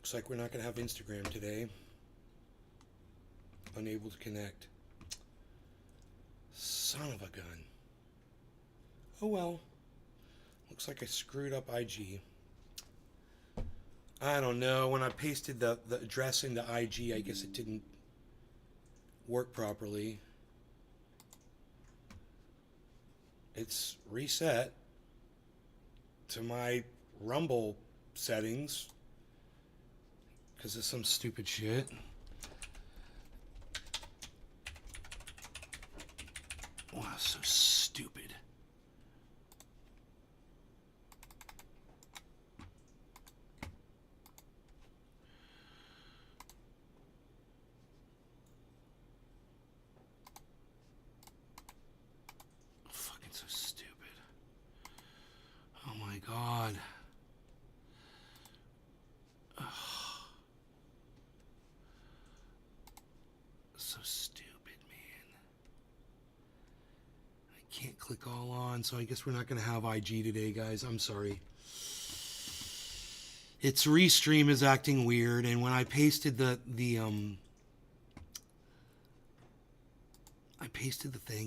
Looks like we're not going to have Instagram today. Unable to connect. Son of a gun. Oh well. Looks like I screwed up IG. I don't know. When I pasted the address into IG, I guess it didn't work properly. It's reset to my Rumble settings because of some stupid shit. Wow, so stupid. Fucking so stupid. Oh my god. Ugh. So stupid, man. I can't click all on, so I guess we're not going to have IG today, guys. I'm sorry. Its restream is acting weird, and when I pasted the thing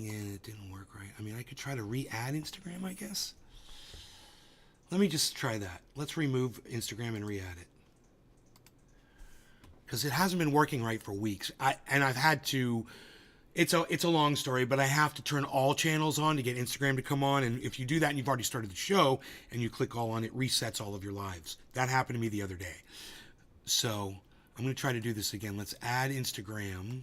in, it didn't work right. I mean, I could try to re-add Instagram, I guess. Let me just try that. Let's remove Instagram and re-add it. Because it hasn't been working right for weeks. I've had to, it's a long story, but I have to turn all channels on to get Instagram to come on. And if you do that and you've already started the show and you click all on, it resets all of your lives. That happened to me the other day. So I'm going to try to do this again. Let's add Instagram.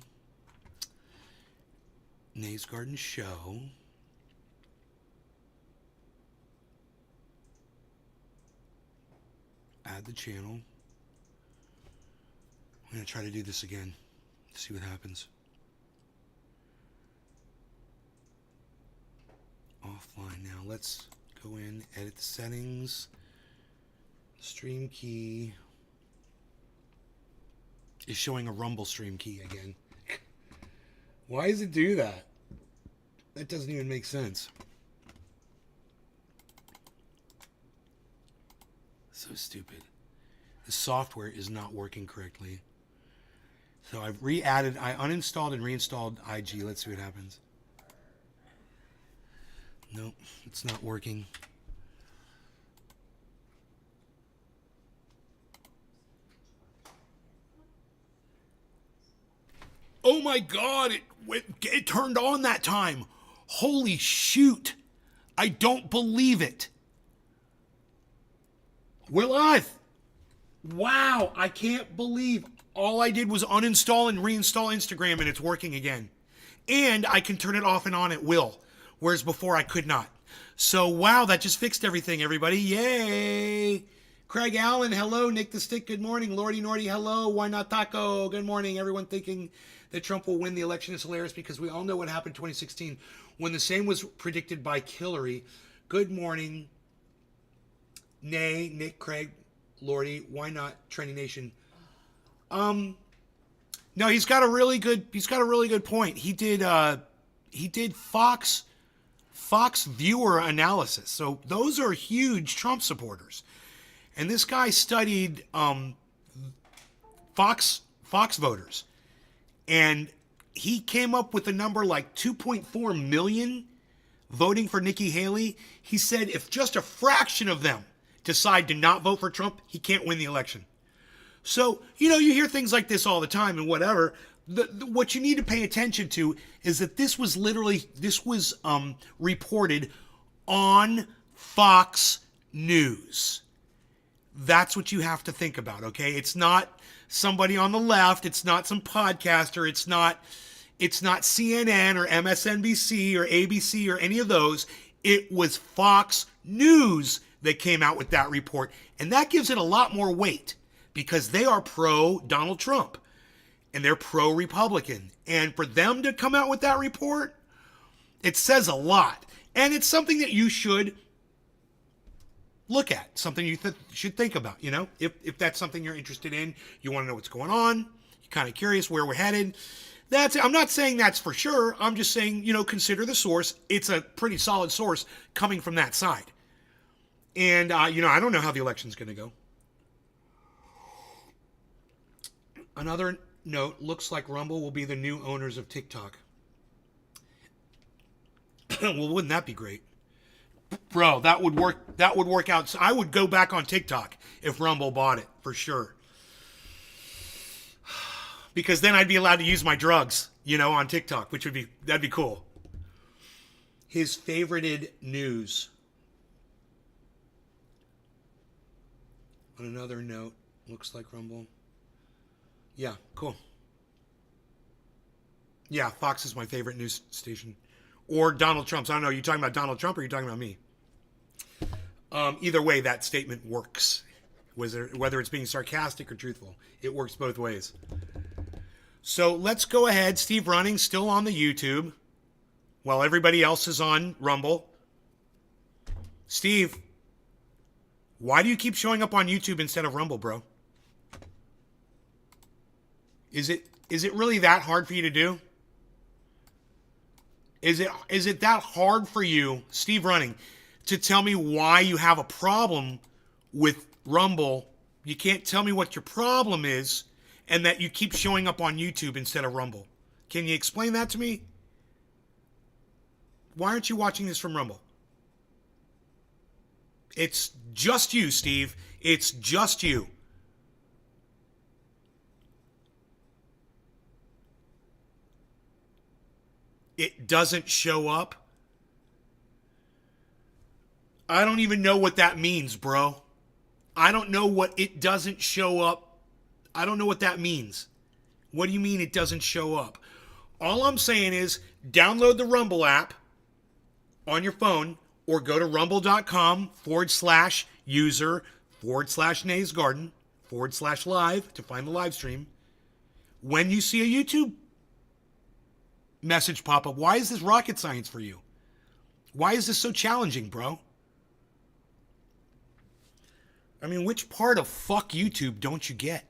Nay's Garden Show. Add the channel. I'm going to try to do this again. See what happens. Offline now. Let's go in, edit the settings. Stream key is showing a Rumble stream key again. Why does it do that? That doesn't even make sense. So stupid. The software is not working correctly. So I've re-added, I uninstalled and reinstalled IG. Let's see what happens. Nope, it's not working. Oh my God, it turned on that time. Holy shoot. I don't believe it. We're live. Wow, I can't believe all I did was uninstall and reinstall Instagram and it's working again. And I can turn it off and on at will, whereas before I could not. So, wow, that just fixed everything, everybody. Yay. Craig Allen, hello. Nick the Stick, good morning. Lordy Nordy, hello. Why Not Taco, good morning. Everyone thinking that Trump will win the election is hilarious because we all know what happened in 2016 when the same was predicted by Hillary. Good morning. Nay, Nick, Craig, Lordy, why not Training Nation? No, he's got a really good point. He did Fox viewer analysis. So those are huge Trump supporters. And this guy studied Fox voters. And he came up with a number like 2.4 million voting for Nikki Haley. He said if just a fraction of them decide to not vote for Trump, he can't win the election. So, you hear things like this all the time and whatever. What you need to pay attention to is that this was reported on Fox News. That's what you have to think about, okay? It's not somebody on the left. It's not some podcaster. It's not CNN or MSNBC or ABC or any of those. It was Fox News that came out with that report. And that gives it a lot more weight because they are pro-Donald Trump and they're pro-Republican. And for them to come out with that report, it says a lot. And it's something that you should look at, something you should think about, if that's something you're interested in, you want to know what's going on, you're kind of curious where we're headed. I'm not saying that's for sure. I'm just saying, consider the source. It's a pretty solid source coming from that side. And, I don't know how the election's going to go. Another note, looks like Rumble will be the new owners of TikTok. Well, wouldn't that be great? Bro, that would work. That would work out. I would go back on TikTok if Rumble bought it, for sure. Because then I'd be allowed to use my drugs, on TikTok, that'd be cool. His favorited news. On another note, looks like Rumble. Yeah, cool. Yeah, Fox is my favorite news station. Or Donald Trump's. I don't know. Are you talking about Donald Trump or are you talking about me? Either way, that statement works. Whether it's being sarcastic or truthful, it works both ways. So let's go ahead. Steve Running still on the YouTube while everybody else is on Rumble. Steve, why do you keep showing up on YouTube instead of Rumble, bro? Is it really that hard for you to do? Is it that hard for you, Steve Running, to tell me why you have a problem with Rumble? You can't tell me what your problem is and that you keep showing up on YouTube instead of Rumble. Can you explain that to me? Why aren't you watching this from Rumble? It's just you, Steve. It's just you. It doesn't show up. I don't even know what that means, bro. I don't know what it doesn't show up. I don't know what that means. What do you mean it doesn't show up? All I'm saying is download the Rumble app on your phone or go to rumble.com/user/Nays Garden/live to find the live stream. When you see a YouTube message pop up, why is this rocket science for you? Why is this so challenging, bro? I mean, which part of fuck YouTube don't you get?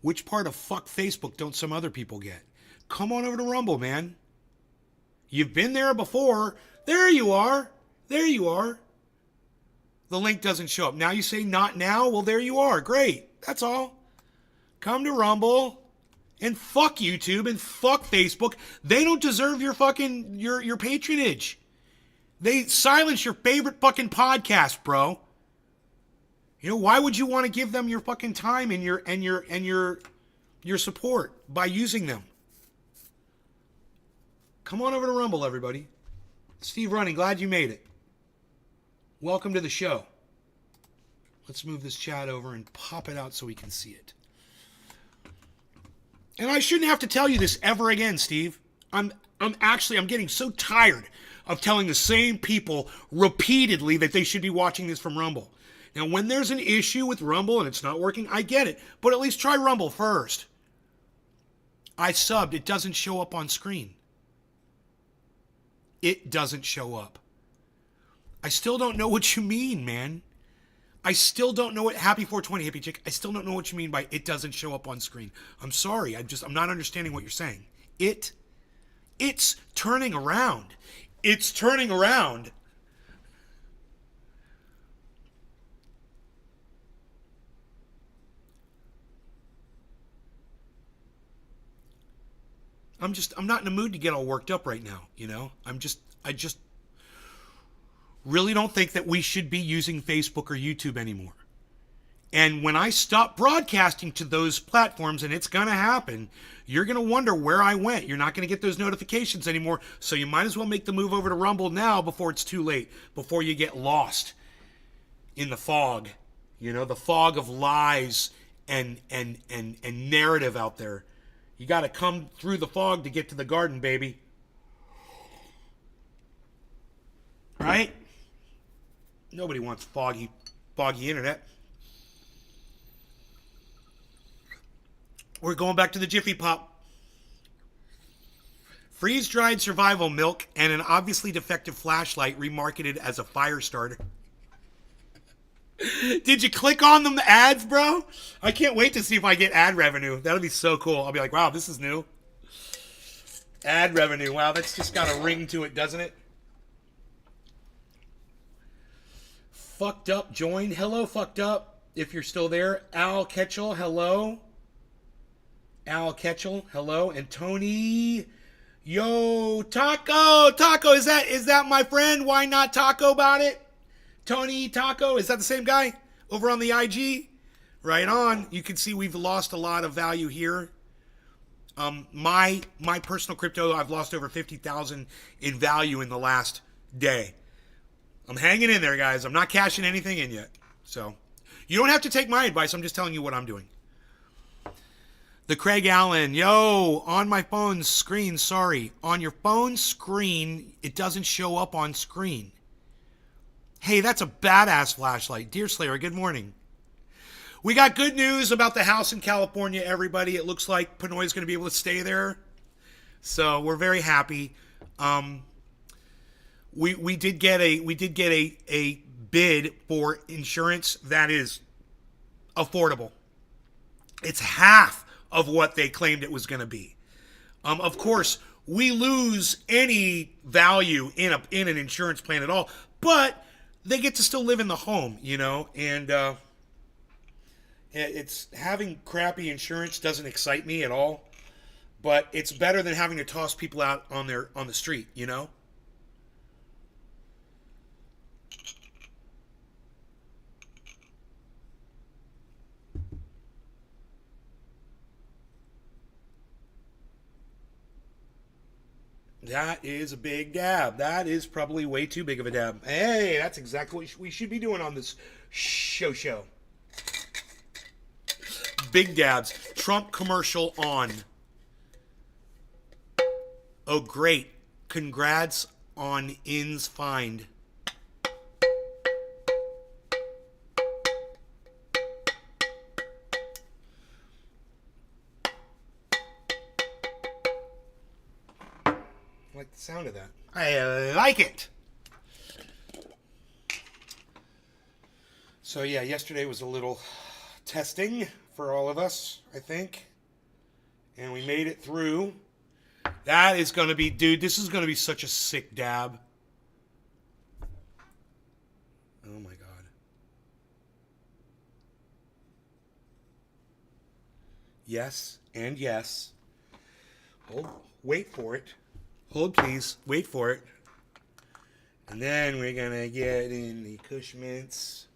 Which part of fuck Facebook don't some other people get? Come on over to Rumble, man. You've been there before. There you are. There you are. The link doesn't show up. Now you say not now? Well, there you are. Great. That's all. Come to Rumble. And fuck YouTube and fuck Facebook. They don't deserve your fucking your patronage. They silence your favorite fucking podcast, bro. Why would you want to give them your fucking time and your support by using them? Come on over to Rumble, everybody. Steve Running, glad you made it. Welcome to the show. Let's move this chat over and pop it out so we can see it. And I shouldn't have to tell you this ever again, Steve. I'm getting so tired of telling the same people repeatedly that they should be watching this from Rumble. Now, when there's an issue with Rumble and it's not working, I get it. But at least try Rumble first. I subbed. It doesn't show up on screen. It doesn't show up. I still don't know what you mean, man. I still don't know what Happy 420 Hippie Chick. I still don't know what you mean by it doesn't show up on screen. I'm sorry. I'm not understanding what you're saying. It's turning around. It's turning around. I'm not in the mood to get all worked up right now, I just really don't think that we should be using Facebook or YouTube anymore. And when I stop broadcasting to those platforms, and it's going to happen, you're going to wonder where I went. You're not going to get those notifications anymore. So you might as well make the move over to Rumble now before it's too late, before you get lost in the fog, the fog of lies and narrative out there. You got to come through the fog to get to the garden, baby. Right? Nobody wants foggy internet. We're going back to the Jiffy Pop. Freeze-dried survival milk and an obviously defective flashlight remarketed as a fire starter. Did you click on them ads, bro? I can't wait to see if I get ad revenue. That'll be so cool. I'll be like, wow, this is new. Ad revenue. Wow, that's just got a ring to it, doesn't it? Fucked up joined. Hello, fucked up. If you're still there. Al Ketchel, hello. Al Ketchel, hello, and Tony. Yo, Taco, is that my friend? Why not Taco about it? Tony Taco, is that the same guy over on the IG? Right on. You can see we've lost a lot of value here. My personal crypto, I've lost over 50,000 in value in the last day. I'm hanging in there, guys. I'm not cashing anything in yet. So you don't have to take my advice. I'm just telling you what I'm doing. The Craig Allen, yo, on my phone screen, sorry. On your phone screen, it doesn't show up on screen. Hey, that's a badass flashlight. Deer Slayer, good morning. We got good news about the house in California, everybody. It looks like Pinoy is going to be able to stay there. So we're very happy. We did get a bid for insurance that is affordable. It's half of what they claimed it was going to be. Of course, we lose any value in an insurance plan at all, but they get to still live in the home, and it's having crappy insurance doesn't excite me at all, but it's better than having to toss people out on the street. That is a big dab. That is probably way too big of a dab. Hey, that's exactly what we should be doing on this show. Big dabs. Trump commercial on. Oh, great. Congrats on In's find. I like the sound of that. I like it. So yeah, yesterday was a little testing for all of us, I think. And we made it through. That is going to be, dude, this is going to be such a sick dab. Oh my God. Yes, and yes. Hold, wait for it. Hold, please. Wait for it. And then we're going to get in the Kush mints.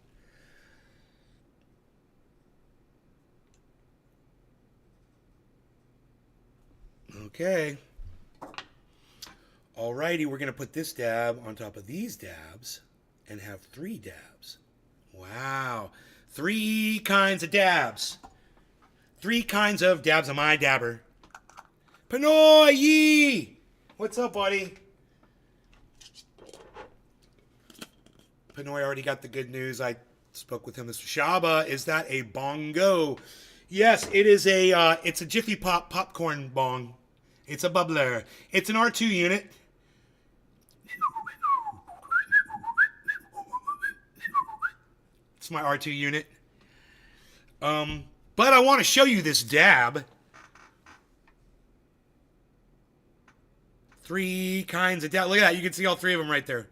Okay. Alrighty, we're going to put this dab on top of these dabs and have 3 dabs. Wow. 3 kinds of dabs. 3 kinds of dabs on my dabber. Pinoy! What's up, buddy? Pinoy already got the good news. I spoke with him. Mr. Shaba, is that a bongo? Yes, it is it's a Jiffy Pop popcorn bong. It's a bubbler. It's an R2 unit. It's my R2 unit. But I want to show you this dab. 3 kinds of dab. Look at that. You can see all 3 of them right there.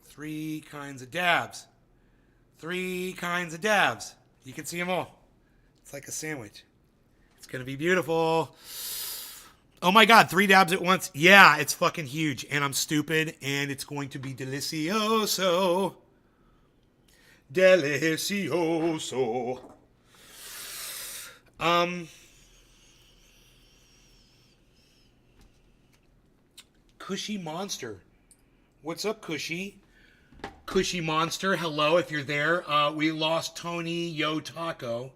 Three kinds of dabs. 3 kinds of dabs. You can see them all. It's like a sandwich. It's going to be beautiful. Oh my God, 3 dabs at once. Yeah, it's fucking huge. And I'm stupid. And it's going to be delicioso. Delicioso. Cushy Monster. What's up, Cushy? Cushy Monster, hello if you're there. We lost Tony Yo Taco.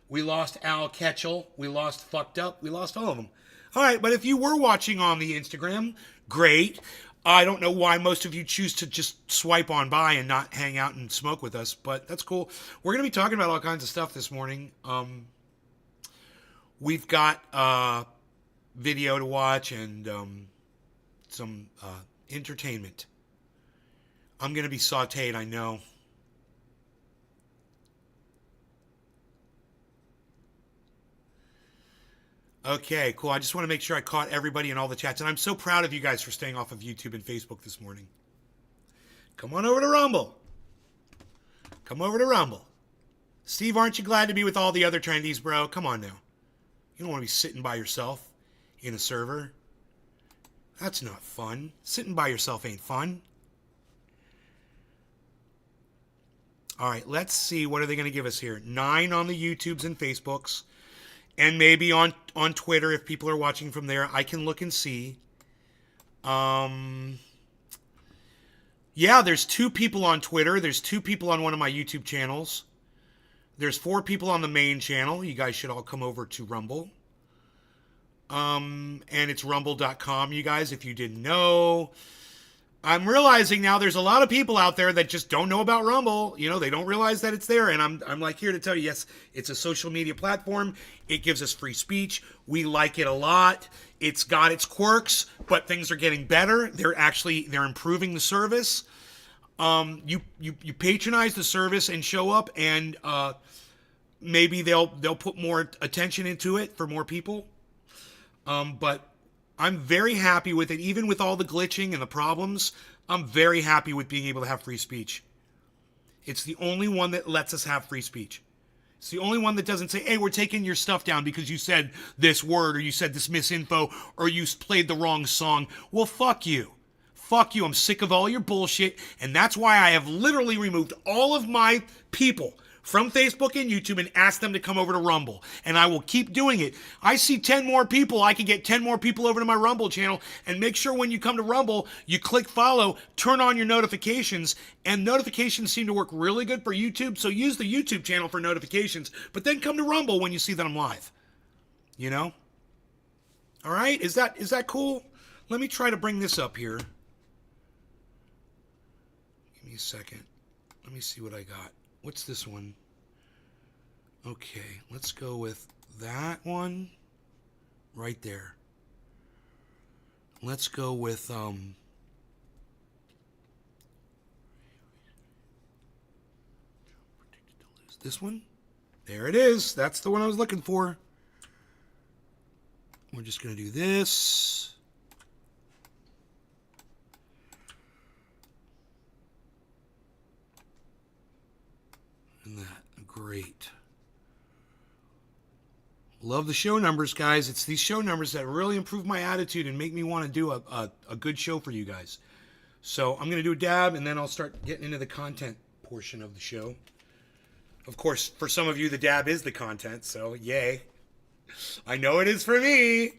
We lost Al Ketchel. We lost Fucked Up. We lost all of them. All right, but if you were watching on the Instagram, great. I don't know why most of you choose to just swipe on by and not hang out and smoke with us, but that's cool. We're going to be talking about all kinds of stuff this morning. We've got video to watch and some entertainment. I'm going to be sauteed, I know. Okay, cool. I just want to make sure I caught everybody in all the chats. And I'm so proud of you guys for staying off of YouTube and Facebook this morning. Come on over to Rumble. Come over to Rumble. Steve, aren't you glad to be with all the other trendies, bro? Come on now. You don't want to be sitting by yourself in a server. That's not fun. Sitting by yourself ain't fun. All right, let's see. What are they going to give us here? 9 on the YouTubes and Facebooks. And maybe on Twitter if people are watching from there. I can look and see. Yeah, there's 2 people on Twitter. There's 2 people on one of my YouTube channels. There's 4 people on the main channel. You guys should all come over to Rumble. And it's rumble.com, you guys, if you didn't know. I'm realizing now there's a lot of people out there that just don't know about Rumble. You know, they don't realize that it's there. And I'm like here to tell you, yes, it's a social media platform. It gives us free speech. We like it a lot. It's got its quirks, but things are getting better. They're improving the service. You patronize the service and show up, and maybe they'll put more attention into it for more people. But I'm very happy with it. Even with all the glitching and the problems, I'm very happy with being able to have free speech. It's the only one that lets us have free speech. It's the only one that doesn't say, hey, we're taking your stuff down because you said this word or you said this misinfo or you played the wrong song. Well, fuck you. Fuck you. I'm sick of all your bullshit. And that's why I have literally removed all of my people from Facebook and YouTube and asked them to come over to Rumble. And I will keep doing it. I see 10 more people. I can get 10 more people over to my Rumble channel. And make sure when you come to Rumble, you click follow, turn on your notifications. And notifications seem to work really good for YouTube. So use the YouTube channel for notifications. But then come to Rumble when you see that I'm live. You know? All right? Is that cool? Let me try to bring this up here. Give me a second. Let me see what I got. What's this one? Okay, let's go with that one right there. Let's go with this one. There it is. That's the one I was looking for. We're just going to do this. And that. Great. Love the show numbers, guys. It's these show numbers that really improve my attitude and make me want to do a good show for you guys. So I'm going to do a dab, and then I'll start getting into the content portion of the show. Of course, for some of you, the dab is the content, so yay. I know it is for me.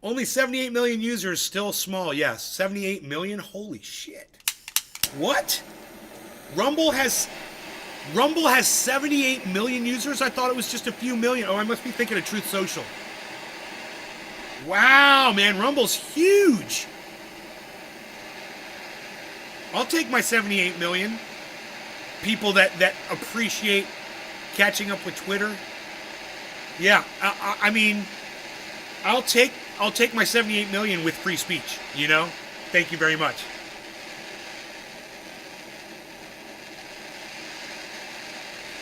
Only 78 million users, still small. Yes, 78 million? Holy shit. What? Rumble has 78 million users? I thought it was just a few million. Oh, I must be thinking of Truth Social. Wow, man, Rumble's huge. I'll take my 78 million people that appreciate catching up with Twitter. Yeah, I mean, I'll take my 78 million with free speech, you know? Thank you very much.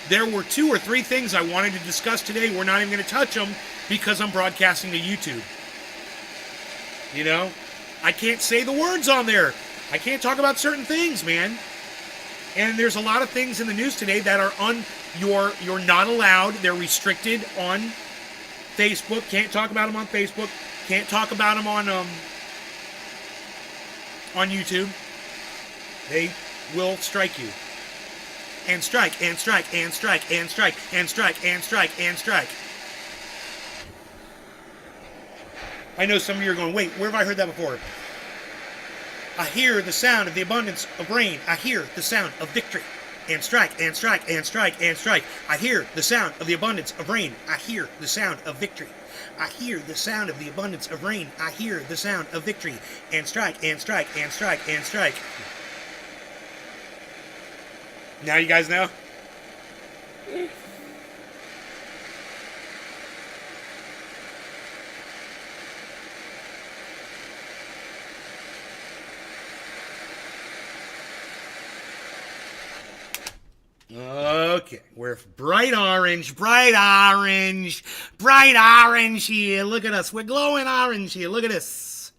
There were 2 or 3 things I wanted to discuss today. We're not even going to touch them because I'm broadcasting to YouTube. You know? I can't say the words on there. I can't talk about certain things, man. And there's a lot of things in the news today that are you're not allowed. They're restricted on Facebook. Can't talk about them on Facebook. Can't talk about them on YouTube. They will strike you. And strike, and strike, and strike, and strike, and strike, and strike, and strike. I know some of you are going, wait, where have I heard that before? I hear the sound of the abundance of rain. I hear the sound of victory. And strike, and strike, and strike, and strike. I hear the sound of the abundance of rain. I hear the sound of victory. I hear the sound of the abundance of rain. I hear the sound of victory. And strike, and strike, and strike, and strike. Now you guys know? Okay, we're bright orange here. Look at us. We're glowing orange here. Look at this.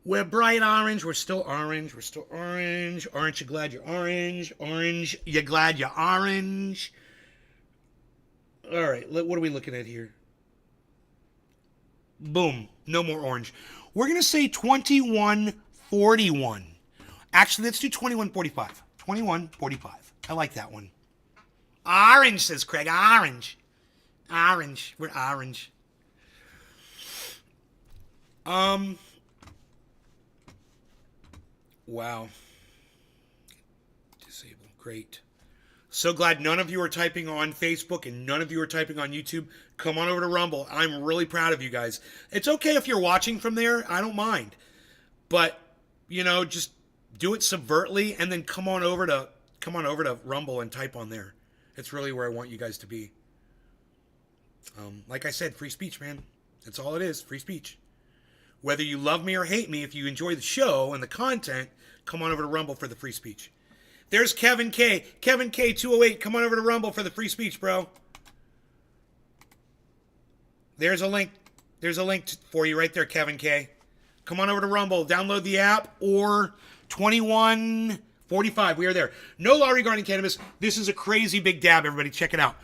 We're bright orange. We're still orange. We're still orange. Aren't you glad you're orange? Orange, you glad you're orange? All right, what are we looking at here? Boom. No more orange. We're going to say 2141. Actually, let's do 2145. 2145. I like that one. Orange, says Craig. Orange. Orange. We're orange. Wow. Disable. Great. So glad none of you are typing on Facebook and none of you are typing on YouTube. Come on over to Rumble. I'm really proud of you guys. It's okay if you're watching from there. I don't mind. But, just do it subvertly and then come on over to Rumble and type on there. It's really where I want you guys to be. Like I said, free speech, man. That's all it is, free speech. Whether you love me or hate me, if you enjoy the show and the content, come on over to Rumble for the free speech. There's Kevin K. Kevin K 208. Come on over to Rumble for the free speech, bro. There's a link. There's a link for you right there, Kevin K. Come on over to Rumble. Download the app or 2145. We are there. No law regarding cannabis. This is a crazy big dab, everybody. Check it out.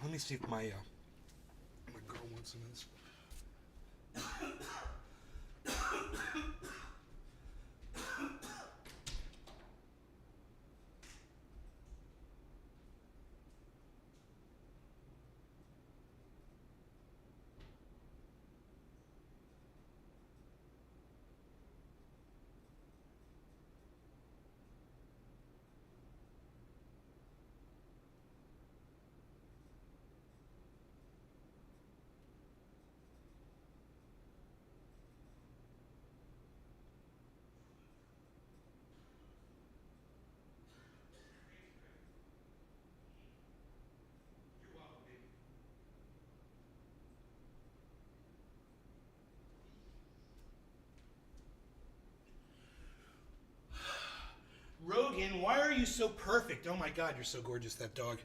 Let me see if my girl wants some of this. Rogan, why are you so perfect? Oh my God, you're so gorgeous, that dog.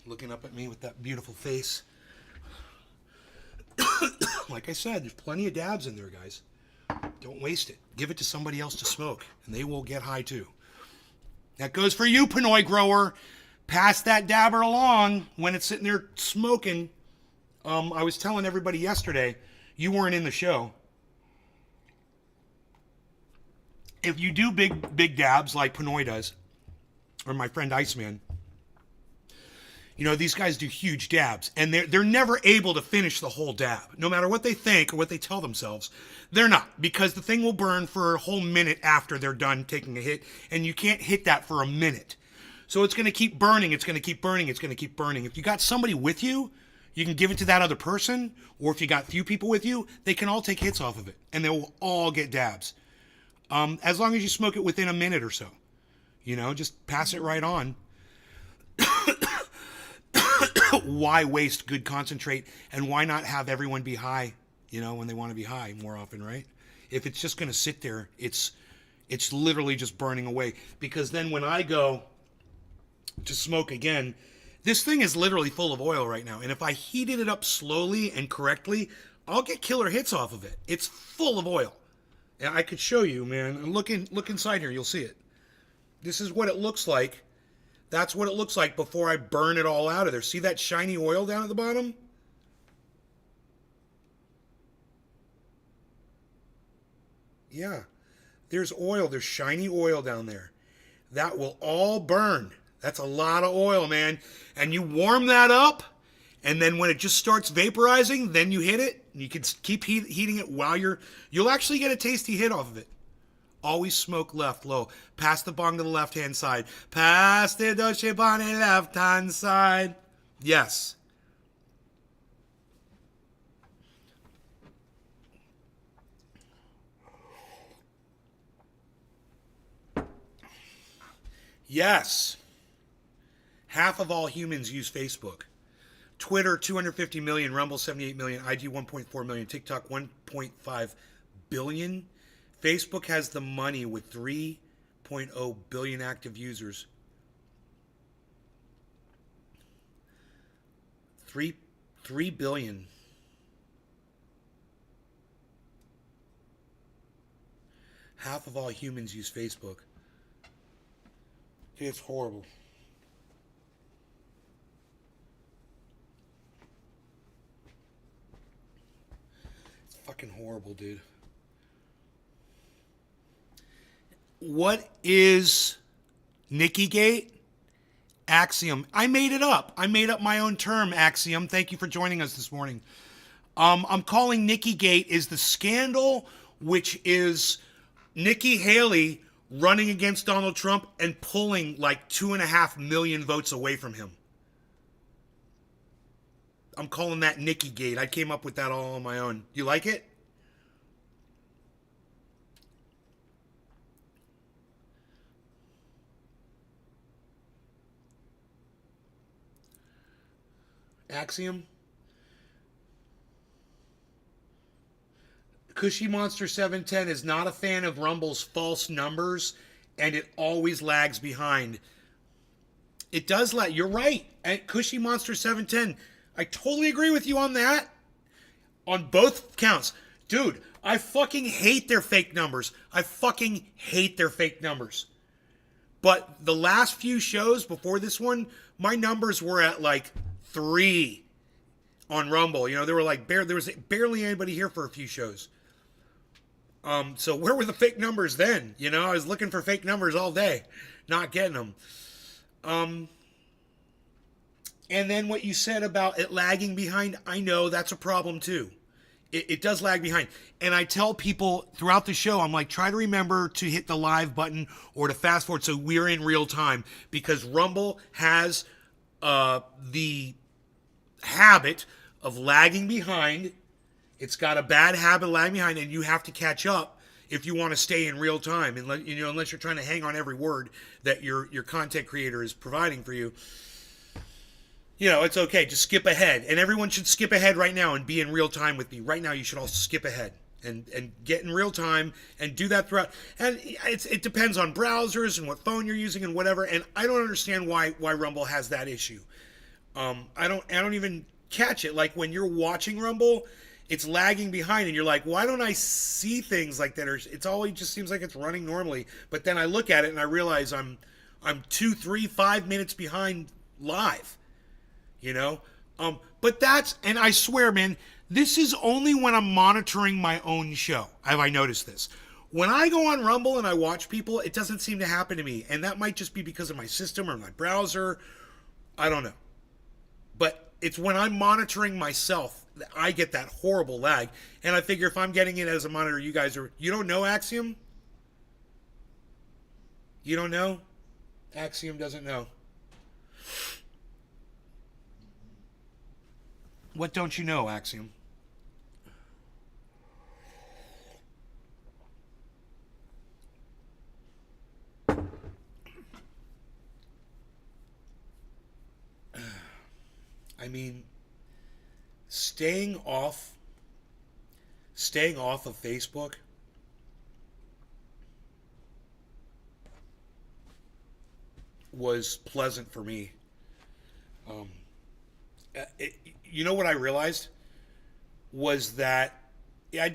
Looking up at me with that beautiful face. Like I said, there's plenty of dabs in there, guys. Don't waste it. Give it to somebody else to smoke, and they will get high too. That goes for you, Pinoy grower. Pass that dabber along when it's sitting there smoking. I was telling everybody yesterday, you weren't in the show. If you do big dabs like Pinoy does, or my friend Iceman, these guys do huge dabs, and they're never able to finish the whole dab. No matter what they think or what they tell themselves, they're not, because the thing will burn for a whole minute after they're done taking a hit, and you can't hit that for a minute. So it's going to keep burning, it's going to keep burning, it's going to keep burning. If you got somebody with you, you can give it to that other person, or if you got few people with you, they can all take hits off of it, and they will all get dabs. As long as you smoke it within a minute or so. Just pass it right on. Why waste good concentrate, and why not have everyone be high, when they want to be high more often, right? If it's just going to sit there, it's literally just burning away. Because then when I go to smoke again, this thing is literally full of oil right now. And if I heated it up slowly and correctly, I'll get killer hits off of it. It's full of oil. And I could show you, man. Look inside here. You'll see it. This is what it looks like. That's what it looks like before I burn it all out of there. See that shiny oil down at the bottom? Yeah. There's oil. There's shiny oil down there. That will all burn. That's a lot of oil, man. And you warm that up, and then when it just starts vaporizing, then you hit it. And you can keep heating it while you'll actually get a tasty hit off of it. Always smoke left, low. Pass the bong to the left-hand side. Pass the doche on the left-hand side. Yes. Yes. Half of all humans use Facebook. Twitter, 250 million. Rumble, 78 million. IG, 1.4 million. TikTok, 1.5 billion. Facebook has the money with 3.0 billion active users. 3 billion. Half of all humans use Facebook. It's horrible. It's fucking horrible, dude. What is Nickygate? Axiom. I made it up. I made up my own term, Axiom. Thank you for joining us this morning. I'm calling Nickygate is the scandal, which is Nikki Haley running against Donald Trump and pulling like 2.5 million votes away from him. I'm calling that Nickygate. I came up with that all on my own. You like it? Axiom? Cushy Monster 710 is not a fan of Rumble's false numbers, and it always lags behind. It does lag. You're right. And Cushy Monster 710, I totally agree with you on that. On both counts. Dude, I fucking hate their fake numbers. I fucking hate their fake numbers. But the last few shows before this one, my numbers were at like 3 on Rumble. You know, there was barely anybody here for a few shows. So where were the fake numbers then? You know, I was looking for fake numbers all day, not getting them. And then what you said about it lagging behind, I know that's a problem too. It does lag behind. And I tell people throughout the show, I'm like, try to remember to hit the live button or to fast forward so we're in real time, because Rumble has the habit of lagging behind. It's got a bad habit of lagging behind, and you have to catch up if you want to stay in real time. And unless you're trying to hang on every word that your content creator is providing for you. You know, it's okay. Just skip ahead. And everyone should skip ahead right now and be in real time with me. Right now, you should all skip ahead and get in real time and do that throughout. And it depends on browsers and what phone you're using and whatever. And I don't understand why Rumble has that issue. I don't even catch it. Like when you're watching Rumble, it's lagging behind and you're like, why don't I see things like that? Or it's always just seems like it's running normally. But then I look at it and I realize I'm 2, 3, 5 minutes behind live. You know? But and I swear, man, this is only when I'm monitoring my own show. Have I noticed this? When I go on Rumble and I watch people, it doesn't seem to happen to me. And that might just be because of my system or my browser. I don't know. But it's when I'm monitoring myself that I get that horrible lag. And I figure if I'm getting it as a monitor, you don't know Axiom? You don't know? Axiom doesn't know. What don't you know, Axiom? I mean, staying off of Facebook was pleasant for me. You know what I realized was that it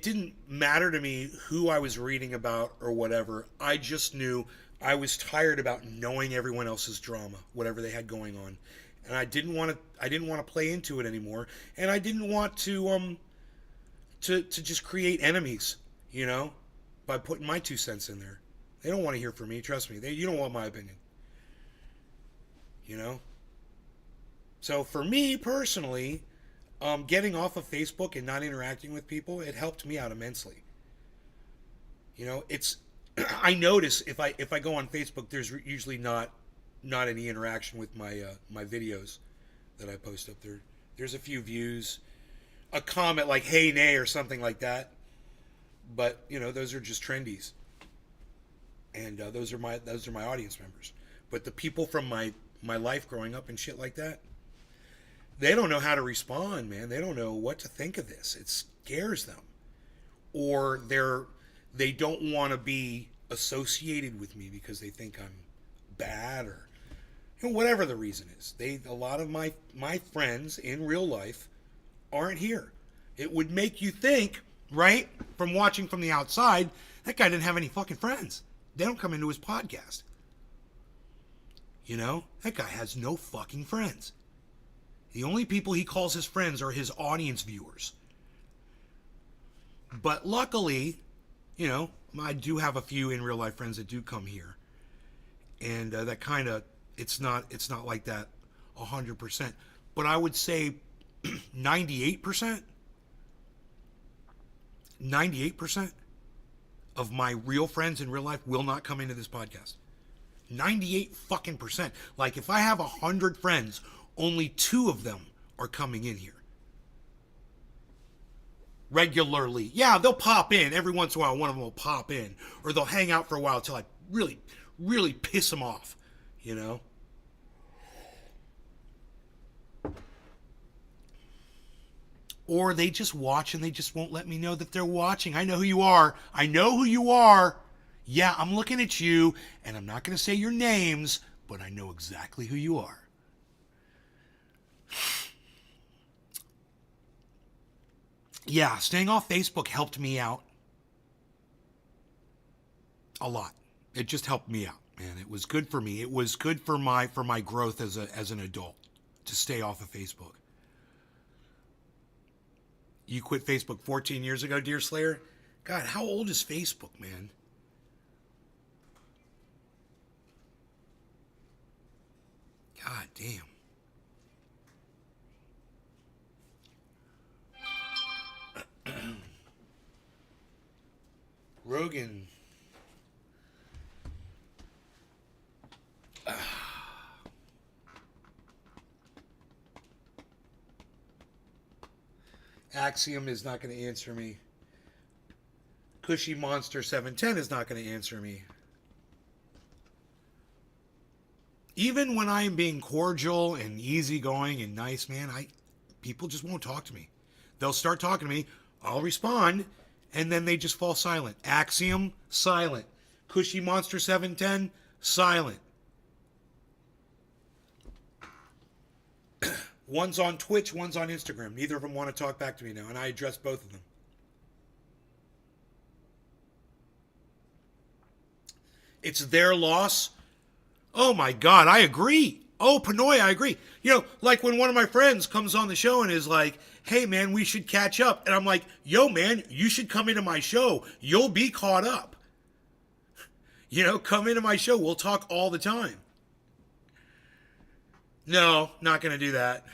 didn't matter to me who I was reading about or whatever. I just knew I was tired about knowing everyone else's drama, whatever they had going on. And I didn't want to play into it anymore, and I didn't want to just create enemies, you know, by putting my 2 cents in there. They don't want to hear from me, trust me. You don't want my opinion. You know? So for me personally, getting off of Facebook and not interacting with people, it helped me out immensely. You know, it's I notice if I go on Facebook, there's usually not any interaction with my videos that I post up there. There's a few views, a comment like "Hey Nay" or something like that, but you know those are just trendies, and those are my audience members. But the people from my life growing up and shit like that, they don't know how to respond, man. They don't know what to think of this. It scares them, or they don't want to be associated with me because they think I'm bad, or you know, whatever the reason is. A lot of my friends in real life aren't here. It would make you think, right, from watching from the outside, that guy didn't have any fucking friends. They don't come into his podcast. You know, that guy has no fucking friends. The only people he calls his friends are his audience viewers. But luckily, you know, I do have a few in real life friends that do come here, and that kind of it's not like that 100%, but I would say 98%, 98% of my real friends in real life will not come into this podcast. 98 fucking percent. Like if I have 100 friends, only 2 of them are coming in here regularly. Yeah, they'll pop in every once in a while. One of them will pop in, or they'll hang out for a while till I really, really piss them off. You know. Or they just watch and they just won't let me know that they're watching. I know who you are. I know who you are. Yeah, I'm looking at you, and I'm not going to say your names, but I know exactly who you are. Yeah, staying off Facebook helped me out a lot. It just helped me out, man. It was good for me. It was good for my growth as an adult to stay off of Facebook. You quit Facebook 14 years ago, Dear Slayer? God, how old is Facebook, man? God damn. Rogan. Axiom is not going to answer me. Cushy Monster 710 is not going to answer me. Even when I am being cordial and easygoing and nice, man, people just won't talk to me. They'll start talking to me, I'll respond, and then they just fall silent. Axiom, silent. Cushy Monster 710, silent. One's on Twitch, one's on Instagram. Neither of them want to talk back to me now, and I address both of them. It's their loss. Oh my God, I agree. Oh, Panoy, I agree. You know, like when one of my friends comes on the show and is like, hey man, we should catch up. And I'm like, yo man, you should come into my show. You'll be caught up. You know, come into my show. We'll talk all the time. No, not going to do that.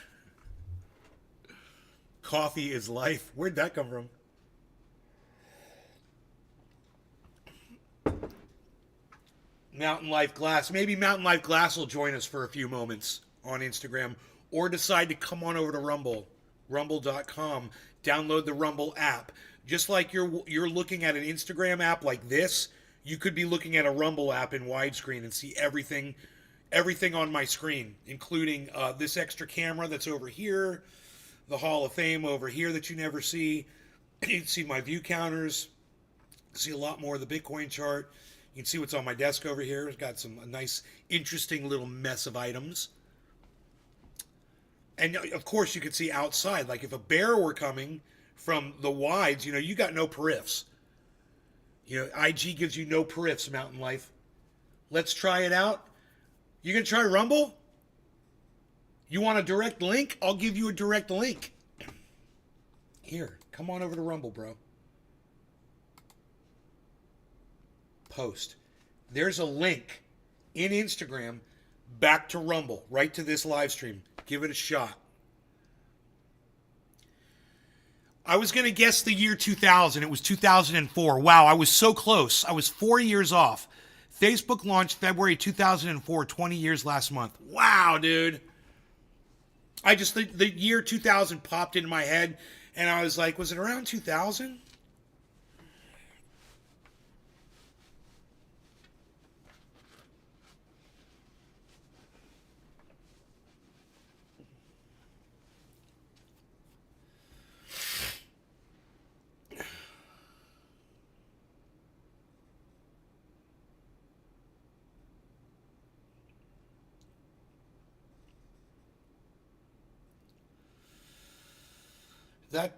Coffee is life. Where'd that come from? Mountain Life Glass. Maybe Mountain Life Glass will join us for a few moments on Instagram, or decide to come on over to Rumble, rumble.com. Download the Rumble app. Just like you're looking at an Instagram app like this, you could be looking at a Rumble app in widescreen and see everything on my screen, including this extra camera that's over here, the Hall of Fame over here that you never see. You can see my view counters, see a lot more of the Bitcoin chart. You can see what's on my desk over here. It's got a nice, interesting little mess of items. And of course, you can see outside. Like if a bear were coming from the wides, you know, you got no periffs. You know, IG gives you no periffs, Mountain Life. Let's try it out. You gonna try Rumble? You want a direct link? I'll give you a direct link. Here, come on over to Rumble, bro. Post. There's a link in Instagram back to Rumble, right to this live stream. Give it a shot. I was going to guess the year 2000. It was 2004. Wow, I was so close. I was 4 years off. Facebook launched February 2004, 20 years last month. Wow, dude. The year 2000 popped into my head, and I was like, was it around 2000?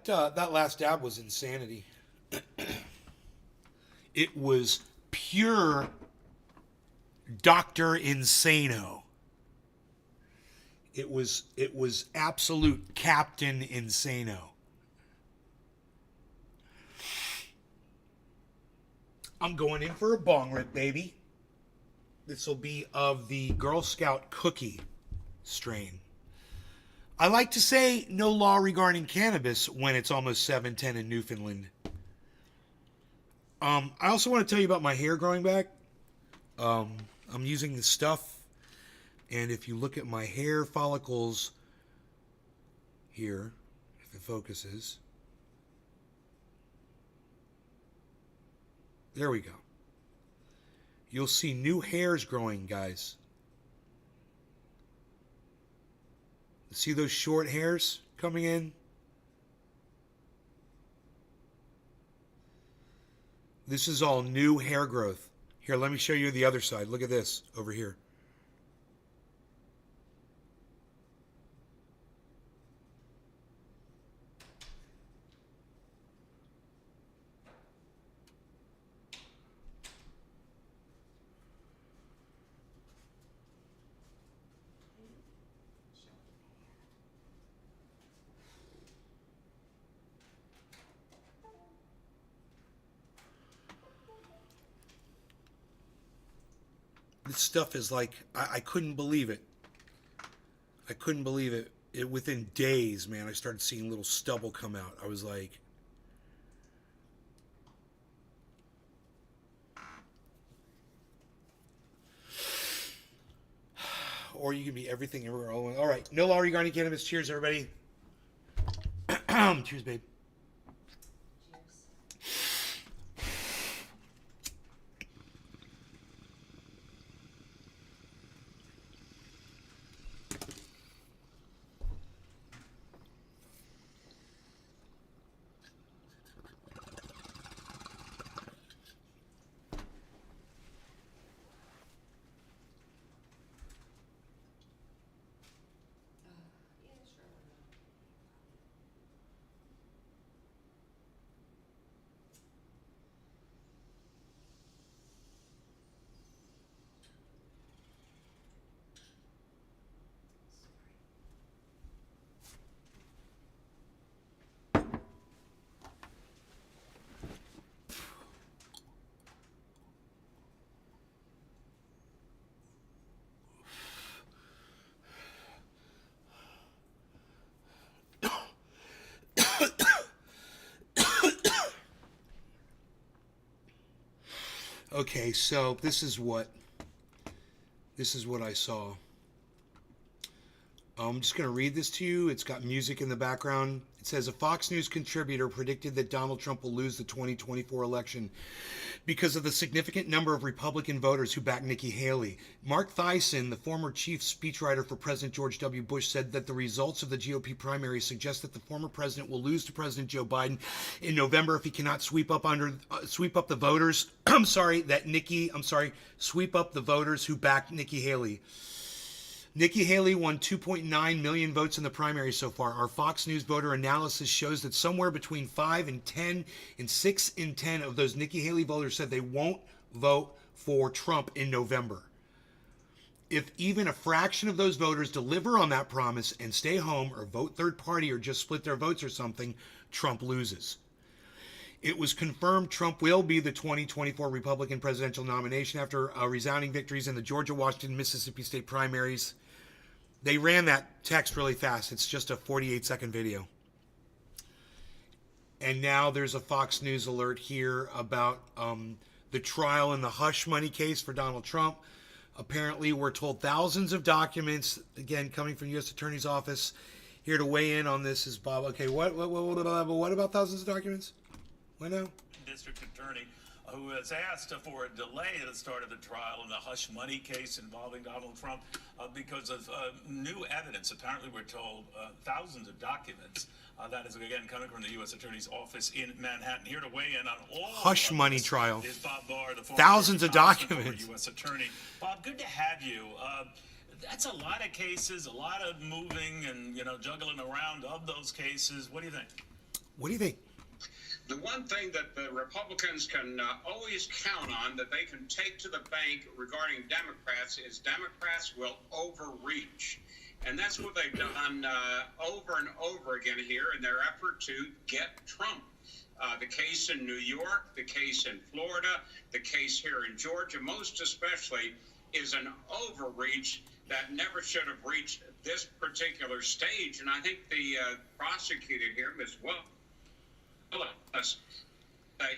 That last dab was insanity. It was pure Dr. Insano. It was absolute Captain Insano. I'm going in for a bong rip, baby. This will be of the Girl Scout cookie strain. I like to say no law regarding cannabis when it's almost 7:10 in Newfoundland. I also want to tell you about my hair growing back. I'm using this stuff, and if you look at my hair follicles here, if it focuses, there we go. You'll see new hairs growing, guys. See those short hairs coming in? This is all new hair growth. Here, let me show you the other side. Look at this over here. This stuff is like, I couldn't believe it. I couldn't believe it. Within days, man, I started seeing little stubble come out. I was like, or you can be everything everywhere. All right, no law regarding cannabis. Cheers, everybody. Cheers, babe. Okay, so this is what I saw. I'm just going to read this to you. It's got music in the background. It says a Fox News contributor predicted that Donald Trump will lose the 2024 election because of the significant number of Republican voters who back Nikki Haley. Mark Thiessen, the former chief speechwriter for President George W. Bush, said that the results of the GOP primary suggest that the former president will lose to President Joe Biden in November if he cannot sweep up the voters. Sweep up the voters who backed Nikki Haley. Nikki Haley won 2.9 million votes in the primary so far. Our Fox News voter analysis shows that somewhere between 5 and 10 and 6 in 10 of those Nikki Haley voters said they won't vote for Trump in November. If even a fraction of those voters deliver on that promise and stay home or vote third party or just split their votes or something, Trump loses. It was confirmed Trump will be the 2024 Republican presidential nomination after resounding victories in the Georgia, Washington, Mississippi state primaries. They ran that text really fast. It's just a 48-second video. And now there's a Fox News alert here about the trial in the hush money case for Donald Trump. Apparently, we're told thousands of documents, again, coming from U.S. Attorney's Office. Here to weigh in on this is Bob. Okay, what about thousands of documents? What now? District Attorney who has asked for a delay at the start of the trial in the hush money case involving Donald Trump because of new evidence. Apparently, we're told thousands of documents. That is, again, coming from the U.S. Attorney's Office in Manhattan. Here to weigh in on all hush money trial. Is Bob Barr, the thousands of documents. U.S. Attorney. Bob, good to have you. That's a lot of cases, a lot of moving and, juggling around of those cases. What do you think? What do you think? The one thing that the Republicans can always count on that they can take to the bank regarding Democrats is Democrats will overreach. And that's what they've done over and over again here in their effort to get Trump. The case in New York, the case in Florida, the case here in Georgia, most especially, is an overreach that never should have reached this particular stage. And I think the prosecutor here, Ms. Willis,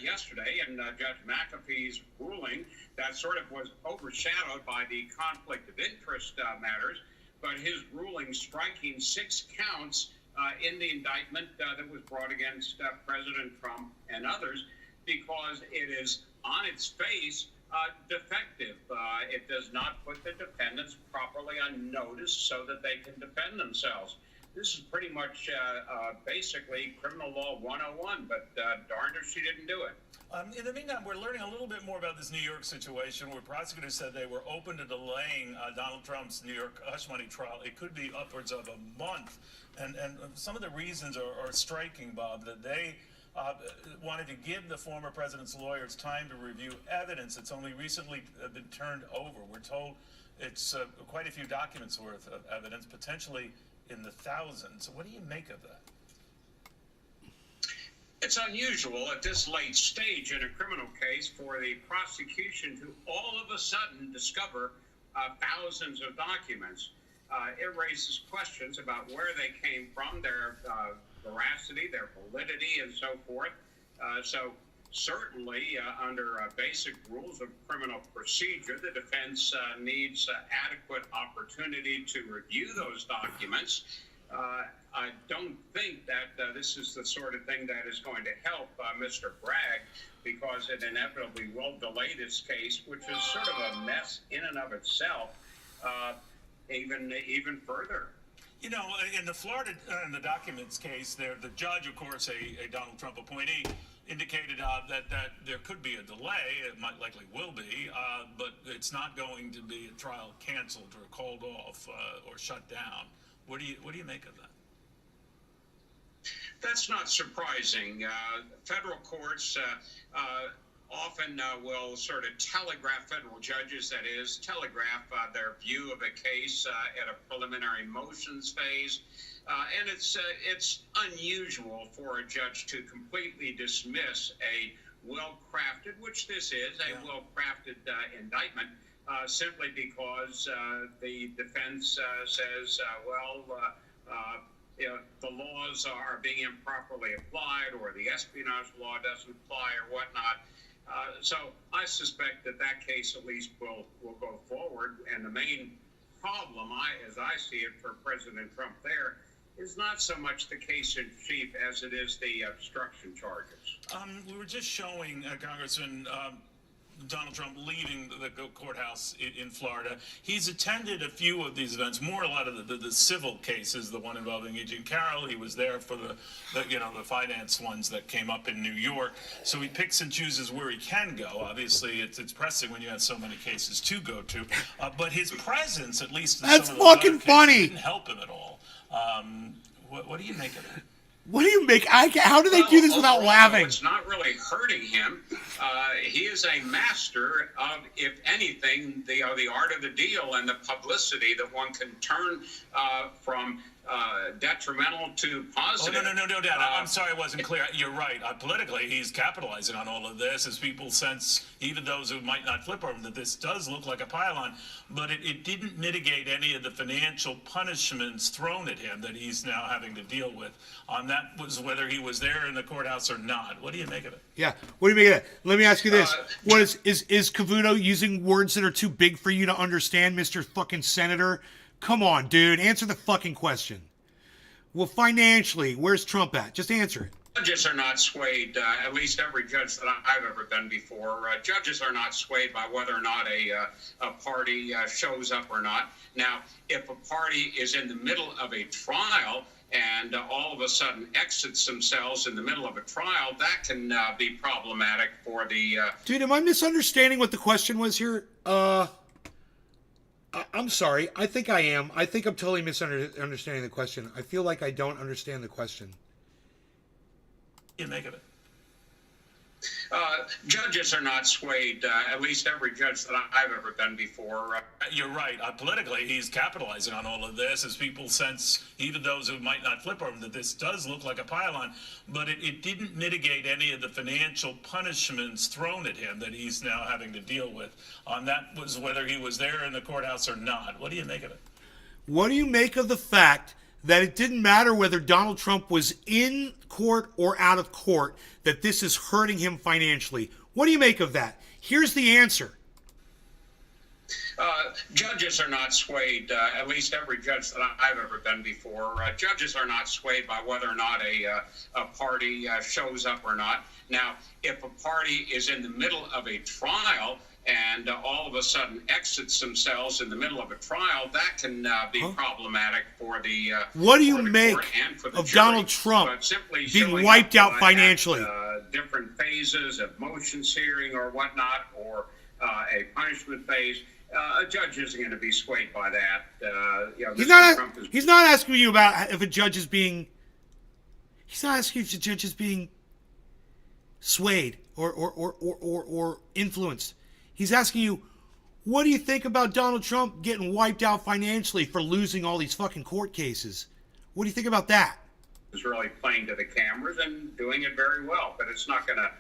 yesterday, and Judge McAfee's ruling that sort of was overshadowed by the conflict of interest matters, but his ruling striking 6 counts in the indictment that was brought against President Trump and others because it is on its face defective. It does not put the defendants properly on notice so that they can defend themselves. This is pretty much basically criminal law 101, but darned if she didn't do it. In the meantime, we're learning a little bit more about this New York situation where prosecutors said they were open to delaying Donald Trump's New York hush money trial. It could be upwards of a month. And some of the reasons are striking, Bob, that they wanted to give the former president's lawyers time to review evidence that's only recently been turned over. We're told it's quite a few documents worth of evidence, potentially in the thousands. So what do you make of that? It's unusual at this late stage in a criminal case for the prosecution to all of a sudden discover thousands of documents. It raises questions about where they came from, their veracity, their validity, and so forth. So certainly under basic rules of criminal procedure, the defense needs adequate opportunity to review those documents. I don't think that this is the sort of thing that is going to help Mr. Bragg because it inevitably will delay this case, which is sort of a mess in and of itself, even further. In the Florida in the documents case, there the judge, of course, a Donald Trump appointee, indicated that there could be a delay. It might likely will be, but it's not going to be a trial canceled or called off or shut down. What do you make of that? That's not surprising. Federal courts often will sort of telegraph federal judges, that is, telegraph their view of a case at a preliminary motions phase. And it's unusual for a judge to completely dismiss a well-crafted, which this is, a well-crafted indictment, simply because the defense says, the laws are being improperly applied, or the espionage law doesn't apply, or whatnot. So I suspect that case at least will go forward. And the main problem, as I see it, for President Trump there is not so much the case in chief as it is the obstruction charges. We were just showing Congressman Donald Trump leaving the courthouse in Florida. He's attended a few of these events, a lot of the civil cases, the one involving E.G. Carroll. He was there for the finance ones that came up in New York. So he picks and chooses where he can go. Obviously, it's pressing when you have so many cases to go to. But his presence, at least in That's some of those fucking other cases, funny. didn't help him at all. What do you make of that? What do you make? How do they do this without laughing? It's not really hurting him. He is a master of, if anything, the art of the deal and the publicity that one can turn from detrimental to Oh, positive. no, Dad. I'm sorry I wasn't clear. You're right. Politically, he's capitalizing on all of this as people sense, even those who might not flip over, that this does look like a pylon, but it didn't mitigate any of the financial punishments thrown at him that he's now having to deal with. That was whether he was there in the courthouse or not. What do you make of it? Yeah. What do you make of that? Let me ask you this. What is Cavuto using words that are too big for you to understand, Mr. fucking Senator? Come on, dude. Answer the fucking question. Well, financially, where's Trump at? Just answer it. Judges are not swayed, at least every judge that I've ever been before. Judges are not swayed by whether or not a party shows up or not. Now, if a party is in the middle of a trial and all of a sudden exits themselves in the middle of a trial, that can be problematic for the... Dude, am I misunderstanding what the question was here? I'm sorry. I think I am. I think I'm totally misunderstanding the question. I feel like I don't understand the question. What do you make of it? Judges are not swayed, at least every judge that I've ever been before. You're right. Politically, he's capitalizing on all of this as people sense, even those who might not flip over, that this does look like a pylon, but it didn't mitigate any of the financial punishments thrown at him that he's now having to deal with. That was whether he was there in the courthouse or not. What do you make of it? What do you make of the fact that it didn't matter whether Donald Trump was in court or out of court, that this is hurting him financially? What do you make of that? Here's the answer. Judges are not swayed, at least every judge that I've ever been before. Judges are not swayed by whether or not a party shows up or not. Now, if a party is in the middle of a trial and all of a sudden exits themselves in the middle of a trial, that can be problematic for the what do you make of jury. Donald Trump being wiped out financially? Different phases of motions hearing or whatnot, or a punishment phase. A judge isn't going to be swayed by that. He's not asking you about if a judge is being. He's not asking if the judge is being swayed or influenced. He's asking you, what do you think about Donald Trump getting wiped out financially for losing all these fucking court cases? What do you think about that? Is really playing to the cameras and doing it very well, but it's not going to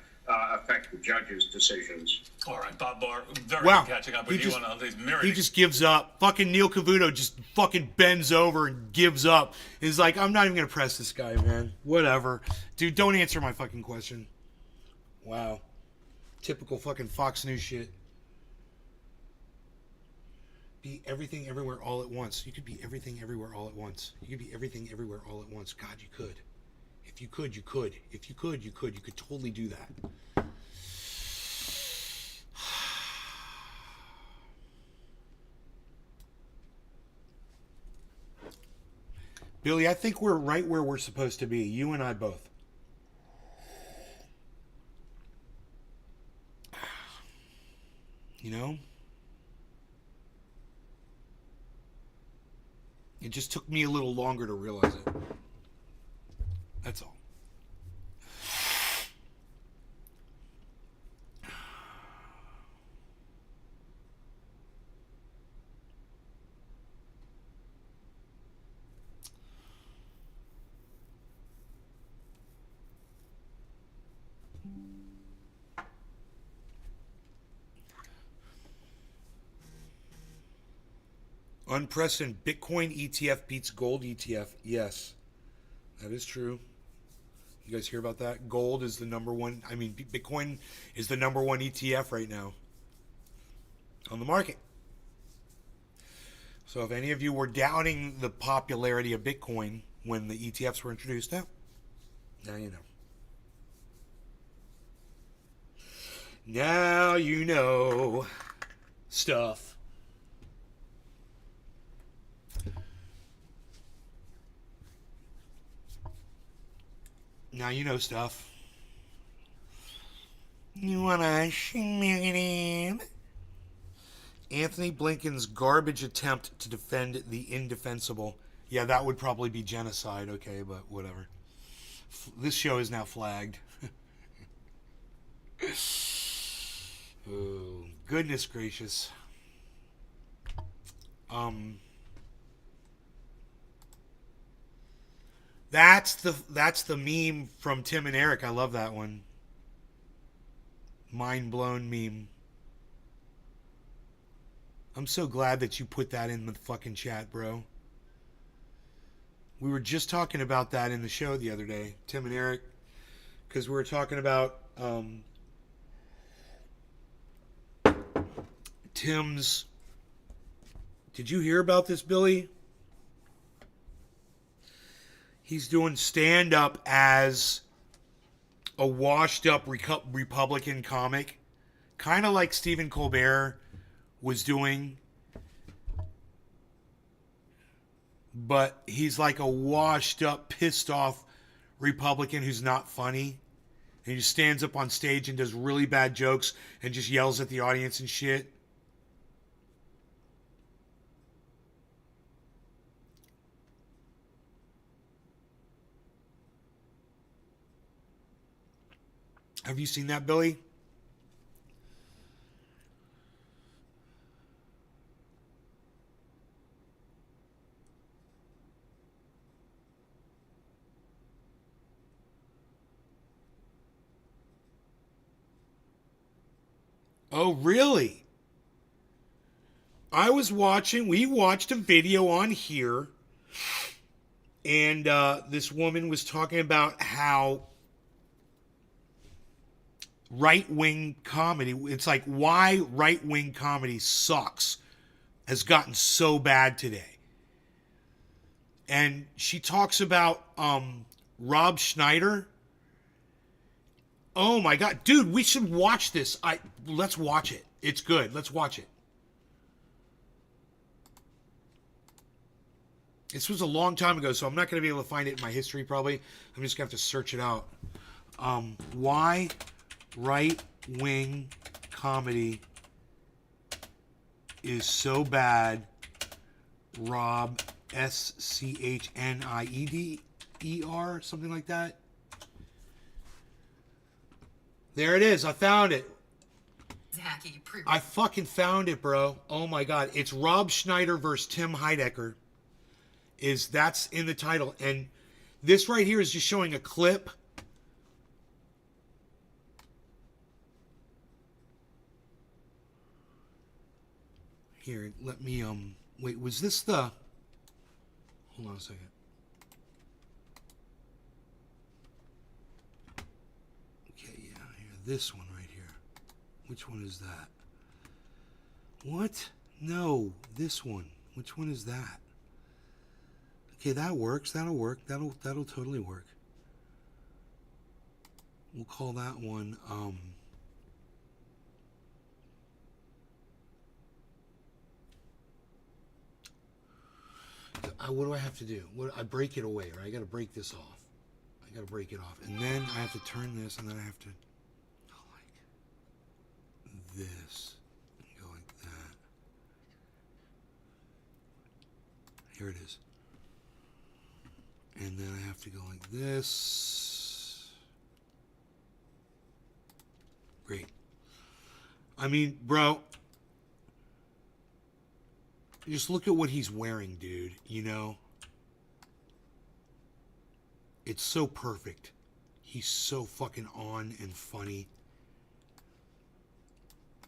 affect the judge's decisions. All right, Bob Barr, very good catching up with you on all these myriad. He just gives up. Fucking Neil Cavuto just fucking bends over and gives up. He's like, I'm not even going to press this guy, man. Whatever. Dude, don't answer my fucking question. Wow. Typical fucking Fox News shit. Be everything everywhere all at once. You could be everything everywhere all at once. You could be everything everywhere all at once. God, you could. If you could, you could. If you could, you could. You could totally do that. Billy, I think we're right where we're supposed to be. You and I both. You know? It just took me a little longer to realize it. That's all. Unprecedented Bitcoin ETF beats gold ETF. Yes, that is true. You guys hear about that? Gold is the number one. I mean, Bitcoin is the number one ETF right now on the market. So if any of you were doubting the popularity of Bitcoin when the ETFs were introduced, now you know. Now you know stuff. Now you know stuff. You wanna Anthony Blinken's garbage attempt to defend the indefensible. Yeah, that would probably be genocide, okay, but whatever. This show is now flagged. Oh, goodness gracious. That's the meme from Tim and Eric. I love that one. Mind blown meme. I'm so glad that you put that in the fucking chat, bro. We were just talking about that in the show the other day, Tim and Eric, because we were talking about Tim's. Did you hear about this, Billy? He's doing stand-up as a washed-up Republican comic, kind of like Stephen Colbert was doing, but he's like a washed-up, pissed-off Republican who's not funny. And he just stands up on stage and does really bad jokes and just yells at the audience and shit. Have you seen that, Billy? Oh, really? We watched a video on here, and this woman was talking about how right-wing comedy, it's like why right-wing comedy sucks, has gotten so bad today. And she talks about Rob Schneider. Oh my God, dude, we should watch this. Let's watch it. It's good. Let's watch it. This was a long time ago, so I'm not going to be able to find it in my history probably. I'm just going to have to search it out. Why right-wing comedy is so bad. Rob, Schneider, something like that. There it is. I found it. I fucking found it, bro. Oh my God. It's Rob Schneider versus Tim Heidecker. That's in the title. And this right here is just showing a clip. Here, let me, wait, was this the, hold on a second. Okay, yeah, here, this one right here. Which one is that? What? No, this one. Which one is that? Okay, that works. That'll work. That'll totally work. We'll call that one, what do I have to do? I break it away, right? I got to break this off. I got to break it off. And then I have to turn this, and then I have to go like this. And go like that. Here it is. And then I have to go like this. Great. I mean, bro, just look at what he's wearing, dude, you know? It's so perfect. He's so fucking on and funny.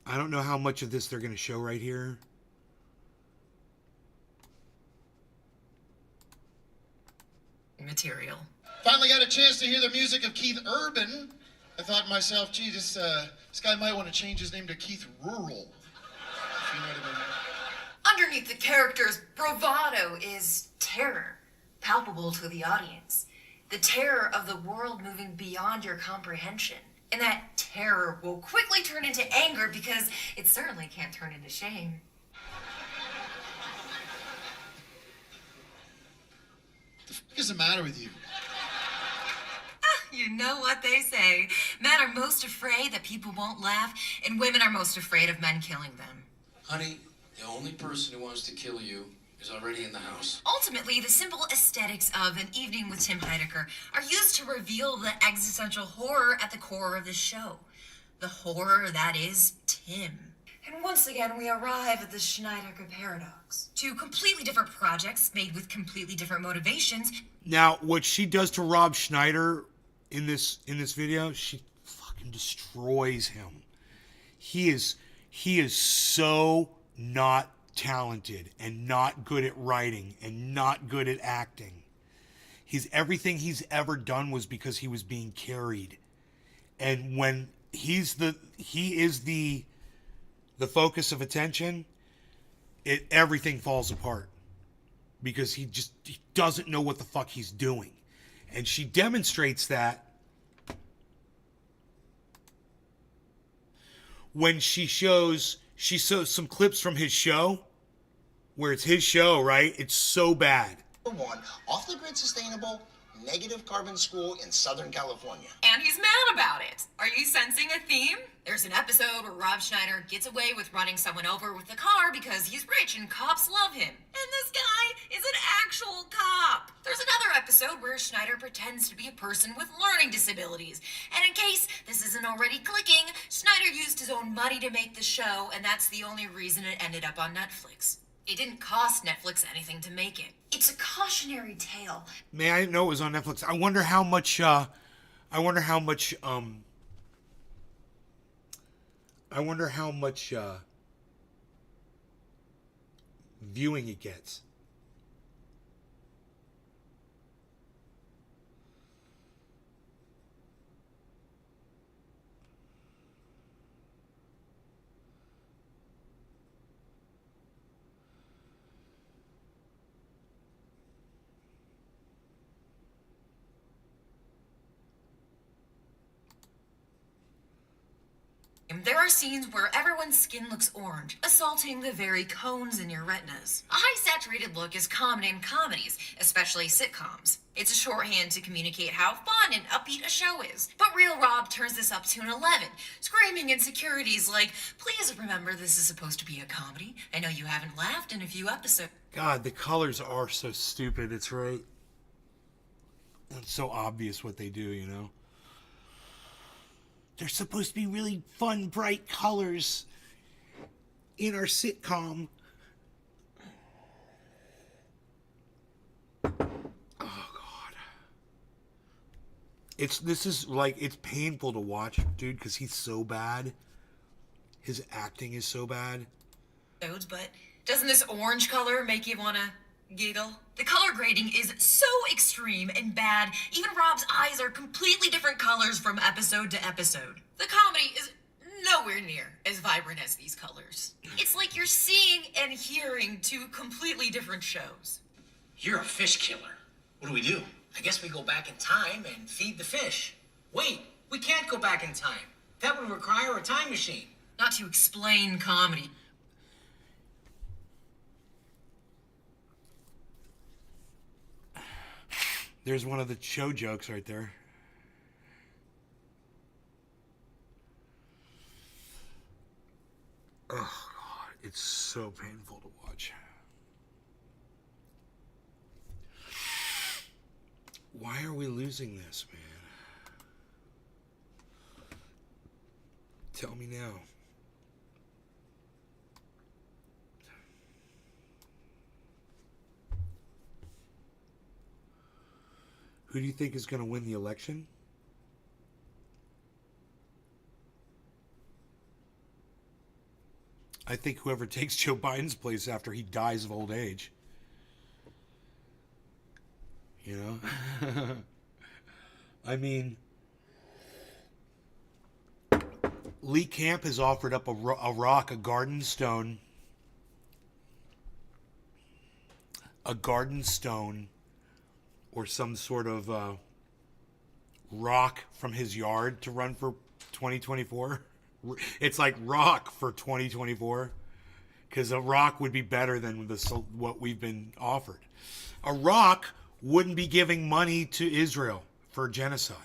I don't know how much of this they're going to show right here. Material. Finally got a chance to hear the music of Keith Urban. I thought to myself, gee, this guy might want to change his name to Keith Rural. If you know what I mean. Underneath the character's bravado is terror, palpable to the audience. The terror of the world moving beyond your comprehension. And that terror will quickly turn into anger because it certainly can't turn into shame. What the fuck is the matter with you? You know what they say. Men are most afraid that people won't laugh, and women are most afraid of men killing them. Honey, the only person who wants to kill you is already in the house. Ultimately, the simple aesthetics of An Evening with Tim Heidecker are used to reveal the existential horror at the core of the show. The horror that is Tim. And once again, we arrive at the Schneider paradox. Two completely different projects made with completely different motivations. Now, what she does to Rob Schneider in this video, she fucking destroys him. He is so not talented and not good at writing and not good at acting. Everything he's ever done was because he was being carried. And when he is the focus of attention, everything falls apart because he doesn't know what the fuck he's doing. And she demonstrates that when she shows some clips from his show, where it's his show, right? It's so bad. One off-the-grid sustainable negative carbon school in Southern California. And he's mad about it. Are you sensing a theme? There's an episode where Rob Schneider gets away with running someone over with the car because he's rich and cops love him. And this guy is an actual cop. There's another episode where Schneider pretends to be a person with learning disabilities. And in case this isn't already clicking, Schneider used his own money to make the show, and that's the only reason it ended up on Netflix. It didn't cost Netflix anything to make it. It's a cautionary tale. Man, I didn't know it was on Netflix. I wonder how much viewing it gets. There are scenes where everyone's skin looks orange, assaulting the very cones in your retinas. A high saturated look is common in comedies, especially sitcoms. It's a shorthand to communicate how fun and upbeat a show is. But Real Rob turns this up to an 11, screaming insecurities like, please remember this is supposed to be a comedy. I know you haven't laughed in a few episodes. God, the colors are so stupid. It's right. It's so obvious what they do, you know? They're supposed to be really fun, bright colors in our sitcom. Oh, God. This is it's painful to watch, dude, because he's so bad. His acting is so bad. But doesn't this orange color make you want to giggle? The color grading is so extreme and bad, even Rob's eyes are completely different colors from episode to episode. The comedy is nowhere near as vibrant as these colors. It's like you're seeing and hearing two completely different shows. You're a fish killer. What do? I guess we go back in time and feed the fish. Wait, we can't go back in time. That would require a time machine. Not to explain comedy. There's one of the show jokes right there. Oh, God. It's so painful to watch. Why are we losing this, man? Tell me now. Who do you think is going to win the election? I think whoever takes Joe Biden's place after he dies of old age. You know? I mean, Lee Camp has offered up a rock, a garden stone, or some sort of rock from his yard to run for 2024. It's like rock for 2024, because a rock would be better than what we've been offered. A rock wouldn't be giving money to Israel for genocide.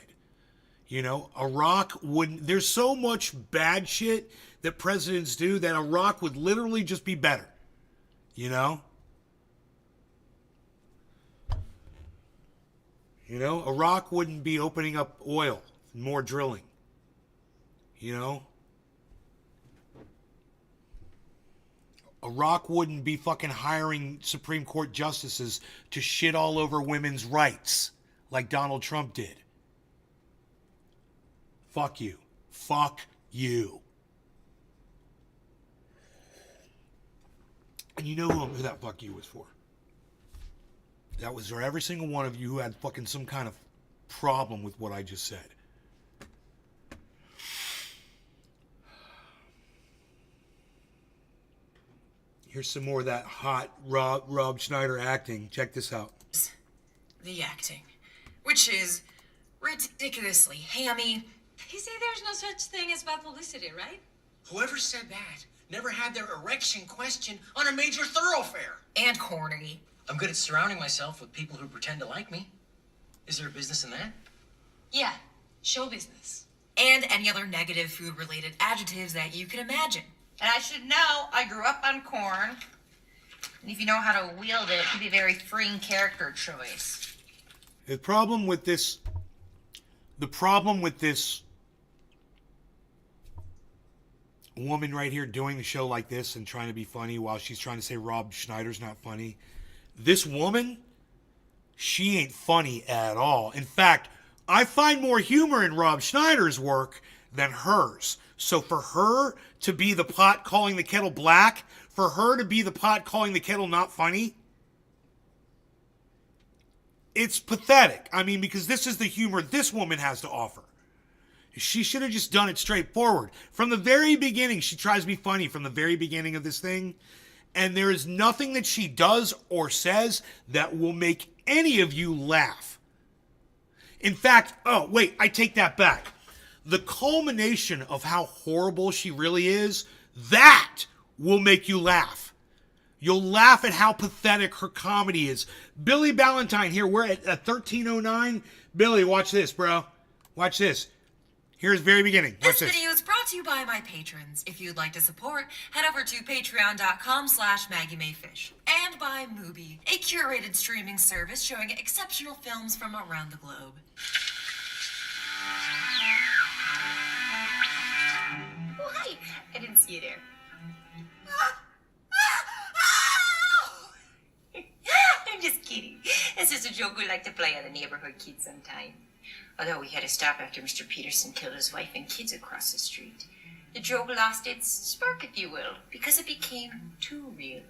You know, a rock wouldn't. There's so much bad shit that presidents do that a rock would literally just be better. You know? You know, a rock wouldn't be opening up oil, more drilling. You know? A rock wouldn't be fucking hiring Supreme Court justices to shit all over women's rights like Donald Trump did. Fuck you. Fuck you. And you know who that fuck you was for. That was for every single one of you who had fucking some kind of problem with what I just said. Here's some more of that hot Rob Schneider acting. Check this out. The acting, which is ridiculously hammy. You say there's no such thing as bad publicity, right? Whoever said that never had their erection questioned on a major thoroughfare. And corny. I'm good at surrounding myself with people who pretend to like me. Is there a business in that? Yeah, show business. And any other negative food-related adjectives that you can imagine. And I should know, I grew up on corn. And if you know how to wield it, it can be a very freeing character choice. The problem with this woman right here doing the show like this and trying to be funny while she's trying to say Rob Schneider's not funny. This woman, she ain't funny at all. In fact, I find more humor in Rob Schneider's work than hers. So for her to be the pot calling the kettle black, for her to be the pot calling the kettle not funny, it's pathetic. I mean, because this is the humor this woman has to offer. She should have just done it straightforward. From the very beginning, she tries to be funny from the very beginning of this thing. And there is nothing that she does or says that will make any of you laugh. In fact, oh, wait, I take that back. The culmination of how horrible she really is, that will make you laugh. You'll laugh at how pathetic her comedy is. Billy Ballantyne here, we're at 1309. Billy, watch this, bro. Watch this. Here's the very beginning. Watch This video is brought to you by my patrons. If you'd like to support, head over to patreon.com/MaggieMayFish. And by Mubi, a curated streaming service showing exceptional films from around the globe. Oh, hi. I didn't see you there. I'm just kidding. It's just a joke we like to play on the neighborhood kids sometime. Although we had to stop after Mr. Peterson killed his wife and kids across the street. The joke lost its spark, if you will, because it became too real.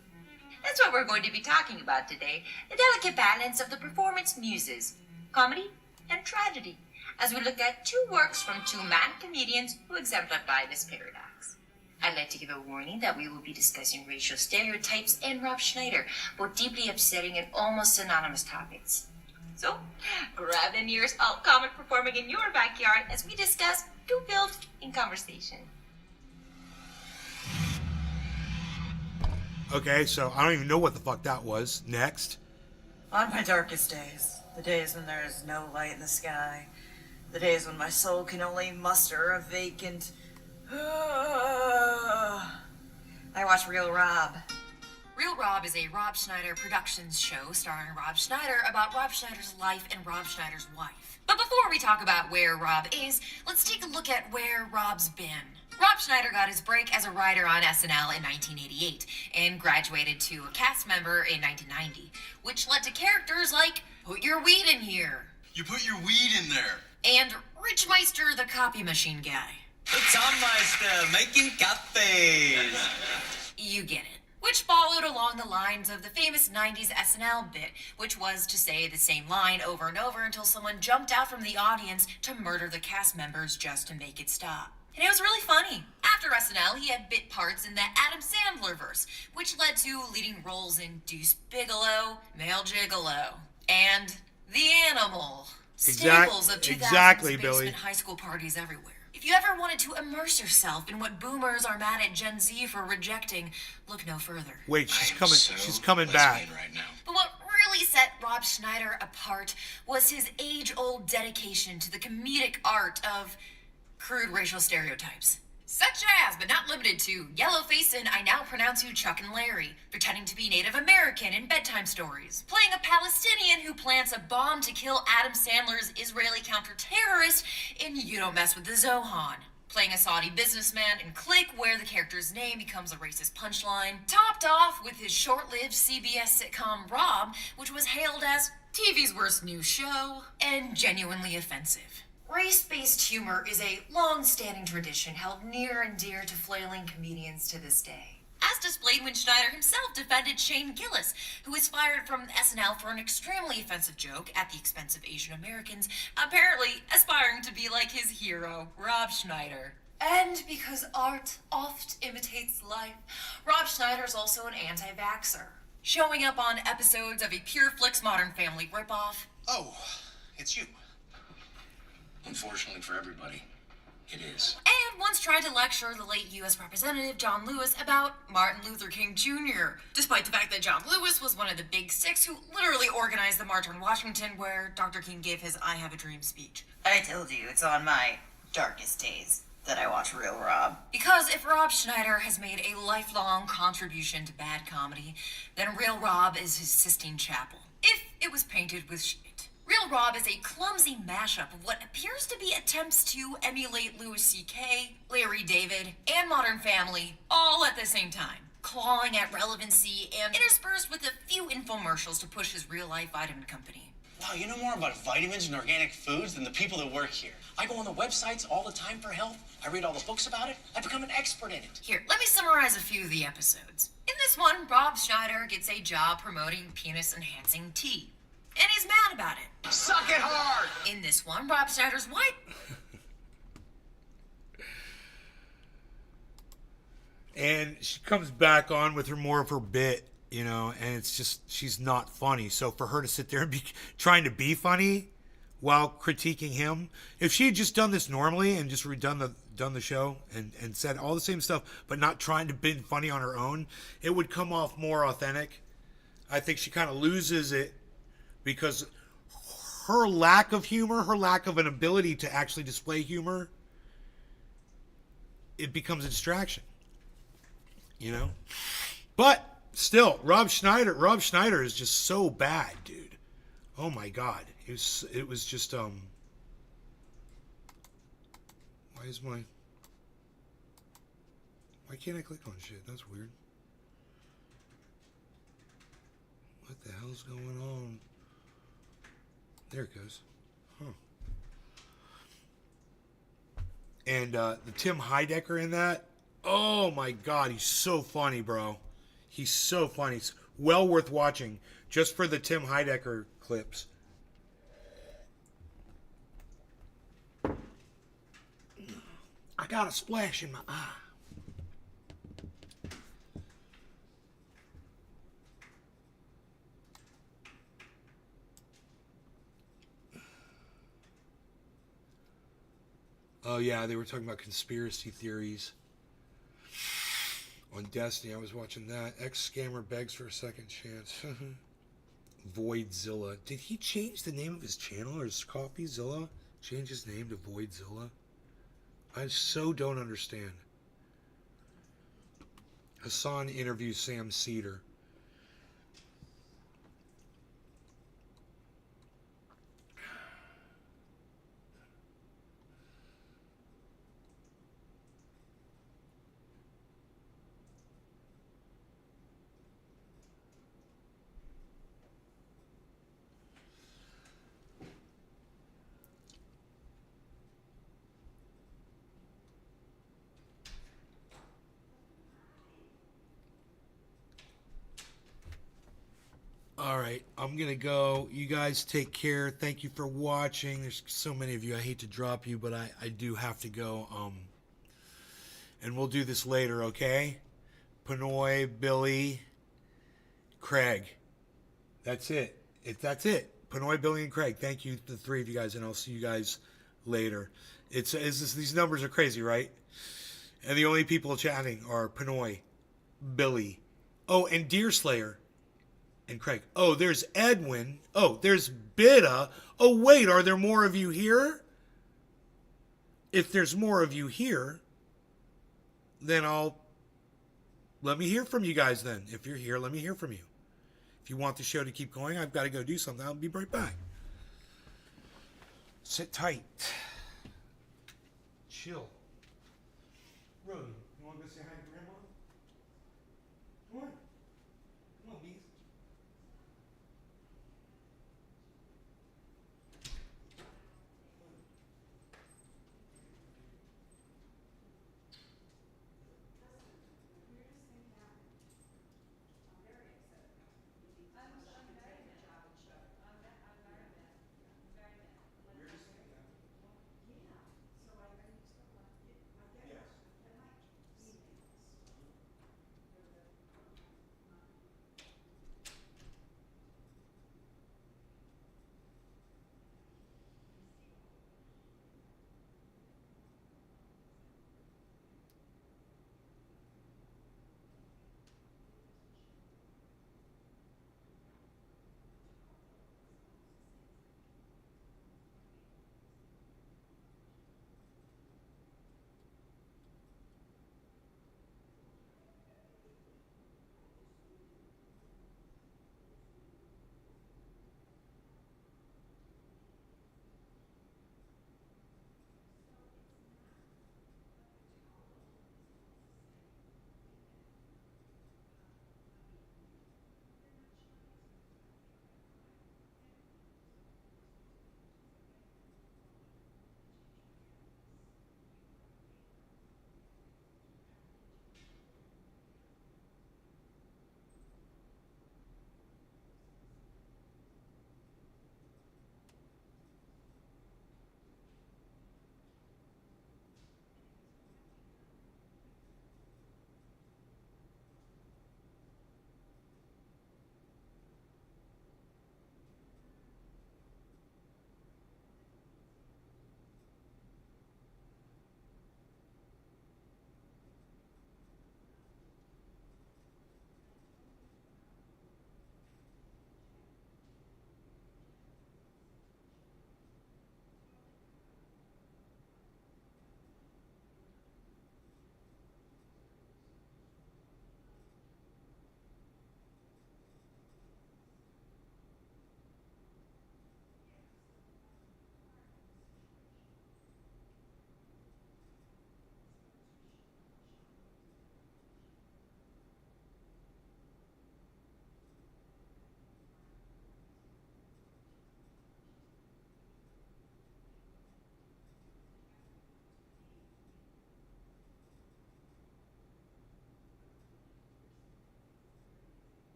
That's what we're going to be talking about today. The delicate balance of the performance muses, comedy and tragedy, as we look at two works from two man comedians who exemplify this paradox. I'd like to give a warning that we will be discussing racial stereotypes and Rob Schneider, both deeply upsetting and almost synonymous topics. So, grab an ears alt comic performing in your backyard as we discuss two films in conversation. Okay, so I don't even know what the fuck that was. Next. On my darkest days, the days when there is no light in the sky, the days when my soul can only muster a vacant... I watch Real Rob. Real Rob is a Rob Schneider Productions show starring Rob Schneider about Rob Schneider's life and Rob Schneider's wife. But before we talk about where Rob is, let's take a look at where Rob's been. Rob Schneider got his break as a writer on SNL in 1988 and graduated to a cast member in 1990, which led to characters like Put Your Weed in Here. You put your weed in there. And Rich Meister, the copy machine guy. It's on Meister, making copies. You get it. Which followed along the lines of the famous 90s SNL bit, which was to say the same line over and over until someone jumped out from the audience to murder the cast members just to make it stop. And it was really funny. After SNL, he had bit parts in the Adam Sandler verse, which led to leading roles in Deuce Bigelow, Male Gigolo, and The Animal. Staples of 2000s basement Billy. high school parties everywhere. If you ever wanted to immerse yourself in what boomers are mad at Gen Z for rejecting, look no further. Wait, she's coming back. Right now. But what really set Rob Schneider apart was his age-old dedication to the comedic art of crude racial stereotypes. Such as, but not limited to, yellow-face in I Now Pronounce You Chuck and Larry, pretending to be Native American in bedtime stories, playing a Palestinian who plants a bomb to kill Adam Sandler's Israeli counter-terrorist in You Don't Mess with the Zohan, playing a Saudi businessman in Click, where the character's name becomes a racist punchline, topped off with his short-lived CBS sitcom Rob, which was hailed as TV's worst new show and genuinely offensive. Race-based humor is a long-standing tradition held near and dear to flailing comedians to this day. As displayed when Schneider himself defended Shane Gillis, who was fired from SNL for an extremely offensive joke at the expense of Asian Americans, apparently aspiring to be like his hero, Rob Schneider. And because art oft imitates life, Rob Schneider is also an anti-vaxxer, showing up on episodes of a Pure Flix Modern Family ripoff. Oh, it's you. Unfortunately for everybody, it is. And once tried to lecture the late U.S. Representative John Lewis about Martin Luther King Jr., despite the fact that John Lewis was one of the Big Six who literally organized the March on Washington, where Dr. King gave his I Have a Dream speech. I told you, it's on my darkest days that I watch Real Rob. Because if Rob Schneider has made a lifelong contribution to bad comedy, then Real Rob is his Sistine Chapel, if it was painted with shit. Real Rob is a clumsy mashup of what appears to be attempts to emulate Louis C.K., Larry David, and Modern Family all at the same time, clawing at relevancy and interspersed with a few infomercials to push his real-life vitamin company. Wow, you know more about vitamins and organic foods than the people that work here. I go on the websites all the time for health. I read all the books about it. I become an expert in it. Here, let me summarize a few of the episodes. In this one, Rob Schneider gets a job promoting penis-enhancing tea. And he's mad about it. Suck it hard! In this one, Rob Schneider's wife... And she comes back on with her more of her bit, you know, and it's just, she's not funny. So for her to sit there and be trying to be funny while critiquing him, if she had just done this normally and just done the show and said all the same stuff, but not trying to be funny on her own, it would come off more authentic. I think she kind of loses it because her lack of humor, her lack of an ability to actually display humor, it becomes a distraction, you know? But still, Rob Schneider is just so bad, dude. Oh my God. It was just, why can't I click on shit? That's weird. What the hell's going on? There it goes. Huh. And the Tim Heidecker in that, oh my God, he's so funny, bro. He's so funny. It's well worth watching just for the Tim Heidecker clips. I got a splash in my eye. Oh yeah, they were talking about conspiracy theories on Destiny. I was watching that. Ex-scammer begs for a second chance. Voidzilla. Did he change the name of his channel, or is CoffeeZilla change his name to Voidzilla? I so don't understand. Hassan interviews Sam Cedar. All right, I'm going to go. You guys take care. Thank you for watching. There's so many of you. I hate to drop you, but I do have to go. And we'll do this later, okay? Pinoy, Billy, Craig. That's it. That's it. Pinoy, Billy, and Craig. Thank you, the three of you guys, and I'll see you guys later. These numbers are crazy, right? And the only people chatting are Pinoy, Billy, oh, and Deerslayer. And Craig. Oh, there's Edwin. Oh, there's Bida. Oh, wait, are there more of you here? If there's more of you here, then let me hear from you guys then. If you're here, let me hear from you. If you want the show to keep going, I've got to go do something. I'll be right back. Sit tight. Chill. Rody, you want to go say hi to Grandma? Come on. Come on, bees.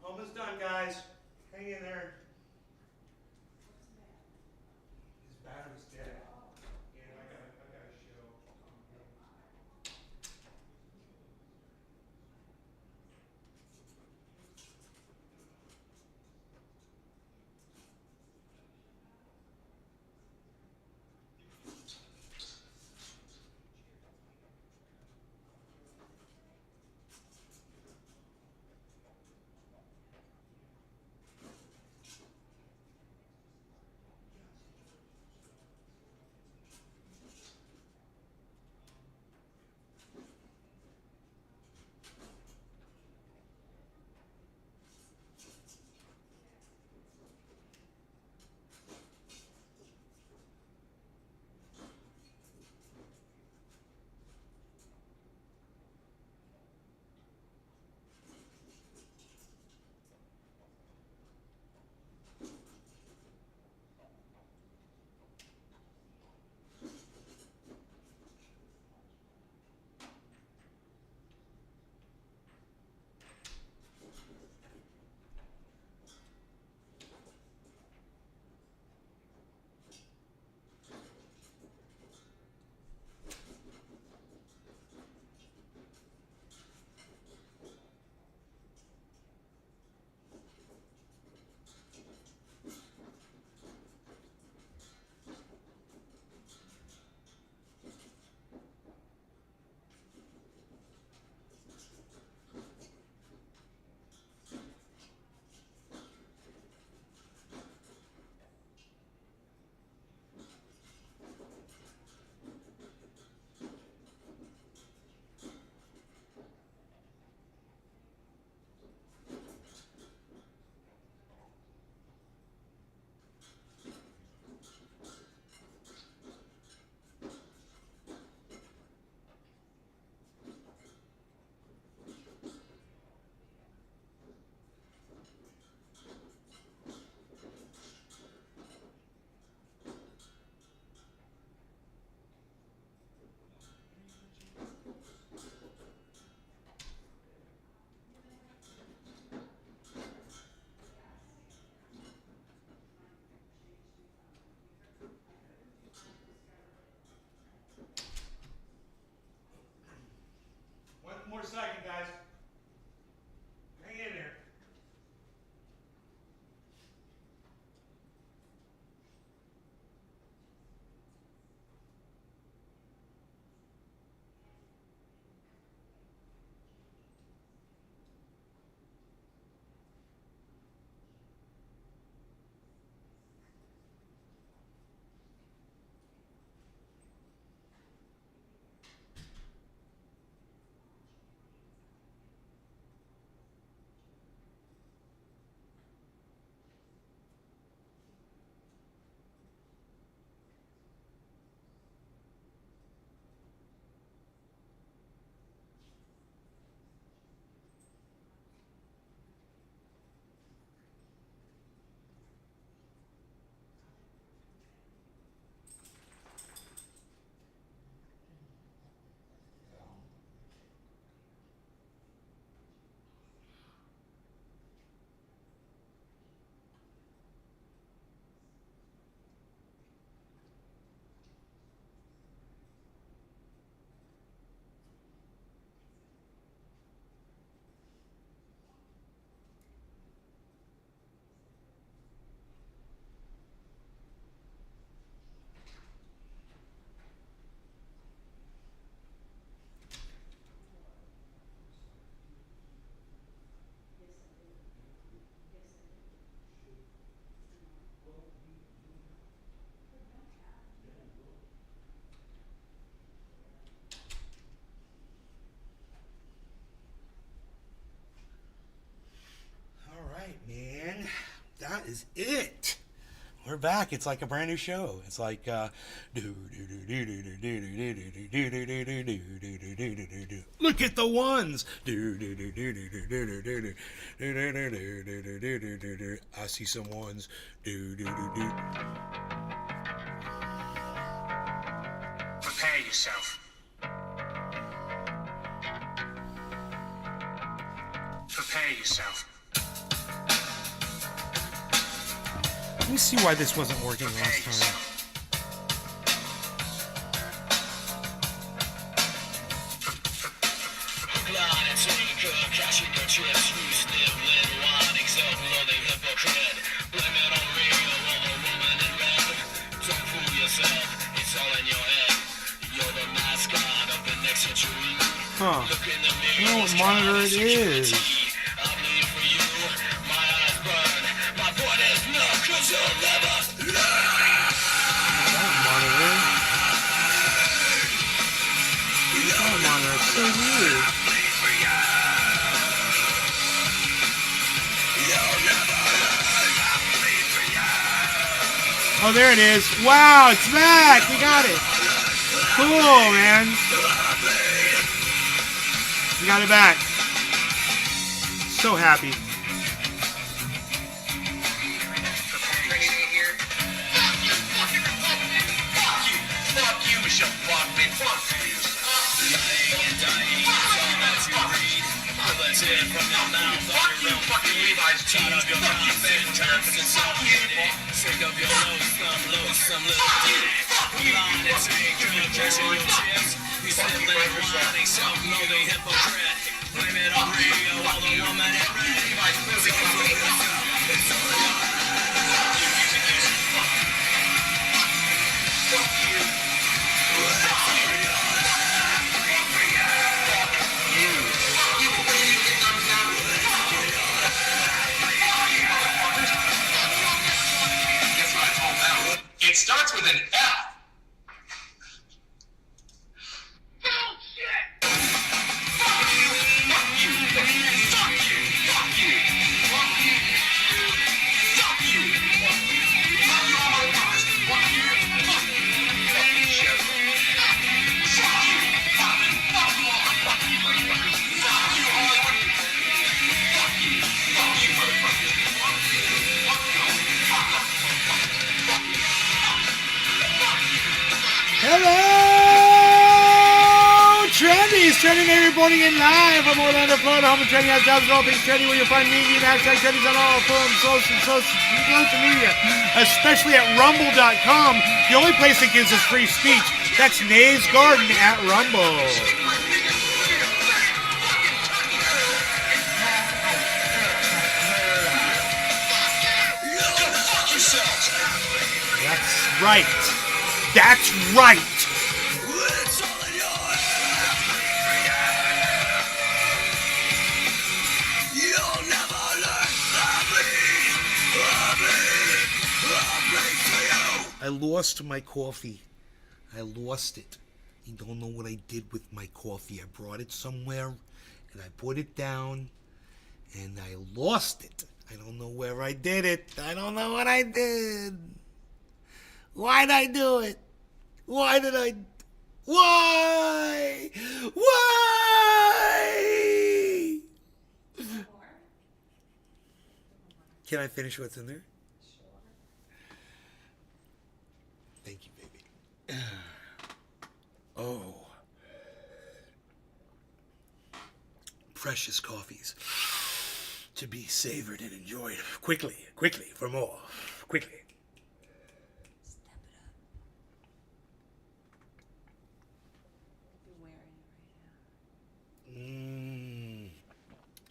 Almost done, guys. Hang in there. His battery's dead. And I got a show. more second, guys. Hang in there. Man, that is it. We're back. It's like a brand new show. It's like look at the ones. I see some ones. Prepare yourself. Prepare yourself. Let me see why this wasn't working last time. Huh. I don't know what monitor it is. So weird. Oh, there it is. Wow, it's back. We got it. Cool, man. We got it back. So happy. It starts with an F. Trending day reporting in live from Orlando, Florida, home of Trending has jobs and all things trending, where you'll find me and hashtag Trending on all forms, social media, especially at rumble.com, the only place that gives us free speech. That's Nay's Garden at Rumble. right. That's right. I lost my coffee. I lost it. You don't know what I did with my coffee. I brought it somewhere and I put it down and I lost it. I don't know where I did it. I don't know what I did. Why'd I do it? Why did I? Why? Why? Can I finish what's in there? Thank you, baby. Oh. Precious coffees to be savored and enjoyed quickly, for more, quickly.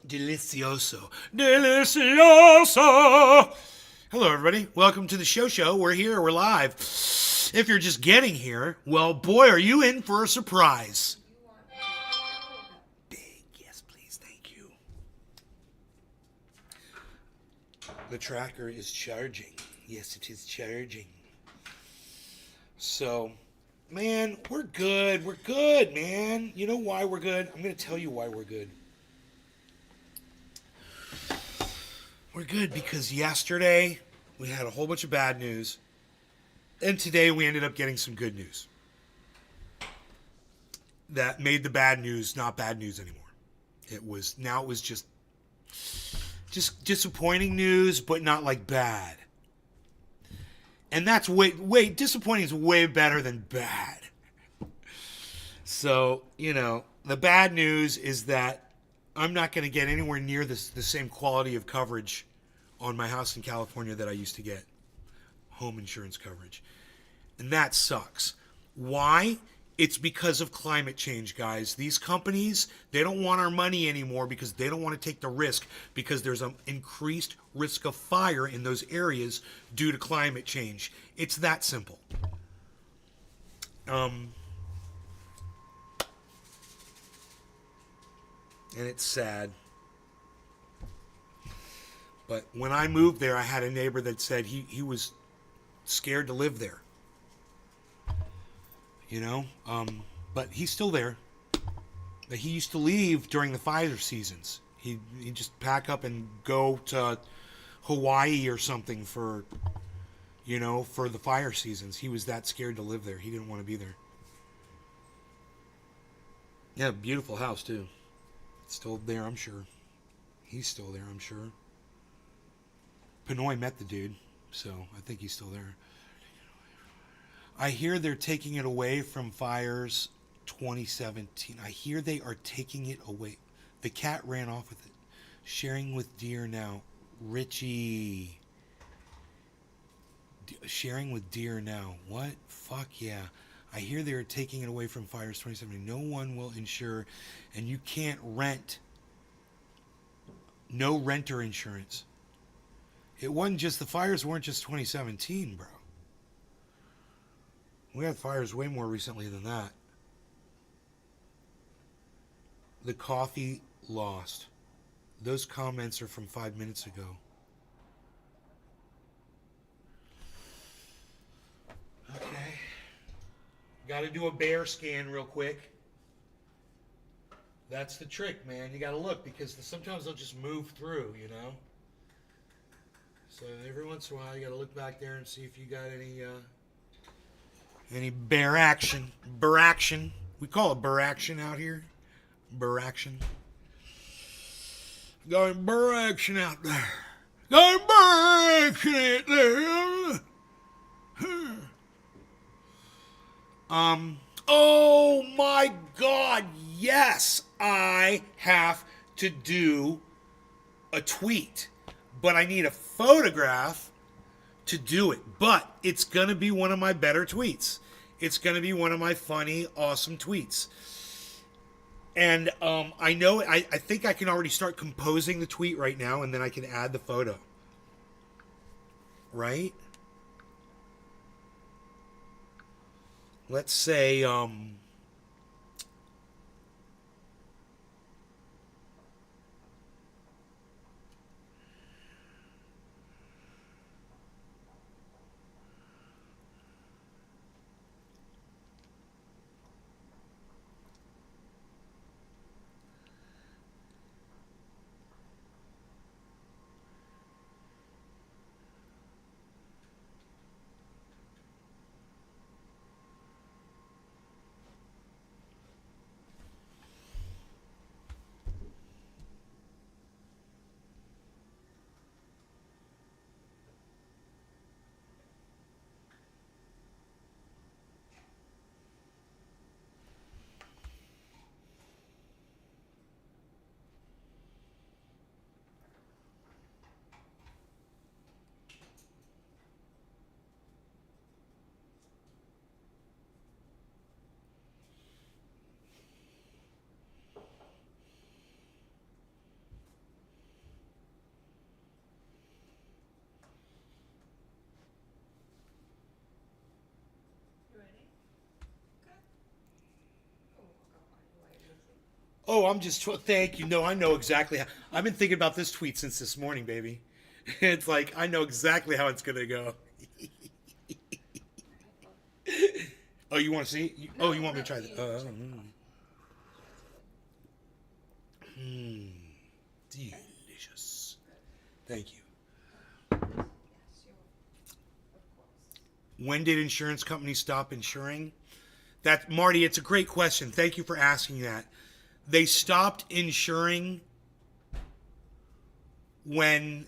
Delicioso. Delicioso. Hello, everybody. Welcome to the show. We're here. We're live. If you're just getting here, well, boy, are you in for a surprise. Big. Yes, please. Thank you. The tracker is charging. Yes, it is charging. So, man, we're good. We're good, man. You know why we're good? I'm going to tell you why we're good. We're good because yesterday we had a whole bunch of bad news, and today we ended up getting some good news that made the bad news not bad news anymore. It was just disappointing news, but not like bad. And that's way disappointing is way better than bad. So, the bad news is that I'm not going to get anywhere near the same quality of coverage on my house in California that I used to get. Home insurance coverage. And that sucks. Why? It's because of climate change, guys. These companies, they don't want our money anymore because they don't want to take the risk because there's an increased risk of fire in those areas due to climate change. It's that simple. And it's sad. But when I moved there, I had a neighbor that said he was scared to live there. But he's still there. But he used to leave during the fire seasons. He'd just pack up and go to Hawaii or something for the fire seasons. He was that scared to live there. He didn't want to be there. Yeah, beautiful house too. Still there, I'm sure. He's still there, I'm sure. Pinoy met the dude, so I think he's still there. I hear they're taking it away from fires 2017. I hear they are taking it away. The cat ran off with it. Sharing with deer now. Richie. Sharing with deer now. What? Fuck yeah. I hear they're taking it away from fires 2017. No one will insure, and you can't rent. No renter insurance. It wasn't just, the fires weren't just 2017, bro. We had fires way more recently than that. The coffee lost. Those comments are from 5 minutes ago. Okay. Got to do a bear scan real quick. That's the trick, man. You got to look because sometimes they'll just move through, So every once in a while, you got to look back there and see if you got any bear action. Burr action. We call it burr action out here. Burr action. Got burr action out there. Got burr action out there. Oh my God, yes, I have to do a tweet, but I need a photograph to do it, but it's going to be one of my better tweets. It's going to be one of my funny, awesome tweets. And I think I can already start composing the tweet right now, and then I can add the photo. Right? let's say, oh, I'm just, thank you. No, I know exactly how, I've been thinking about this tweet since this morning, baby. It's like, I know exactly how it's going to go. Oh, you want to see? Oh, you want me to try this? Delicious. Thank you. When did insurance companies stop insuring? That, Marty, it's a great question. Thank you for asking that. They stopped insuring when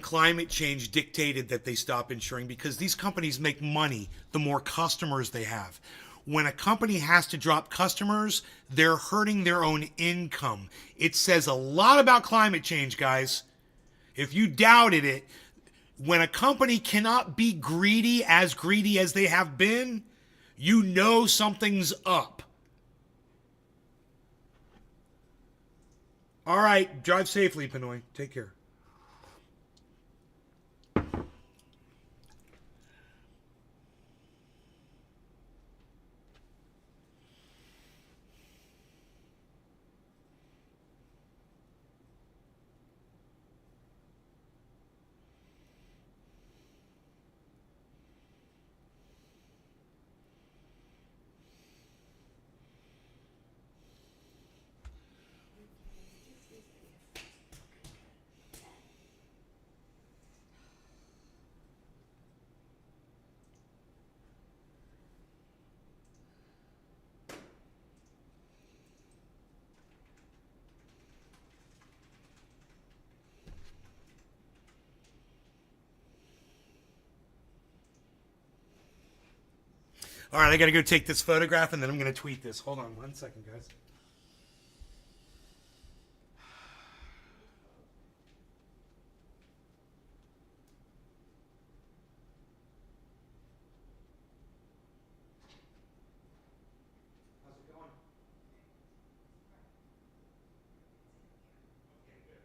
climate change dictated that they stop insuring, because these companies make money the more customers they have. When a company has to drop customers, they're hurting their own income. It says a lot about climate change, guys. If you doubted it, when a company cannot be greedy as they have been, you know something's up. All right, drive safely, Pinoy. Take care. All right, I got to go take this photograph, and then I'm going to tweet this. Hold on 1 second, guys. How's it going? Okay, good.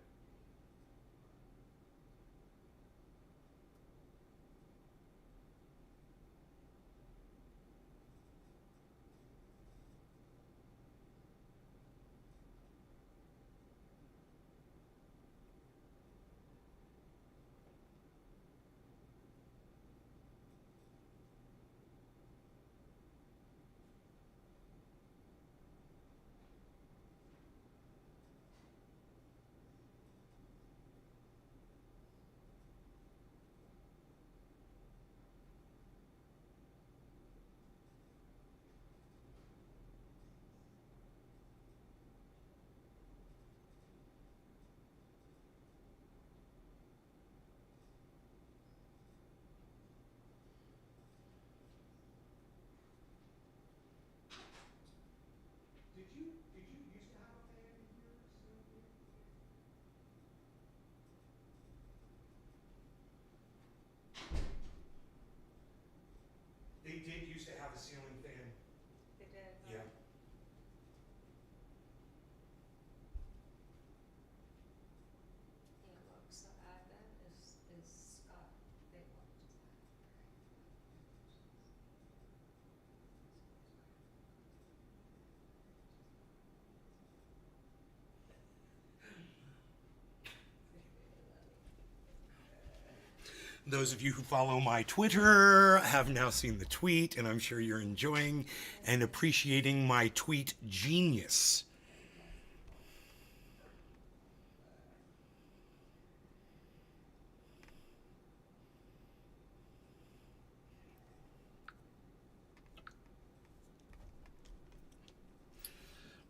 Those of you who follow my Twitter have now seen the tweet, and I'm sure you're enjoying and appreciating my tweet genius.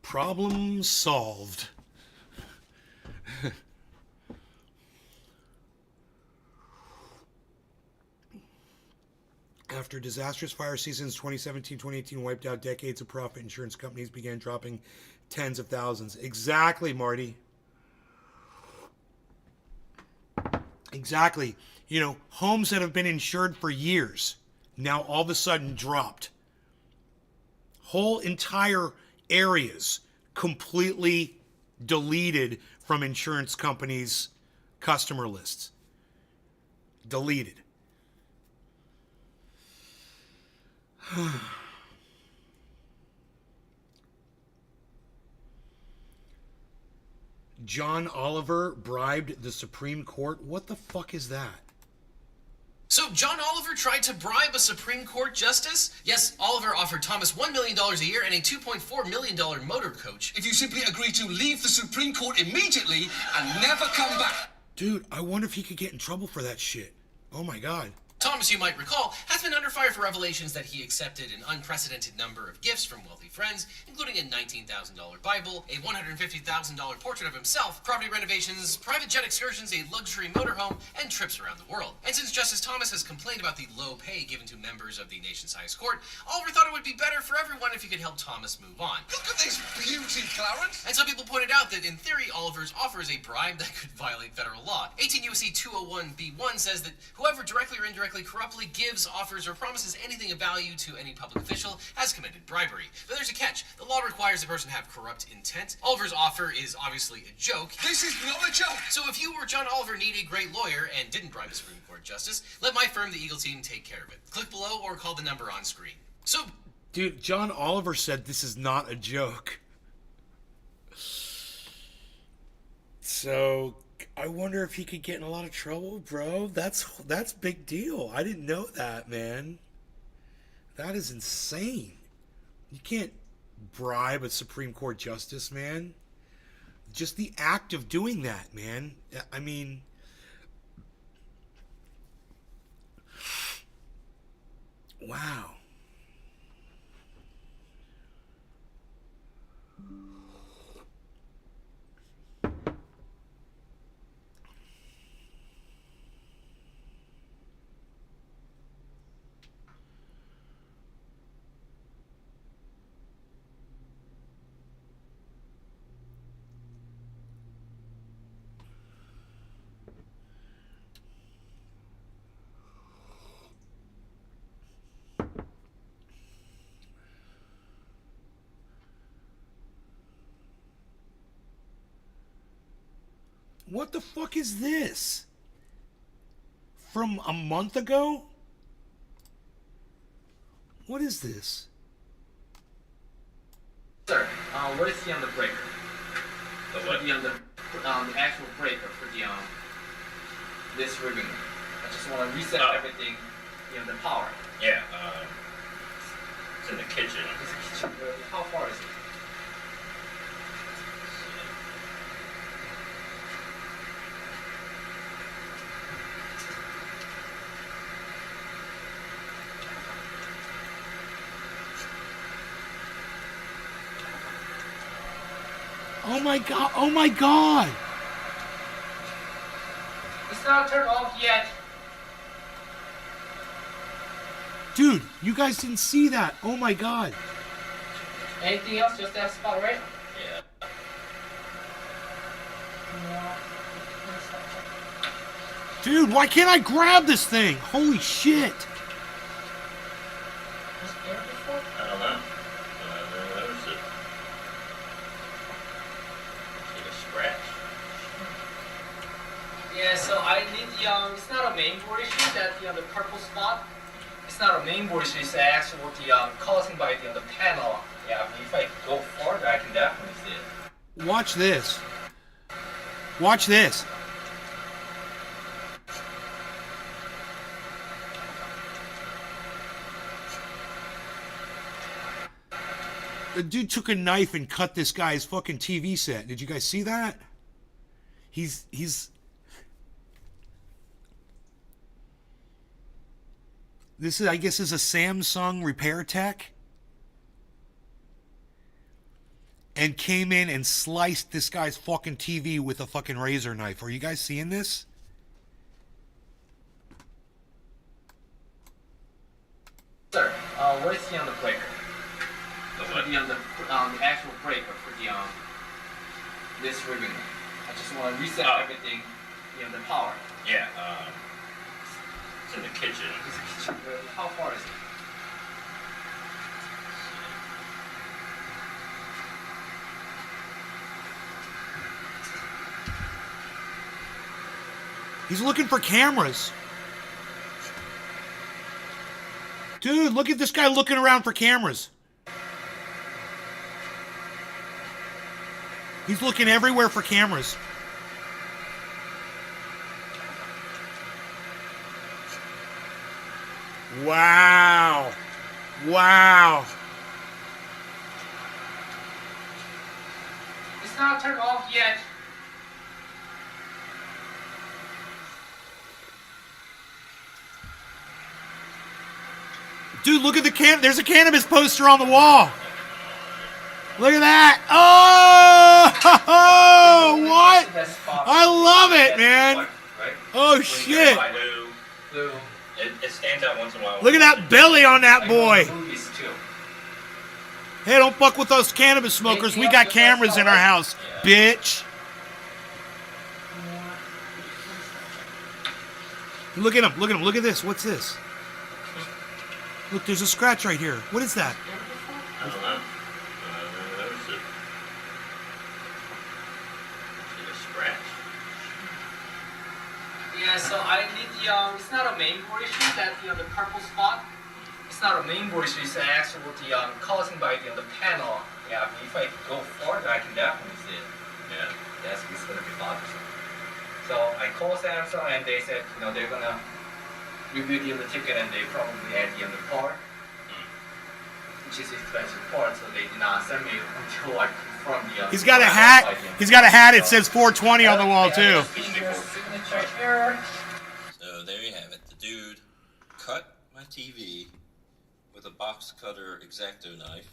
Problem solved. After disastrous fire seasons 2017-2018 wiped out decades of profit, insurance companies began dropping tens of thousands. Exactly, Marty. Exactly. You know, homes that have been insured for years now all of a sudden dropped. Whole entire areas completely deleted from insurance companies' customer lists. Deleted. John Oliver bribed the Supreme Court. What the fuck is that? So John Oliver tried to bribe a Supreme Court justice? Yes, Oliver offered Thomas $1 million a year and a $2.4 million motor coach. If you simply agree to leave the Supreme Court immediately and never come back. Dude, I wonder if he could get in trouble for that shit. Oh my god. Thomas, you might recall, has been under fire for revelations that he accepted an unprecedented number of gifts from wealthy friends, including a $19,000 Bible, a $150,000 portrait of himself, property renovations, private jet excursions, a luxury motorhome, and trips around the world. And since Justice Thomas has complained about the low pay given to members of the nation's highest court, Oliver thought it would be better for everyone if he could help Thomas move on. Look at this beauty, Clarence. And some people pointed out that in theory, Oliver's offer is a bribe that could violate federal law. 18 U.S.C. 201b1 says that whoever directly or indirectly corruptly gives, offers, or promises anything of value to any public official has committed bribery. But there's a catch. The law requires the person have corrupt intent. Oliver's offer is obviously a joke. This is not a joke. So if you or John Oliver need a great lawyer and didn't bribe a Supreme Court justice, let my firm, the Eagle Team, take care of it. Click below or call the number on screen. So, dude, John Oliver said this is not a joke. So I wonder if he could get in a lot of trouble, bro. That's big deal. I didn't know that, man. That is insane. You can't bribe a Supreme Court justice, man. Just the act of doing that, man. I mean, wow. What the fuck is this? From a month ago? What is this? Sir, what is the breaker? The what? The actual breaker for the this ribbon. I just want to reset everything, the power. Yeah, it's in the kitchen. How far is it? Oh my god, oh my god! It's not turned off yet. Dude, you guys didn't see that. Oh my god. Anything else? Just that spot, right? Yeah. Dude, why can't I grab this thing? Holy shit. I don't know. I never noticed it. It's like a scratch. Yeah, so I need the, it's not a main board issue, that, the purple spot. It's not a main board issue, it's actually what the, causing by the panel. Yeah, I mean, if I go farther, I can definitely see it. Watch this. Watch this. The dude took a knife and cut this guy's fucking TV set. Did you guys see that? He's this is, I guess, is a Samsung repair tech, and came in and sliced this guy's fucking TV with a fucking razor knife. Are you guys seeing this? Sir, what is the breaker? The actual breaker for this ribbon. I just want to reset everything, the power. Yeah, it's in the kitchen. How far is it? He's looking for cameras. Dude, look at this guy looking around for cameras. He's looking everywhere for cameras. Wow. Wow. It's not turned off yet. Dude, look at the there's a cannabis poster on the wall. Look at that. Oh, what? I love it, man. Oh, shit. It stands out once in a while. Look at that belly on that boy. Hey, don't fuck with those cannabis smokers. We got cameras in our house, bitch. Look at him. Look at him. Look at this. What's this? Look, there's a scratch right here. What is that? I don't know. Yeah, so I need it's not a main board issue, that the purple spot. It's not a main board issue, it's actually causing by the panel. Yeah, if I go farther, I can definitely see it. Yeah. That's it's gonna be bothersome. So I called Samsung and they said, they're gonna review the ticket and they probably add the part, which is expensive part, so they did not send me until I confirmed the He's got a hat. He's got a hat. It says 420 on the wall, too. So there you have it. The dude cut my TV with a box cutter X-Acto knife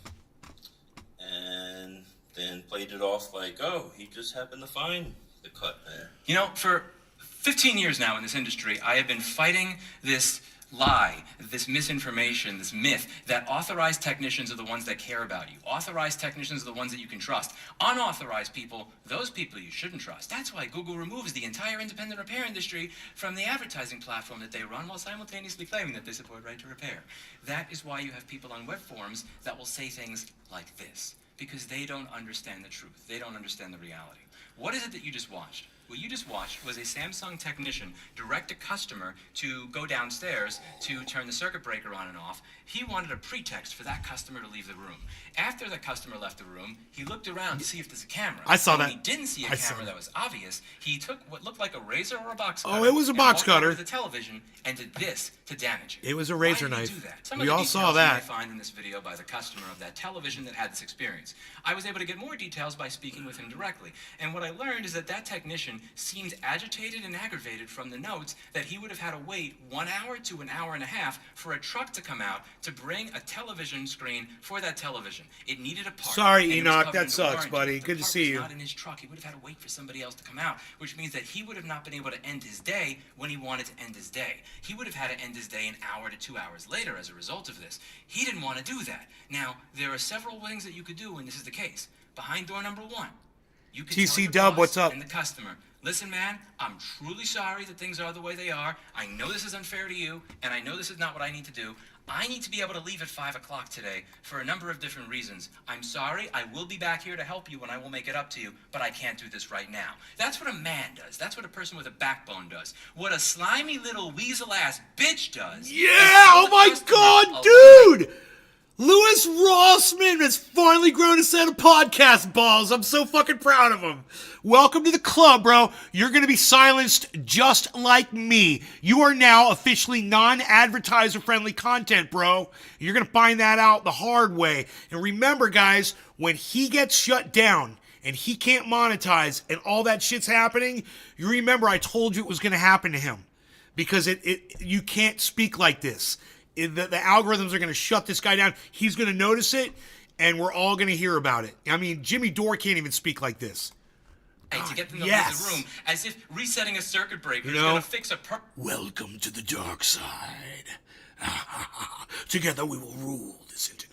and then played it off like, oh, he just happened to find the cut there. You know, for 15 years now in this industry, I have been fighting this lie, this misinformation, this myth that authorized technicians are the ones that care about you. Authorized technicians are the ones that you can trust. Unauthorized people, those people you shouldn't trust. That's why Google removes the entire independent repair industry from the advertising platform that they run while simultaneously claiming that they support right to repair. That is why you have people on web forums that will say things like this, because they don't understand the truth. They don't understand the reality. What is it that you just watched? What you just watched was a Samsung technician direct a customer to go downstairs to turn the circuit breaker on and off. He wanted a pretext for that customer to leave the room. After the customer left the room, he looked around to see if there's a camera. I saw that. When he didn't see a camera that was obvious, he took what looked like a razor or a box cutter. Oh, it was a box cutter. And walked over to the television and did this to damage it. It was a razor Why did he knife. do that? Some We of the all saw details that. You may find in this video by the customer of that television that had this experience. I was able to get more details by speaking with him directly. And what I learned is that that technician seemed agitated and aggravated from the notes that he would have had to wait 1 hour to an hour and a half for a truck to come out to bring a television screen for that television. It needed a part. Sorry, and it was Enoch, covered that in sucks, warranty. buddy. The Good to part see was you. not in his truck. He would have had to wait for somebody else to come out, which means that he would have not been able to end his day when he wanted to end his day. He would have had to end his day an hour to 2 hours later as a result of this. He didn't want to do that. Now, there are several things that you could do when this is the case. Behind door number 1, you can tell TC your Dub, boss what's up? and the customer, listen, man, I'm truly sorry that things are the way they are. I know this is unfair to you, and I know this is not what I need to do. I need to be able to leave at 5 o'clock today for a number of different reasons. I'm sorry. I will be back here to help you, and I will make it up to you, but I can't do this right now. That's what a man does. That's what a person with a backbone does. What a slimy little weasel-ass bitch does. Yeah! Oh my God, dude! Louis Rossman has finally grown a set of podcast balls. I'm so fucking proud of him. Welcome to the club, bro. You're going to be silenced just like me. You are now officially non-advertiser friendly content, bro. You're going to find that out the hard way. And remember, guys, when he gets shut down and he can't monetize and all that shit's happening, you remember I told you it was going to happen to him. Because you can't speak like this. The algorithms are going to shut this guy down. He's going to notice it, and we're all going to hear about it. I mean, Jimmy Dore can't even speak like this. To get them to leave the room, as if resetting a circuit breaker is going to fix a Welcome to the dark side. Together we will rule this internet.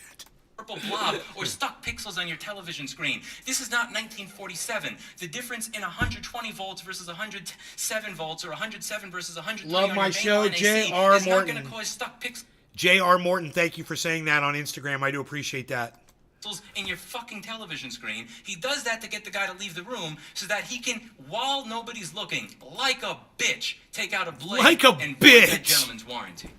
Purple blob or stuck pixels on your television screen. This is not 1947. The difference in 120 volts versus 107 volts or 107 versus 103 Love on my your show, mainline AC J.R. is not Morton. going to cause stuck pixels J.R. Morton, thank you for saying that on Instagram. I do appreciate that. in your fucking television screen. He does that to get the guy to leave the room so that he can, while nobody's looking, like a bitch, take out a blade Like a and break that bitch. gentleman's warranty.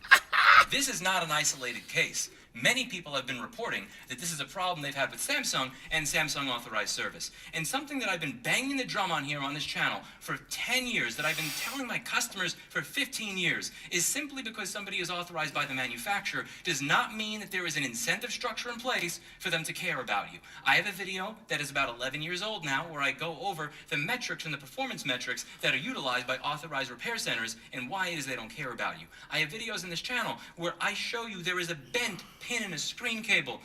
This is not an isolated case. Many people have been reporting that this is a problem they've had with Samsung and Samsung authorized service. And something that I've been banging the drum on here on this channel for 10 years, that I've been telling my customers for 15 years, is simply because somebody is authorized by the manufacturer does not mean that there is an incentive structure in place for them to care about you. I have a video that is about 11 years old now where I go over the metrics and the performance metrics that are utilized by authorized repair centers and why it is they don't care about you. I have videos in this channel where I show you there is a bent pin in a screen cable.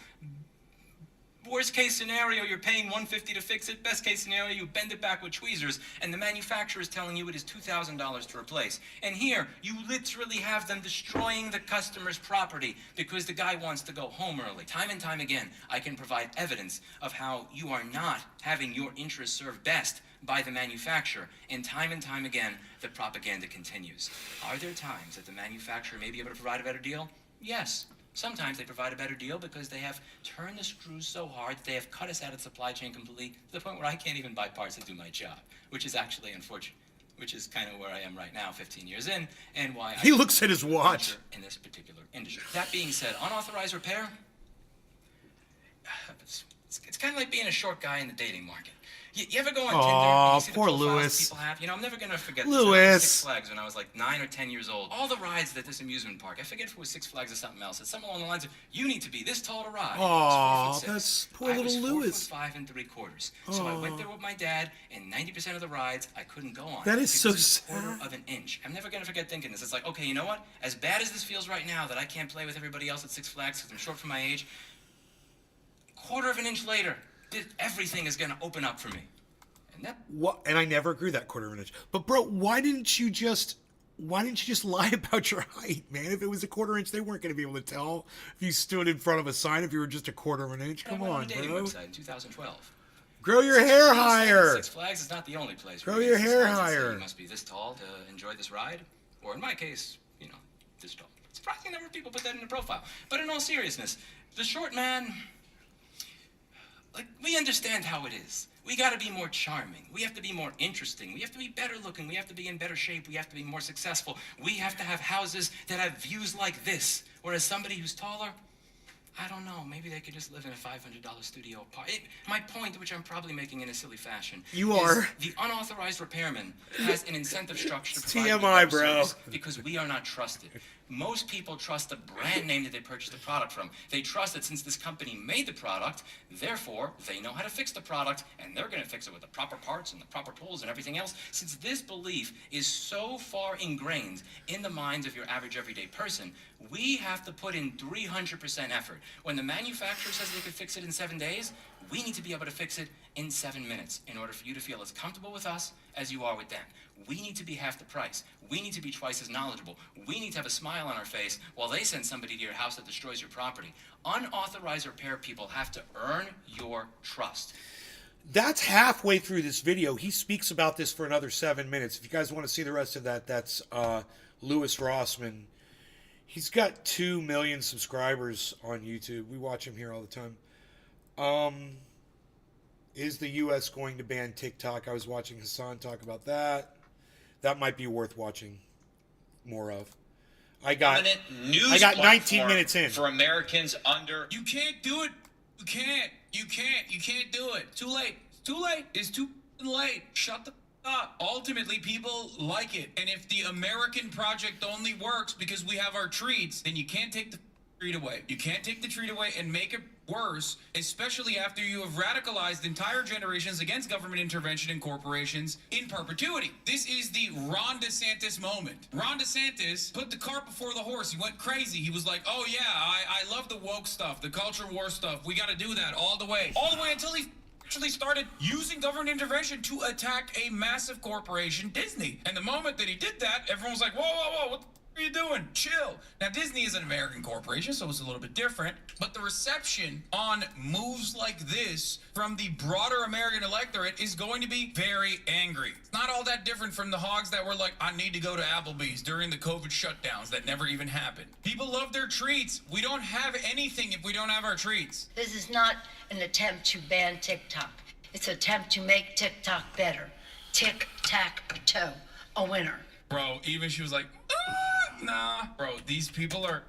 Worst case scenario, you're paying $150 to fix it. Best case scenario, you bend it back with tweezers, and the manufacturer is telling you it is $2,000 to replace. And here, you literally have them destroying the customer's property because the guy wants to go home early. Time and time again, I can provide evidence of how you are not having your interests served best by the manufacturer. And time again, the propaganda continues. Are there times that the manufacturer may be able to provide a better deal? Yes. Sometimes they provide a better deal because they have turned the screws so hard that they have cut us out of the supply chain completely to the point where I can't even buy parts to do my job, which is actually unfortunate, which is kind of where I am right now, 15 years in, and why He looks at his watch. In this particular industry. That being said, unauthorized repair, it's kind of like being a short guy in the dating market. You ever go on Tinder and you see the poor profiles Louis. people have? You know, I'm never going to forget Louis. this. Six Flags when I was like 9 or 10 years old. All the rides at this amusement park, I forget if it was Six Flags or something else. It's something along the lines of, you need to be this tall to ride. Aw, that's poor I was little Louis. 4'5" and 3/4. So I went there with my dad, and 90% of the rides I couldn't go on. That is so because it's a sad. quarter of an inch. I'm never going to forget thinking this. It's like, okay, you know what? As bad as this feels right now that I can't play with everybody else at Six Flags because I'm short for my age, quarter of an inch later, everything is going to open up for me. And I never grew that quarter of an inch. But bro, why didn't you just lie about your height, man? If it was a quarter inch, they weren't going to be able to tell if you stood in front of a sign if you were just a quarter of an inch. Come on, a dating bro. website in 2012. Grow your hair higher. Six Flags is not the only place. Grow where your Six hair Flags would say higher. You must be this tall to enjoy this ride, or in my case, you know, this tall. Surprising number of people put that in their profile. But in all seriousness, the short man, like, we understand how it is. We got to be more charming. We have to be more interesting. We have to be better looking. We have to be in better shape. We have to be more successful. We have to have houses that have views like this. Whereas somebody who's taller, I don't know, maybe they could just live in a $500 studio apartment. My point, which I'm probably making in a silly fashion, You is are. the unauthorized repairman has an incentive structure to It's provide TMI, better bro. service because we are not trusted. Most people trust the brand name that they purchased the product from. They trust that since this company made the product, therefore, they know how to fix the product, and they're going to fix it with the proper parts and the proper tools and everything else. Since this belief is so far ingrained in the minds of your average everyday person, we have to put in 300% effort. When the manufacturer says they could fix it in 7 days, we need to be able to fix it in 7 minutes in order for you to feel as comfortable with us as you are with them. We need to be half the price. We need to be twice as knowledgeable. We need to have a smile on our face while they send somebody to your house that destroys your property. Unauthorized repair people have to earn your trust. That's halfway through this video. He speaks about this for another 7 minutes. If you guys want to see the rest of that, that's Louis Rossman. He's got 2 million subscribers on YouTube. We watch him here all the time. Is the U.S. going to ban TikTok? I was watching Hassan talk about that. That might be worth watching more of. I got news 19 platform minutes in. for Americans under. You can't do it. You can't do it. Too late. Too late. It's too late. Shut the up. Ultimately, people like it. And if the American project only works because we have our treats, then you can't take the treat away. You can't take the treat away and make it worse, especially after you have radicalized entire generations against government intervention and corporations in perpetuity. This is the Ron DeSantis moment. Ron DeSantis put the cart before the horse. He went crazy. He was like, oh yeah, I love the woke stuff, the culture war stuff. We got to do that all the way until he actually started using government intervention to attack a massive corporation, Disney. And the moment that he did that, everyone was like, whoa, what are you doing? Chill. Now, Disney is an American corporation, so it's a little bit different. But the reception on moves like this from the broader American electorate is going to be very angry. It's not all that different from the hogs that were like, I need to go to Applebee's during the COVID shutdowns that never even happened. People love their treats. We don't have anything if we don't have our treats. This is not an attempt to ban TikTok. It's an attempt to make TikTok better. Tic-tac-toe, a winner. Bro, even she was like, nah. Bro, these people are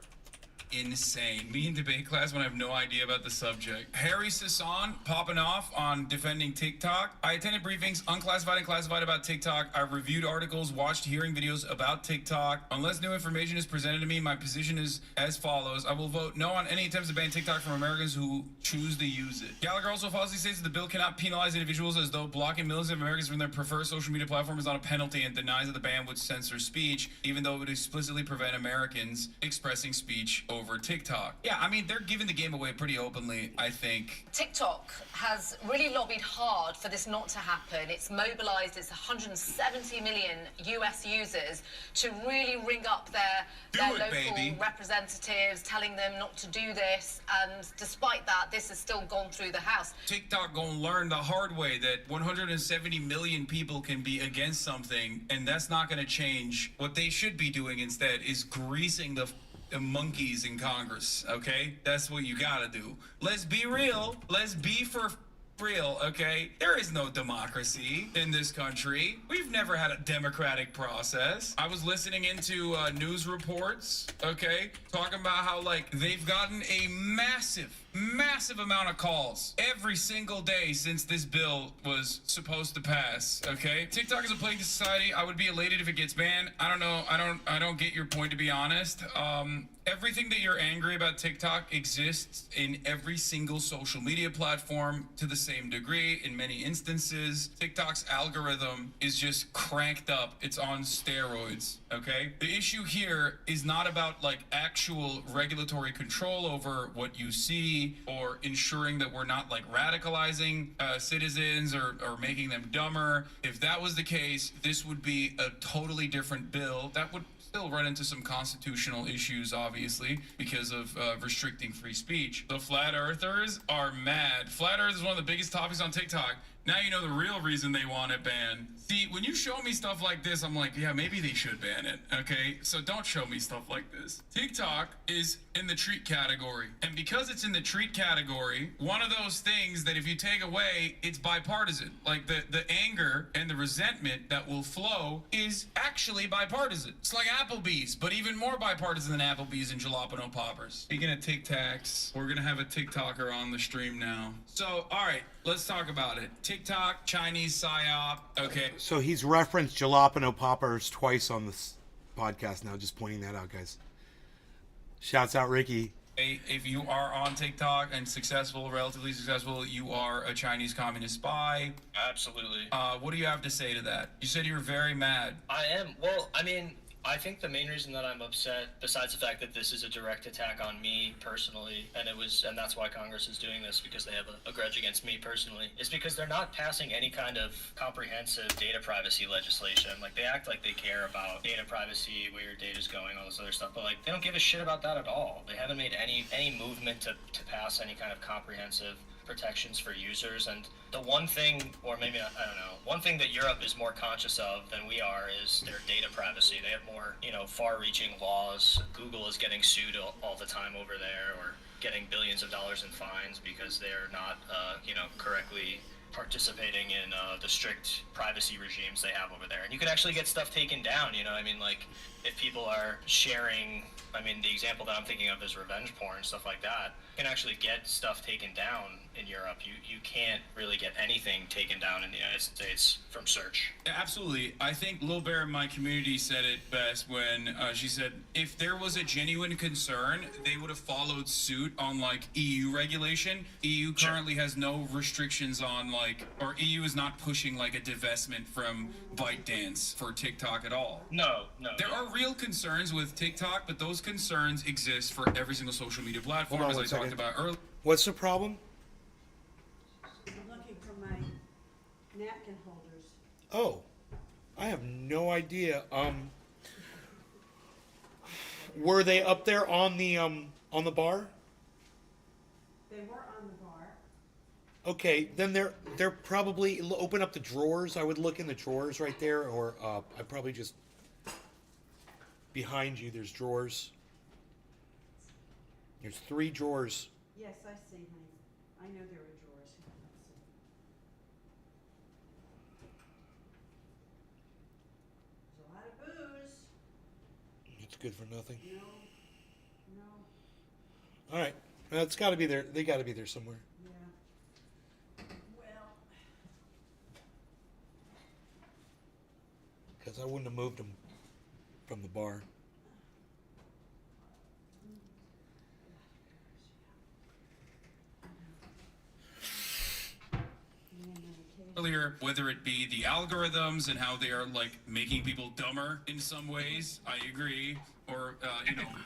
insane. Me in debate class when I have no idea about the subject. Harry Sasson popping off on defending TikTok. I attended briefings, unclassified and classified, about TikTok. I reviewed articles, watched hearing videos about TikTok. Unless new information is presented to me, my position is as follows. I will vote no on any attempts to ban TikTok from Americans who choose to use it. Gallagher also falsely states that the bill cannot penalize individuals, as though blocking millions of Americans from their preferred social media platform is not a penalty, and denies that the ban would censor speech, even though it would explicitly prevent Americans expressing speech over TikTok. Yeah, I mean, they're giving the game away pretty openly, I think. TikTok has really lobbied hard for this not to happen. It's mobilized its 170 million US users to really ring up their local representatives, telling them not to do this. And despite that, this has still gone through the House. TikTok gonna learn the hard way that 170 million people can be against something, and that's not gonna change. What they should be doing instead is greasing the monkeys in Congress, okay? That's what you gotta do. Let's be real. Let's be for real, okay? There is no democracy in this country. We've never had a democratic process. I was listening into news reports, okay, talking about how, like, they've gotten a massive amount of calls every single day since this bill was supposed to pass, okay? TikTok is a plague to society. I would be elated if it gets banned. I don't know. I don't get your point, to be honest. Everything that you're angry about TikTok exists in every single social media platform to the same degree. In many instances, TikTok's algorithm is just cranked up. It's on steroids, okay? The issue here is not about, like, actual regulatory control over what you see, or ensuring that we're not, like, radicalizing citizens or making them dumber. If that was the case, this would be a totally different bill. That would still run into some constitutional issues, obviously, because of restricting free speech. The flat earthers are mad. Flat earth is one of the biggest topics on TikTok. Now you know the real reason they want it banned. See, when you show me stuff like this, I'm like, yeah, maybe they should ban it, okay? So don't show me stuff like this. TikTok is in the treat category. And because it's in the treat category, one of those things that if you take away, it's bipartisan. Like, the anger and the resentment that will flow is actually bipartisan. It's like Applebee's, but even more bipartisan than Applebee's and jalapeno poppers. Speaking of Tic Tacs, we're gonna have a TikToker on the stream now. So, all right, let's talk about it. TikTok, Chinese PSYOP, okay. So he's referenced jalapeno poppers twice on this podcast now, just pointing that out, guys. Shouts out, Ricky. If you are on TikTok and successful, relatively successful, you are a Chinese communist spy. Absolutely. What do you have to say to that? You said you were very mad. I am. Well, I mean, I think the main reason that I'm upset, besides the fact that this is a direct attack on me personally, and that's why Congress is doing this, because they have a grudge against me personally, is because they're not passing any kind of comprehensive data privacy legislation. Like, they act like they care about data privacy, where your data's going, all this other stuff, but, like, they don't give a shit about that at all. They haven't made any movement to pass any kind of comprehensive protections for users. And the one thing, or maybe I don't know, one thing that Europe is more conscious of than we are is their data privacy. They have more, far-reaching laws. Google is getting sued all the time over there, or getting billions of dollars in fines because they're not, correctly participating in the strict privacy regimes they have over there. And you can actually get stuff taken down, you know, I mean, like, if people are sharing, I mean, the example that I'm thinking of is revenge porn, stuff like that. You can actually get stuff taken down in Europe. You can't really get anything taken down in the United States from search. Yeah, absolutely. I think Lil Bear in my community said it best when she said, if there was a genuine concern, they would have followed suit on, like, EU regulation. EU currently has no restrictions on, like, or EU is not pushing, like, a divestment from ByteDance for TikTok at all. No. There are real concerns with TikTok, but those concerns exist for every single social media platform, Hold on as I one talked about earlier. What's the problem? I'm looking for my napkin holders. Oh, I have no idea. Were they up there on the bar? They were on the bar. Okay, then they're probably open up the drawers. I would look in the drawers right there, or I probably just behind you. There's drawers. There's 3 drawers. Yes, I see, honey. I know there are drawers. There's a lot of booze. It's good for nothing. No. All right, well, it's got to be there. They got to be there somewhere. Yeah. Well, Because I wouldn't have moved them from the bar. Earlier, whether it be the algorithms and how they are, like, making people dumber in some ways, I agree, or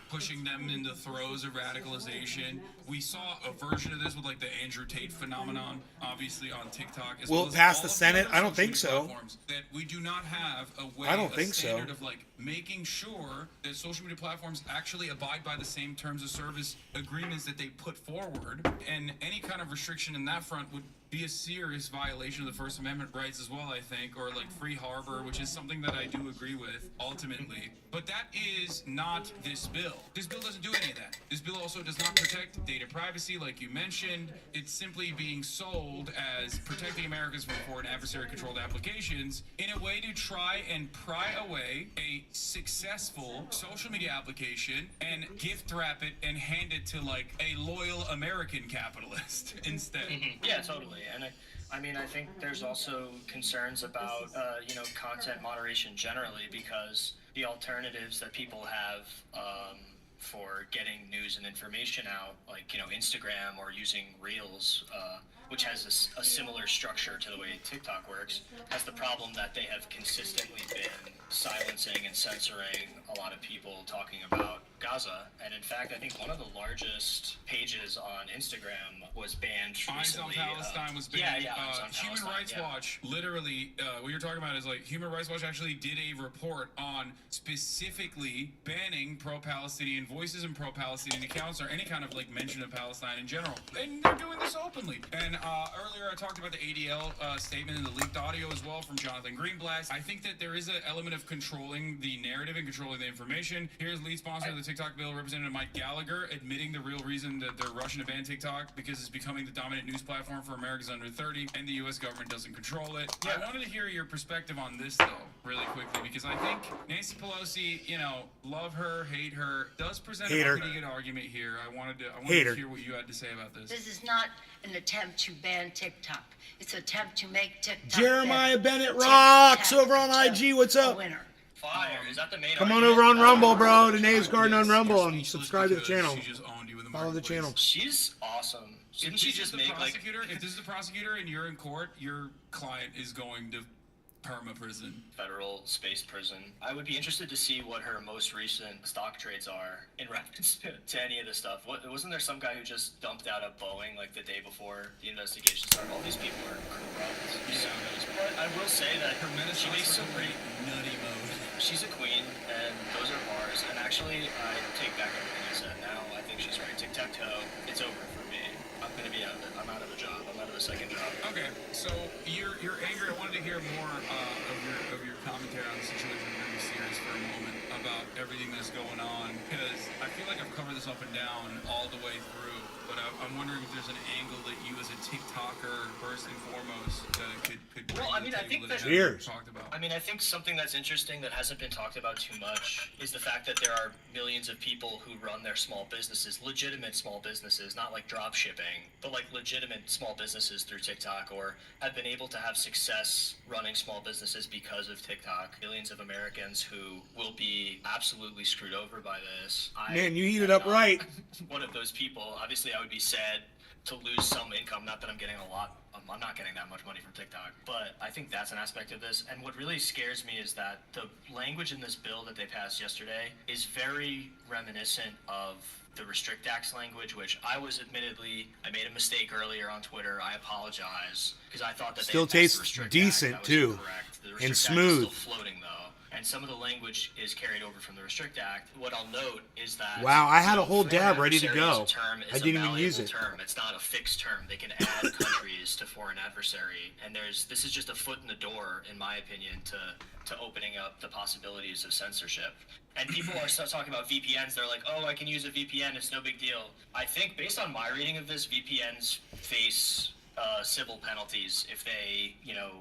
pushing them in the throes of radicalization. We saw a version of this with, like, the Andrew Tate phenomenon, obviously on TikTok. As Will well it as pass all the of Senate? other I don't social think media so. platforms, that we do not have a way, I don't a think so. standard of, like, making sure that social media platforms actually abide by the same terms of service agreements that they put forward, and any kind of restriction in that front would be a serious violation of the First Amendment rights as well, I think, or like free harbor, which is something that I do agree with ultimately. But that is not this bill. This bill doesn't do any of that. This bill also does not protect data privacy, like you mentioned. It's simply being sold as protecting Americans from foreign adversary-controlled applications in a way to try and pry away a successful social media application and gift wrap it and hand it to like a loyal American capitalist instead. Yeah, totally. And I mean, I think there's also concerns about, content moderation generally, because the alternatives that people have for getting news and information out, like, Instagram or using Reels, which has a similar structure to the way TikTok works, has the problem that they have consistently been silencing and censoring a lot of people talking about Gaza. And in fact, I think one of the largest pages on Instagram was banned recently. Eyes on Palestine was banned. Yeah, Eyes on Human Palestine, Rights Watch, literally, what you're talking about is like Human Rights Watch actually did a report on specifically banning pro-Palestinian voices and pro-Palestinian accounts or any kind of like mention of Palestine in general. And they're doing this openly. And earlier I talked about the ADL statement and the leaked audio as well from Jonathan Greenblatt. I think that there is an element of controlling the narrative and controlling the information. Here's lead sponsor of the TikTok bill, Representative Mike Gallagher, admitting the real reason that they're rushing to ban TikTok because it's becoming the dominant news platform for Americans under 30 and the U.S. government doesn't control it. Yeah. I wanted to hear your perspective on this, though, really quickly, because I think Nancy Pelosi, love her, hate her, does present a pretty good argument here. I wanted to hear what you had to say about this. This is not an attempt to ban TikTok. It's an attempt to make TikTok Jeremiah better. Bennett rocks over on IG. What's up? Fire. Is that the main Come on argument? over on Rumble, bro. Danae's Garden on Rumble and subscribe to the channel. Follow the channel. She's awesome. Didn't she just make like? If this is the prosecutor and you're in court, your client is going to perma prison. Federal space prison. I would be interested to see what her most recent stock trades are in reference to any of this stuff. Wasn't there some guy who just dumped out a Boeing like the day before the investigation started? All these people are corrupt. But I will say that she makes some pretty nutty moves. She's a queen, and those are bars. And actually, I take back everything I said now. I think she's right. Tic-tac-toe. It's over for me. I'm gonna be out of it. I'm out of a job. I'm out of a second job. Okay, so you're angry. I wanted to hear more of your commentary on the situation. We're gonna be serious for a moment about everything that's going on, because I feel like I've covered this up and down all the way through. But I'm wondering if there's an angle that you as a TikToker or first and foremost could Well, I mean, I think that talked about. I mean, I think something that's interesting that hasn't been talked about too much is the fact that there are millions of people who run their small businesses, legitimate small businesses, not like drop shipping, but like legitimate small businesses through TikTok, or have been able to have success running small businesses because of TikTok. Millions of Americans who will be absolutely screwed over by this. Man, you heat it up right. One of those people. Obviously, I would be sad to lose some income. Not that I'm getting a lot. I'm not getting that much money from TikTok, but I think that's an aspect of this. And what really scares me is that the language in this bill that they passed yesterday is very reminiscent of the Restrict Act's language, which I made a mistake earlier on Twitter. I apologize, because I thought that still tastes decent too, and smooth. Still floating though. And some of the language is carried over from the Restrict Act. What I'll note is that wow, I had a whole dab ready to go. I didn't even use it. Term. It's not a fixed term. They can add countries to foreign adversary, and this is just a foot in the door, in my opinion, to opening up the possibilities of censorship. And people are still talking about VPNs. They're like, oh, I can use a VPN. It's no big deal. I think, based on my reading of this, VPNs face civil penalties if they,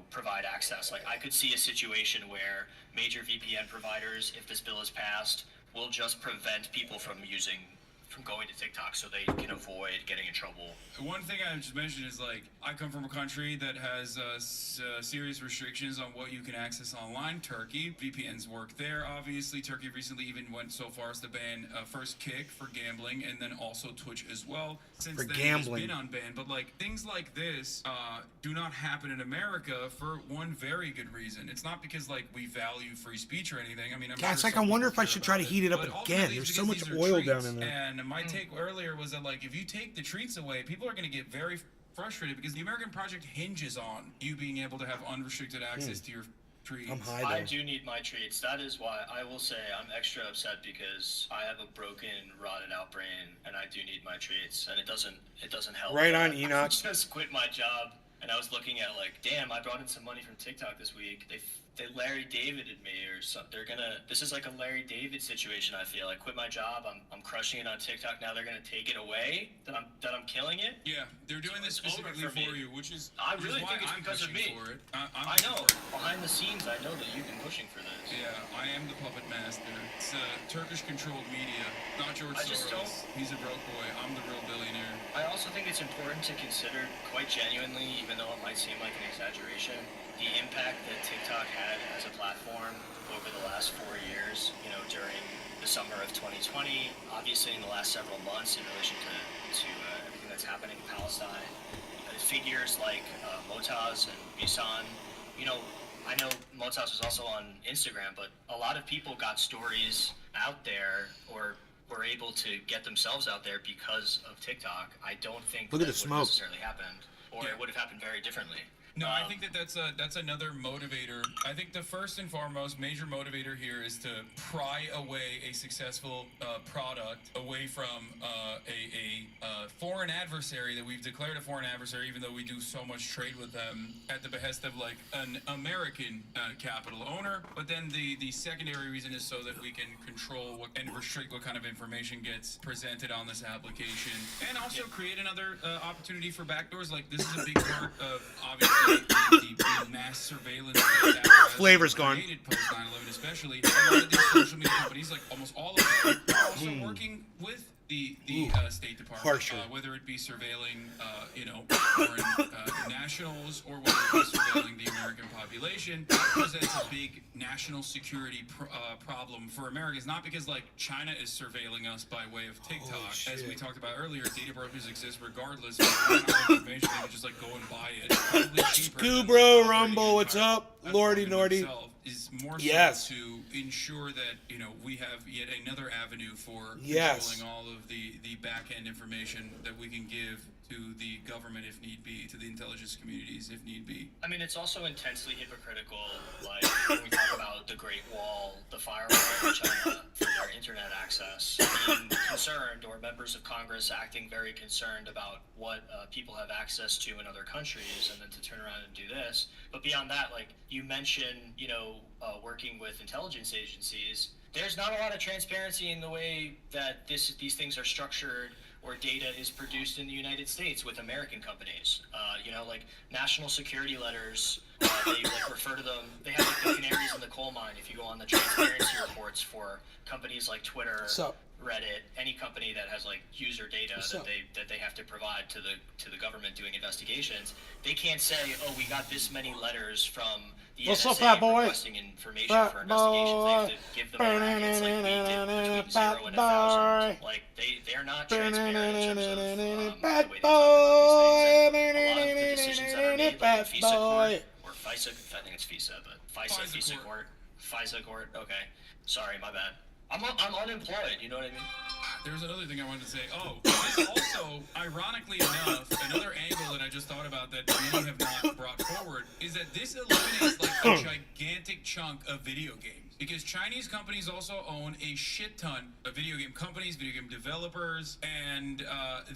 provide access. Like, I could see a situation where major VPN providers, if this bill is passed, will just prevent people from going to TikTok so they can avoid getting in trouble. One thing I just mentioned is, like, I come from a country that has serious restrictions on what you can access online. Turkey. VPNs work there, obviously. Turkey recently even went so far as to ban First Kick for gambling, and then also Twitch as well. Since for then, gambling. It's been unbanned. But, like, things like this do not happen in America for one very good reason. It's not because, like, we value free speech or anything. I mean, yeah, it's like, I wonder if I should try to heat it up again. There's so much oil down in there. And my take earlier was that, like, if you take the treats away, people are going to get very frustrated, because the American project hinges on you being able to have unrestricted access to your treats. I do need my treats. That is why I will say I'm extra upset, because I have a broken, rotted out brain, and I do need my treats, and it doesn't help. Right on, Enoch. I just quit my job, and I was looking at, like, damn, I brought in some money from TikTok this week. They Larry Davided me or something. This is like a Larry David situation. I feel like, quit my job. I'm crushing it on TikTok. Now they're gonna take it away. That I'm killing it. Yeah, they're doing this specifically for you, which is. I really think it's I'm because of me. For it. I know. Behind the scenes, I know that you've been pushing for this. Yeah, I am the puppet master. It's Turkish-controlled media, not George Soros. He's a broke boy. I'm the real billionaire. I also think it's important to consider, quite genuinely, even though it might seem like an exaggeration, the impact that TikTok had as a platform over the last 4 years, during the summer of 2020, obviously in the last several months in relation to everything that's happening in Palestine. Figures like Motaz and Bisan, I know Motaz was also on Instagram, but a lot of people got stories out there or were able to get themselves out there because of TikTok. I don't think that would have necessarily happened, or it would have happened very differently. No, I think that's another motivator. I think the first and foremost major motivator here is to pry away a successful product away from a foreign adversary that we've declared a foreign adversary, even though we do so much trade with them, at the behest of, like, an American capital owner. But then the secondary reason is so that we can control and restrict what kind of information gets presented on this application, and also create another opportunity for backdoors. Like, this is a big part of, obviously, the mass surveillance flavor's gone. Post 9/11, especially. A lot of these social media companies, like almost all of them, are also working with the State Department, whether it be surveilling, foreign nationals, or whether it be surveilling the American population. That presents a big national security problem for Americans, not because, like, China is surveilling us by way of TikTok. As we talked about earlier, data brokers exist regardless of our information. They can just, like, go and buy it. Scubro Rumble, what's up? Lordy. Is more so to ensure that, we have yet another avenue for controlling all of the back-end information that we can give to the government if need be, to the intelligence communities if need be. I mean, it's also intensely hypocritical, like, when we talk about the Great Wall, the firewall in China for their internet access, being concerned, or members of Congress acting very concerned about what people have access to in other countries, and then to turn around and do this. But beyond that, like, you mentioned, working with intelligence agencies, there's not a lot of transparency in the way that these things are structured or data is produced in the United States with American companies. Like national security letters, they like refer to them. They have like the canaries in the coal mine. If you go on the transparency reports for companies like Twitter, Reddit, any company that has like user data that they have to provide to the government doing investigations, they can't say, oh, we got this many letters from the NSA requesting information for investigations. They have to give them brackets like we did between 0 and 1,000. Like they're not transparent in terms of the way they talk about these things. And a lot of the decisions that are made, like the FISA court or FISA, I think it's FISA, but FISA court. Okay, sorry, my bad. I'm unemployed, you know what I mean? There's another thing I wanted to say. Oh, this also, ironically enough, another angle that I just thought about that many have not brought forward is that this eliminates like a gigantic chunk of video games. Because Chinese companies also own a shit ton of video game companies, video game developers, and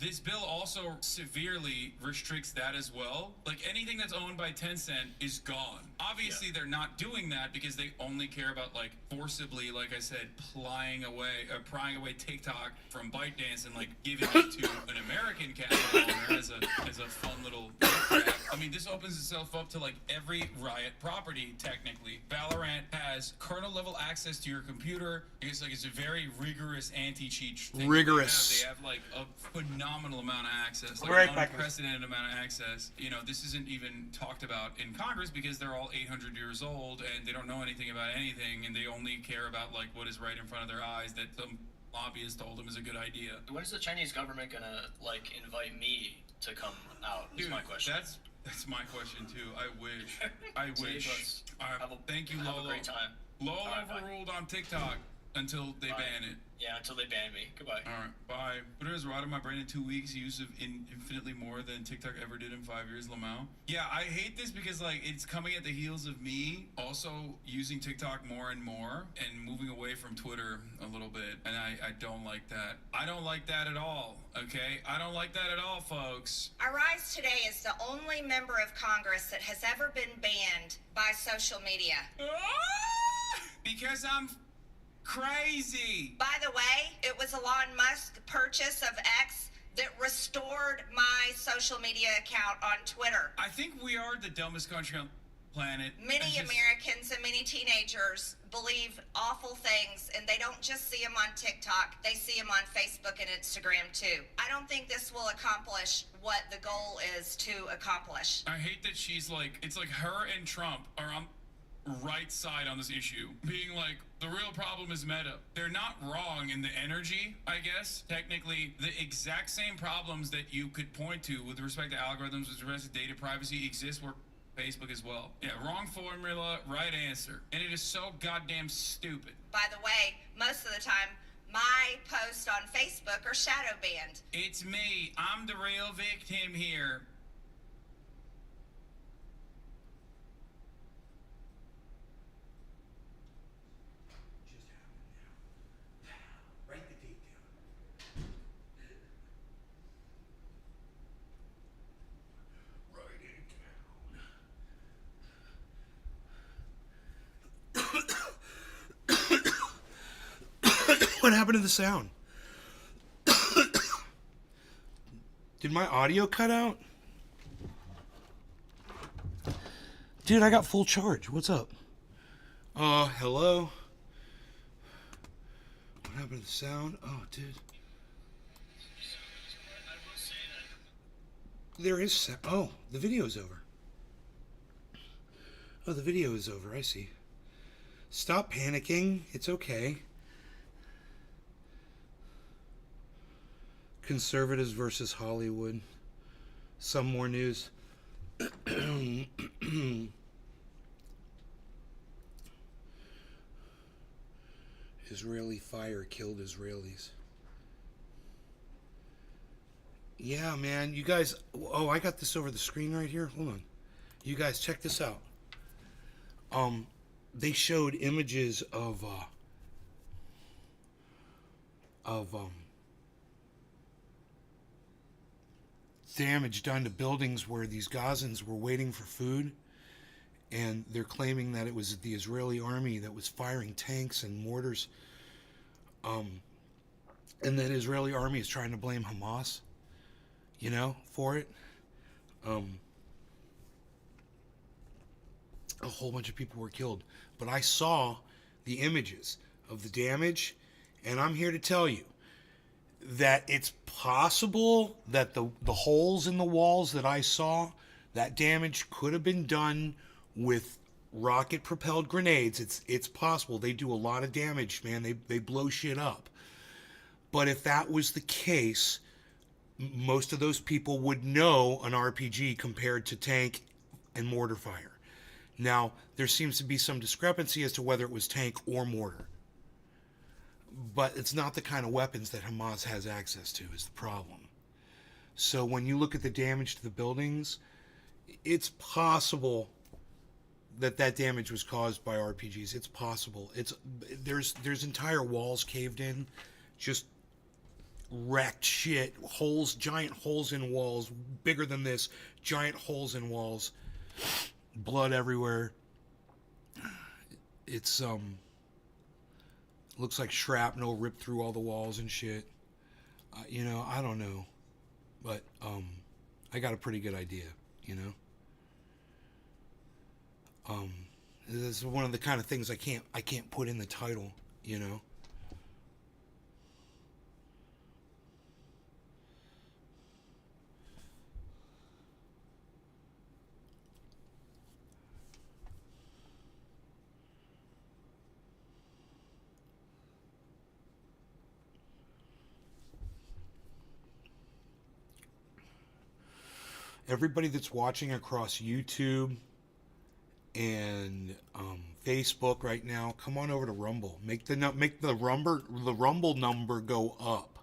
this bill also severely restricts that as well. Like anything that's owned by Tencent is gone. Obviously, they're not doing that because they only care about like forcibly, like I said, prying away TikTok from ByteDance and like giving it to an American capital owner as a fun little crap. I mean, this opens itself up to like every Riot property technically. Valorant has kernel level access to your computer. I guess like it's a very rigorous anti-cheat thing. Rigorous. They have like a phenomenal amount of access, like an unprecedented amount of access. You know, this isn't even talked about in Congress because they're all 800 years old and they don't know anything about anything, and they only care about like what is right in front of their eyes that some lobbyist told them is a good idea. When is the Chinese government gonna like invite me to come out? Is my question. That's my question too. I wish. Thank you, Lolo. Have a great time. Lolo overruled on TikTok until they ban it. Yeah, until they ban me. Goodbye. All right, bye. Twitter has rotted my brain in 2 weeks. Use of infinitely more than TikTok ever did in 5 years. Lamau. Yeah, I hate this because like it's coming at the heels of me also using TikTok more and more and moving away from Twitter a little bit, and I don't like that. I don't like that at all. Okay, I don't like that at all, folks. I rise today as the only member of Congress that has ever been banned by social media. Because I'm crazy. By the way, it was Elon Musk's purchase of X that restored my social media account on Twitter. I think we are the dumbest country on the planet. Many Americans and many teenagers believe awful things, and they don't just see them on TikTok, they see them on Facebook and Instagram too. I don't think this will accomplish what the goal is to accomplish. I hate that she's like, it's like her and Trump are on right side on this issue, being like, the real problem is Meta. They're not wrong in the energy, I guess. Technically, the exact same problems that you could point to with respect to algorithms, with respect to data privacy, exist where Facebook as well. Yeah, wrong formula, right answer. And it is so goddamn stupid. By the way, most of the time, my posts on Facebook are shadow banned. It's me. I'm the real victim here. What happened to the sound? Did my audio cut out? Dude, I got full charge. What's up? Hello? What happened to the sound? Oh, dude. There is sound. Oh, the video's over. Oh, the video is over. I see. Stop panicking. It's okay. Conservatives versus Hollywood. Some more news. Israeli fire killed Israelis. Yeah, man. You guys... Oh, I got this over the screen right here. Hold on. You guys, check this out. They showed images of damage done to buildings where these Gazans were waiting for food, and they're claiming that it was the Israeli army that was firing tanks and mortars And that Israeli army is trying to blame Hamas, you know, for it. A whole bunch of people were killed. But I saw the images of the damage, and I'm here to tell you that it's possible that the holes in the walls that I saw, that damage could have been done with rocket-propelled grenades. It's possible. They do a lot of damage, man. They blow shit up. But if that was the case, most of those people would know an RPG compared to tank and mortar fire. Now, there seems to be some discrepancy as to whether it was tank or mortar. But it's not the kind of weapons that Hamas has access to is the problem. So when you look at the damage to the buildings, it's possible that damage was caused by RPGs. It's possible. There's entire walls caved in, just wrecked shit, holes, giant holes in walls, bigger than this, giant holes in walls, blood everywhere. It's looks like shrapnel ripped through all the walls and shit. You know, I don't know, but I got a pretty good idea. You know, this is one of the kind of things I can't put in the title. You know. Everybody that's watching across YouTube and Facebook right now, come on over to Rumble. Make the Rumble number go up.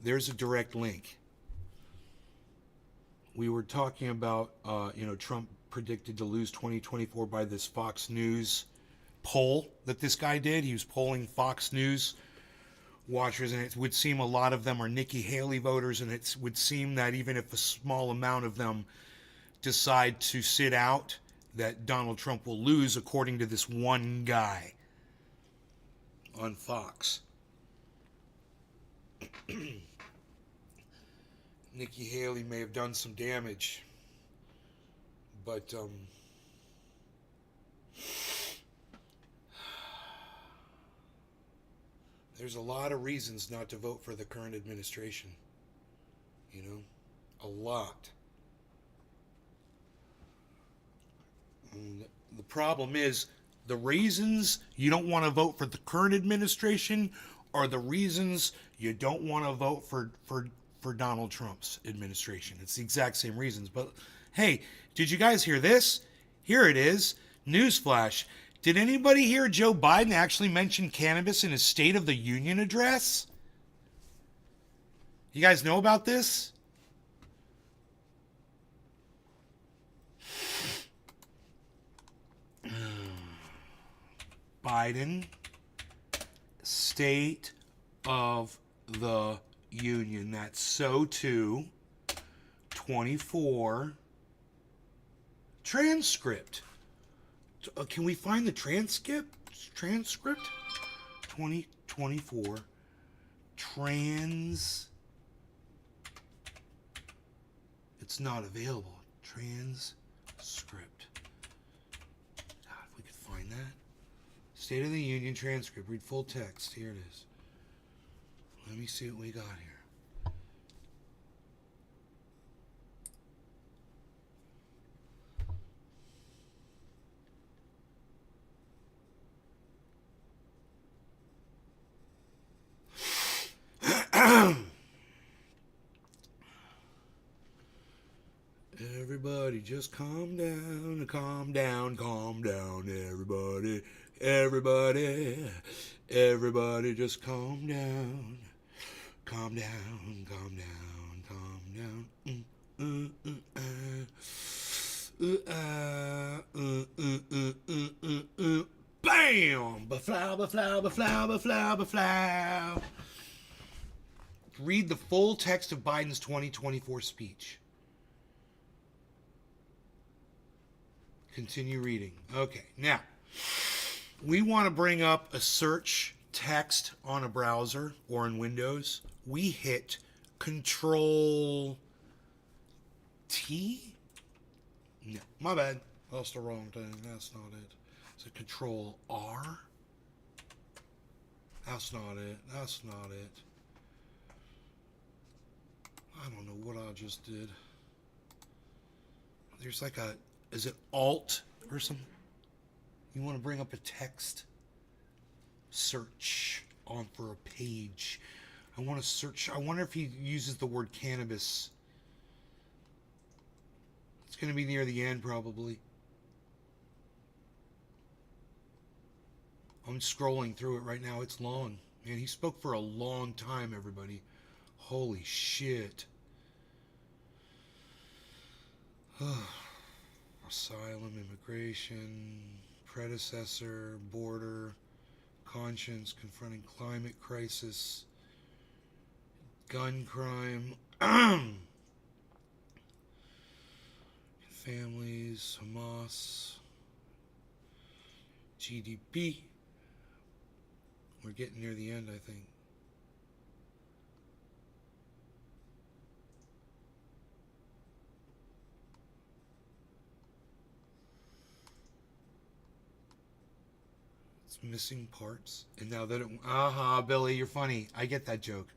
There's a direct link. We were talking about Trump predicted to lose 2024 by this Fox News poll that this guy did. He was polling Fox News watchers, and it would seem a lot of them are Nikki Haley voters, and it would seem that even if a small amount of them decide to sit out, that Donald Trump will lose, according to this one guy on Fox. Nikki Haley may have done some damage, but there's a lot of reasons not to vote for the current administration. You know? A lot. And the problem is, the reasons you don't want to vote for the current administration are the reasons you don't want to vote for Donald Trump's administration. It's the exact same reasons. But, hey, did you guys hear this? Here it is. Newsflash. Did anybody hear Joe Biden actually mention cannabis in his State of the Union address? You guys know about this? Biden, State of the Union. That's so too. 24. Transcript. Can we find the transcript? 2024 it's not available. Transcript. God, if we could find that. State of the Union transcript. Read full text. Here it is. Let me see what we got here. Everybody just calm down, calm down, calm down, everybody, everybody, everybody just calm down, calm down, calm down, calm down. Bam! Ba-flow, ba-flow, ba-flow, ba-flow, ba-flow. Read the full text of Biden's 2024 speech. Continue reading. Okay, now, we want to bring up a search text on a browser or in Windows, we hit Control T? No, my bad. That's the wrong thing. That's not it. Is it Control R? That's not it. That's not it. I don't know what I just did. There's like a, is it Alt or something? You want to bring up a text? Search on for a page. I want to search. I wonder if he uses the word cannabis. It's going to be near the end probably. I'm scrolling through it right now. It's long. Man, he spoke for a long time, everybody. Holy shit. Asylum, immigration, predecessor, border, conscience, confronting climate crisis, gun crime, families, Hamas, GDP. We're getting near the end, I think. It's missing parts. And now that it... Billy, you're funny. I get that joke.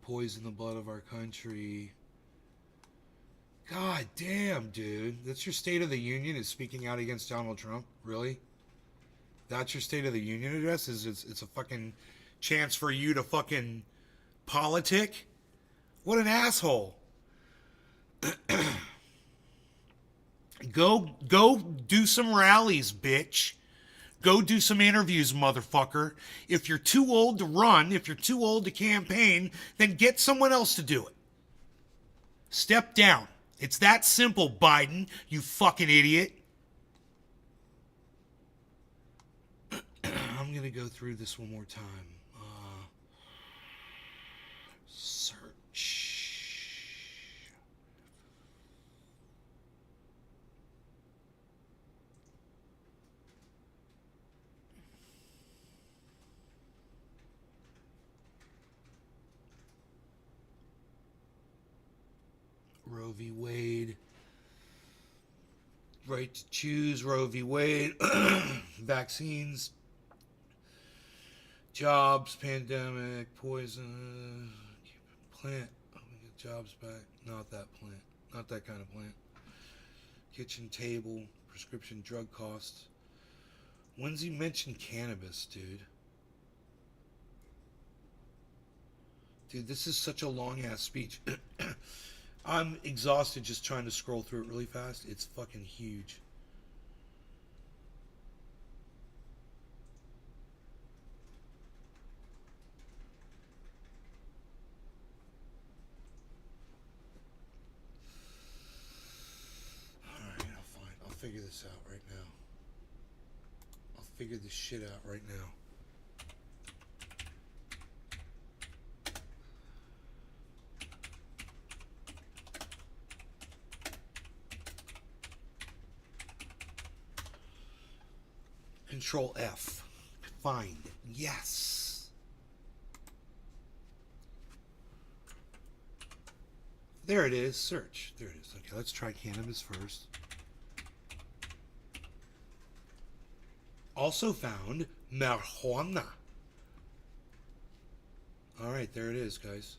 Poison the blood of our country. God damn, dude. That's your State of the Union, is speaking out against Donald Trump? Really? That's your State of the Union address? It's a fucking chance for you to fucking politic? What an asshole. Go do some rallies, bitch. Go do some interviews, motherfucker. If you're too old to run, if you're too old to campaign, then get someone else to do it. Step down. It's that simple, Biden, you fucking idiot. I'm going to go through this one more time. Search. Roe v. Wade. Right to choose. Roe v. Wade. Vaccines. Jobs. Pandemic. Poison. Plant. Oh, we get jobs back. Not that plant. Not that kind of plant. Kitchen table. Prescription drug costs. When's he mentioned cannabis, dude? Dude, this is such a long-ass speech. I'm exhausted just trying to scroll through it really fast. It's fucking huge. Alright, I'll figure this out right now. I'll figure this shit out right now. Control F. Find. Yes. There it is. Search. There it is. Okay, let's try cannabis first. Also found marijuana. All right, there it is, guys.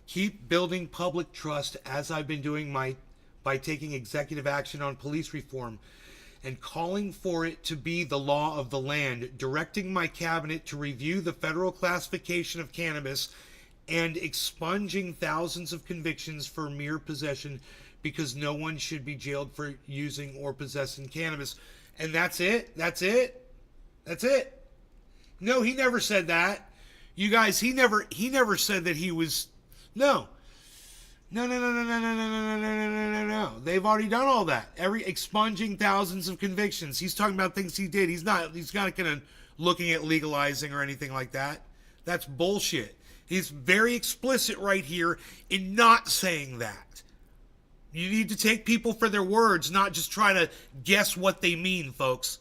Keep building public trust as I've been doing by taking executive action on police reform and calling for it to be the law of the land, directing my cabinet to review the federal classification of cannabis and expunging thousands of convictions for mere possession because no one should be jailed for using or possessing cannabis. And that's it? That's it? That's it? No, he never said that. You guys, he never said that he was... No. No. They've already done all that. Expunging thousands of convictions. He's talking about things he did. He's not gonna looking at legalizing or anything like that. That's bullshit. He's very explicit right here in not saying that. You need to take people for their words, not just try to guess what they mean, folks.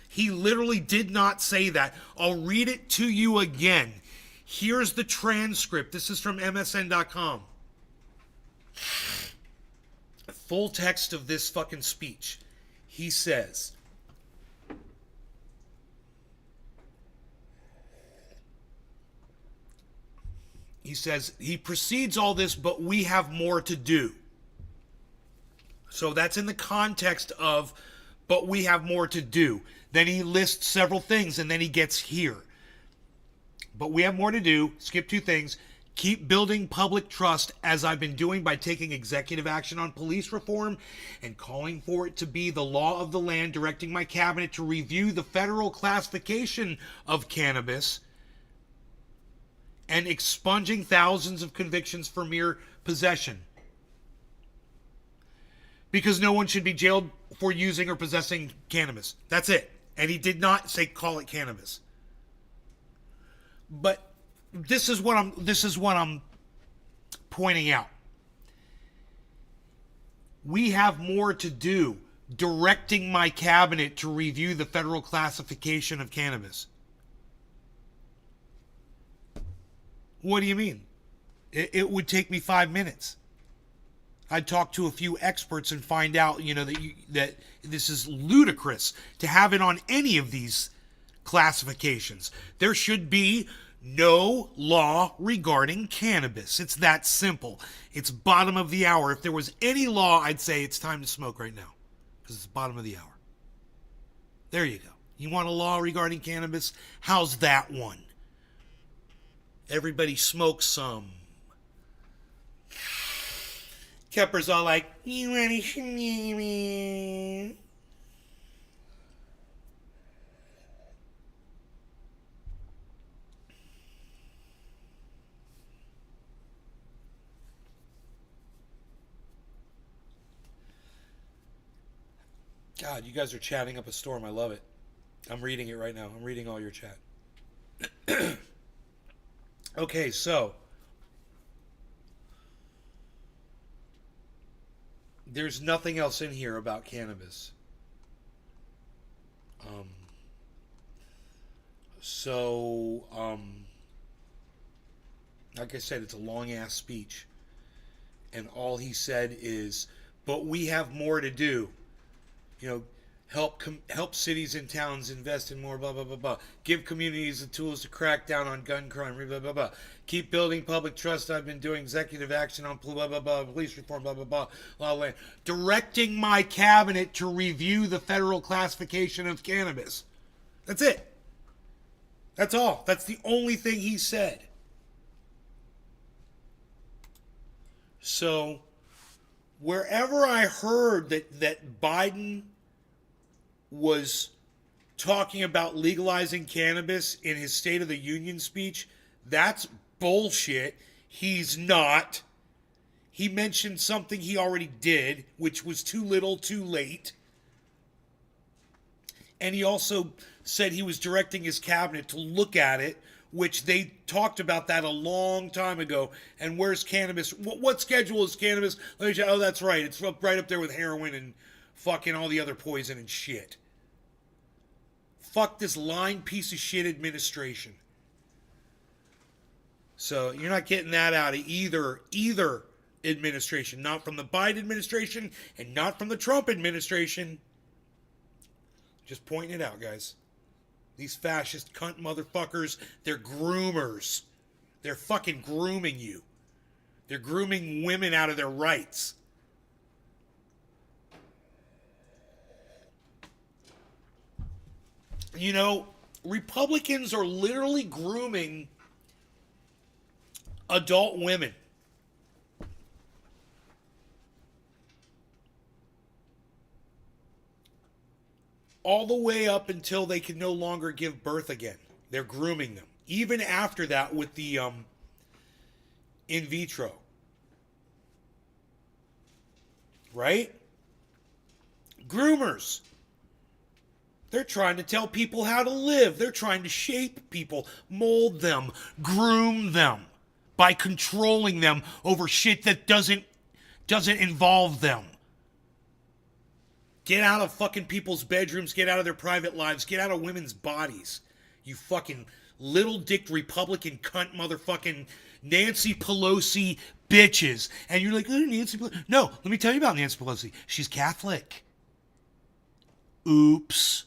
He literally did not say that. I'll read it to you again. Here's the transcript. This is from MSN.com. Full text of this fucking speech. He says, he precedes all this, but we have more to do. So that's in the context of, but we have more to do. Then he lists several things, and then he gets here. But we have more to do. Skip 2 things. Keep building public trust, as I've been doing by taking executive action on police reform and calling for it to be the law of the land, directing my cabinet to review the federal classification of cannabis and expunging thousands of convictions for mere possession. Because no one should be jailed for using or possessing cannabis. That's it. And he did not say call it cannabis. But this is what I'm pointing out. We have more to do directing my cabinet to review the federal classification of cannabis. What do you mean? It would take me 5 minutes. I'd talk to a few experts and find out, that this is ludicrous to have it on any of these classifications. There should be no law regarding cannabis. It's that simple. It's bottom of the hour. If there was any law, I'd say it's time to smoke right now because it's bottom of the hour. There you go. You want a law regarding cannabis? How's that one? Everybody smokes some. Kepper's all like, you want to shimmy me? God, you guys are chatting up a storm. I love it. I'm reading it right now. I'm reading all your chat. Okay, so there's nothing else in here about cannabis. Like I said, it's a long-ass speech. And all he said is, but we have more to do. Help cities and towns invest in more, blah, blah, blah, blah. Give communities the tools to crack down on gun crime, blah, blah, blah. Keep building public trust. I've been doing executive action on blah, blah, blah, police reform, blah, blah, blah, blah, blah. Directing my cabinet to review the federal classification of cannabis. That's it. That's all. That's the only thing he said. So, wherever I heard that Biden was talking about legalizing cannabis in his State of the Union speech, that's bullshit. He's not. He mentioned something he already did, which was too little, too late. And he also said he was directing his cabinet to look at it, which they talked about that a long time ago. And where's cannabis? What schedule is cannabis? Oh, that's right. It's right up there with heroin and fucking all the other poison and shit. Fuck this lying piece of shit administration. So you're not getting that out of either administration. Not from the Biden administration and not from the Trump administration. Just pointing it out, guys. These fascist cunt motherfuckers, they're groomers. They're fucking grooming you. They're grooming women out of their rights. Republicans are literally grooming adult women. All the way up until they can no longer give birth again. They're grooming them. Even after that with the in vitro. Right? Groomers. They're trying to tell people how to live. They're trying to shape people, mold them, groom them by controlling them over shit that doesn't doesn't involve them. Get out of fucking people's bedrooms. Get out of their private lives. Get out of women's bodies. You fucking little-dicked Republican cunt motherfucking Nancy Pelosi bitches. And you're like, oh, Nancy Pelosi. No, let me tell you about Nancy Pelosi. She's Catholic. Oops.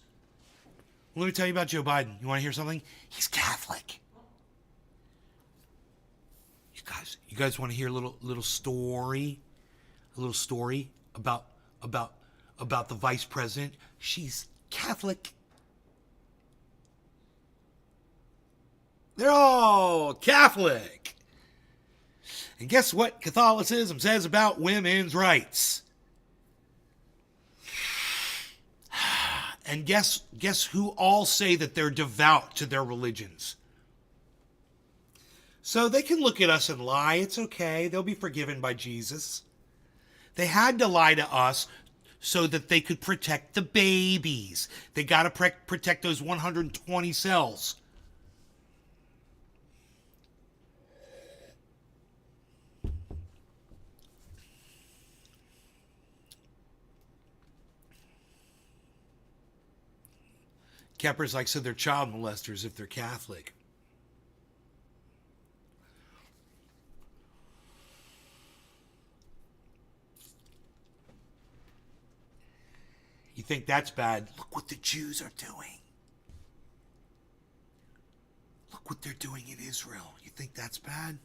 Let me tell you about Joe Biden. You want to hear something? He's Catholic. You guys want to hear a little story? A little story about the vice president? She's Catholic. They're all Catholic. And guess what Catholicism says about women's rights? And guess who all say that they're devout to their religions? So they can look at us and lie. It's okay. They'll be forgiven by Jesus. They had to lie to us so that they could protect the babies. They got to protect those 120 cells. Kepper's like, so they're child molesters if they're Catholic. You think that's bad? Look what the Jews are doing. Look what they're doing in Israel. You think that's bad?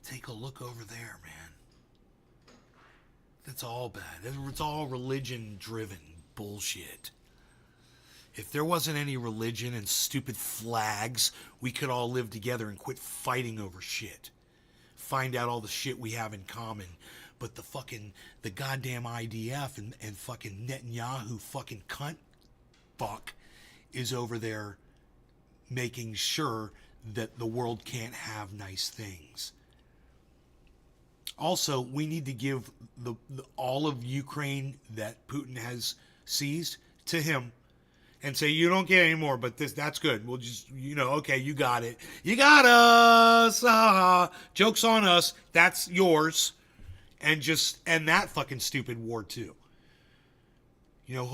Take a look over there, man. That's all bad. It's all religion-driven bullshit. If there wasn't any religion and stupid flags, we could all live together and quit fighting over shit. Find out all the shit we have in common. But the goddamn IDF and fucking Netanyahu fucking cunt fuck is over there making sure that the world can't have nice things. Also, we need to give all of Ukraine that Putin has seized to him and say, you don't get any more, but that's good. We'll just, okay, you got it. You got us. Joke's on us. That's yours. And that fucking stupid war too.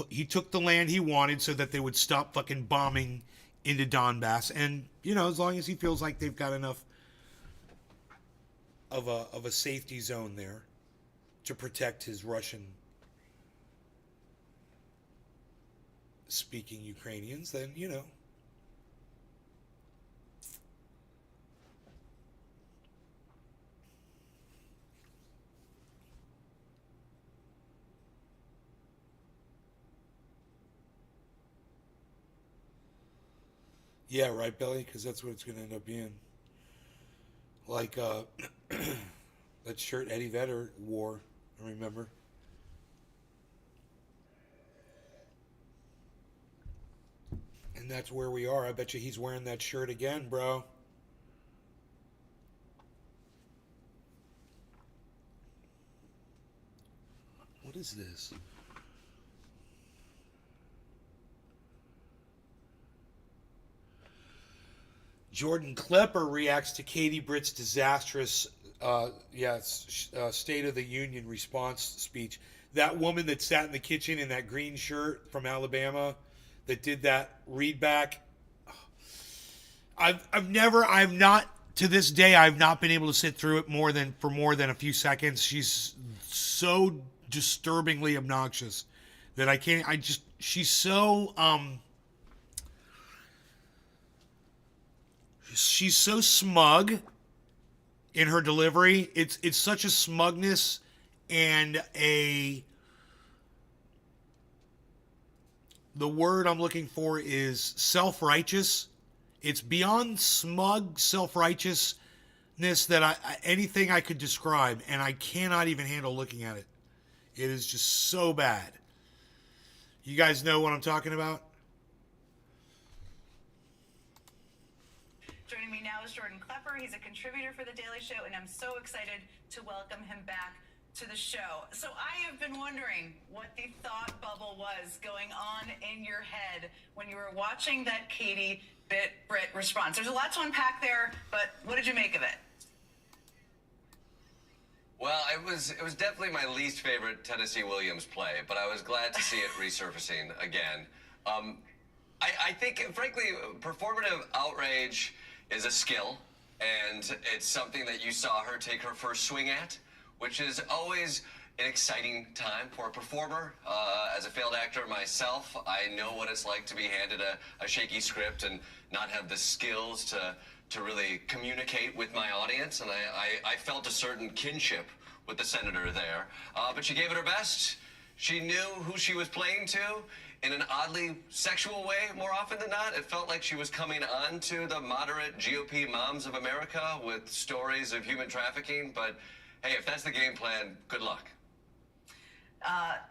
He took the land he wanted so that they would stop fucking bombing into Donbass. And, as long as he feels like they've got enough of a safety zone there to protect his Russian speaking Ukrainians, then, Yeah, right, Belly? Because that's what it's going to end up being. Like that shirt Eddie Vedder wore, I remember. And that's where we are. I bet you he's wearing that shirt again, bro. What is this? Jordan Klepper reacts to Katie Britt's disastrous State of the Union response speech. That woman that sat in the kitchen in that green shirt from Alabama that did that read back. I've not to this day, I've not been able to sit through it for more than a few seconds. She's so disturbingly obnoxious that she's so she's so smug in her delivery. It's such a smugness and the word I'm looking for is self-righteous. It's beyond smug self-righteousness that anything I could describe, and I cannot even handle looking at it. It is just so bad. You guys know what I'm talking about? Joining me now is Jordan Klepper. He's a contributor for The Daily Show, and I'm so excited to welcome him back to the show. So I have been wondering what the thought bubble was going on in your head when you were watching that Katie Britt response. There's a lot to unpack there, but what did you make of it? Well, it was definitely my least favorite Tennessee Williams play, but I was glad to see it resurfacing again. I think, frankly, performative outrage is a skill, and it's something that you saw her take her first swing at, which is always an exciting time for a performer. As a failed actor myself, I know what it's like to be handed a shaky script and not have the skills to really communicate with my audience, and I felt a certain kinship with the senator there. But she gave it her best. She knew who she was playing to in an oddly sexual way more often than not. It felt like she was coming on to the moderate GOP moms of America with stories of human trafficking, but hey, if that's the game plan, good luck.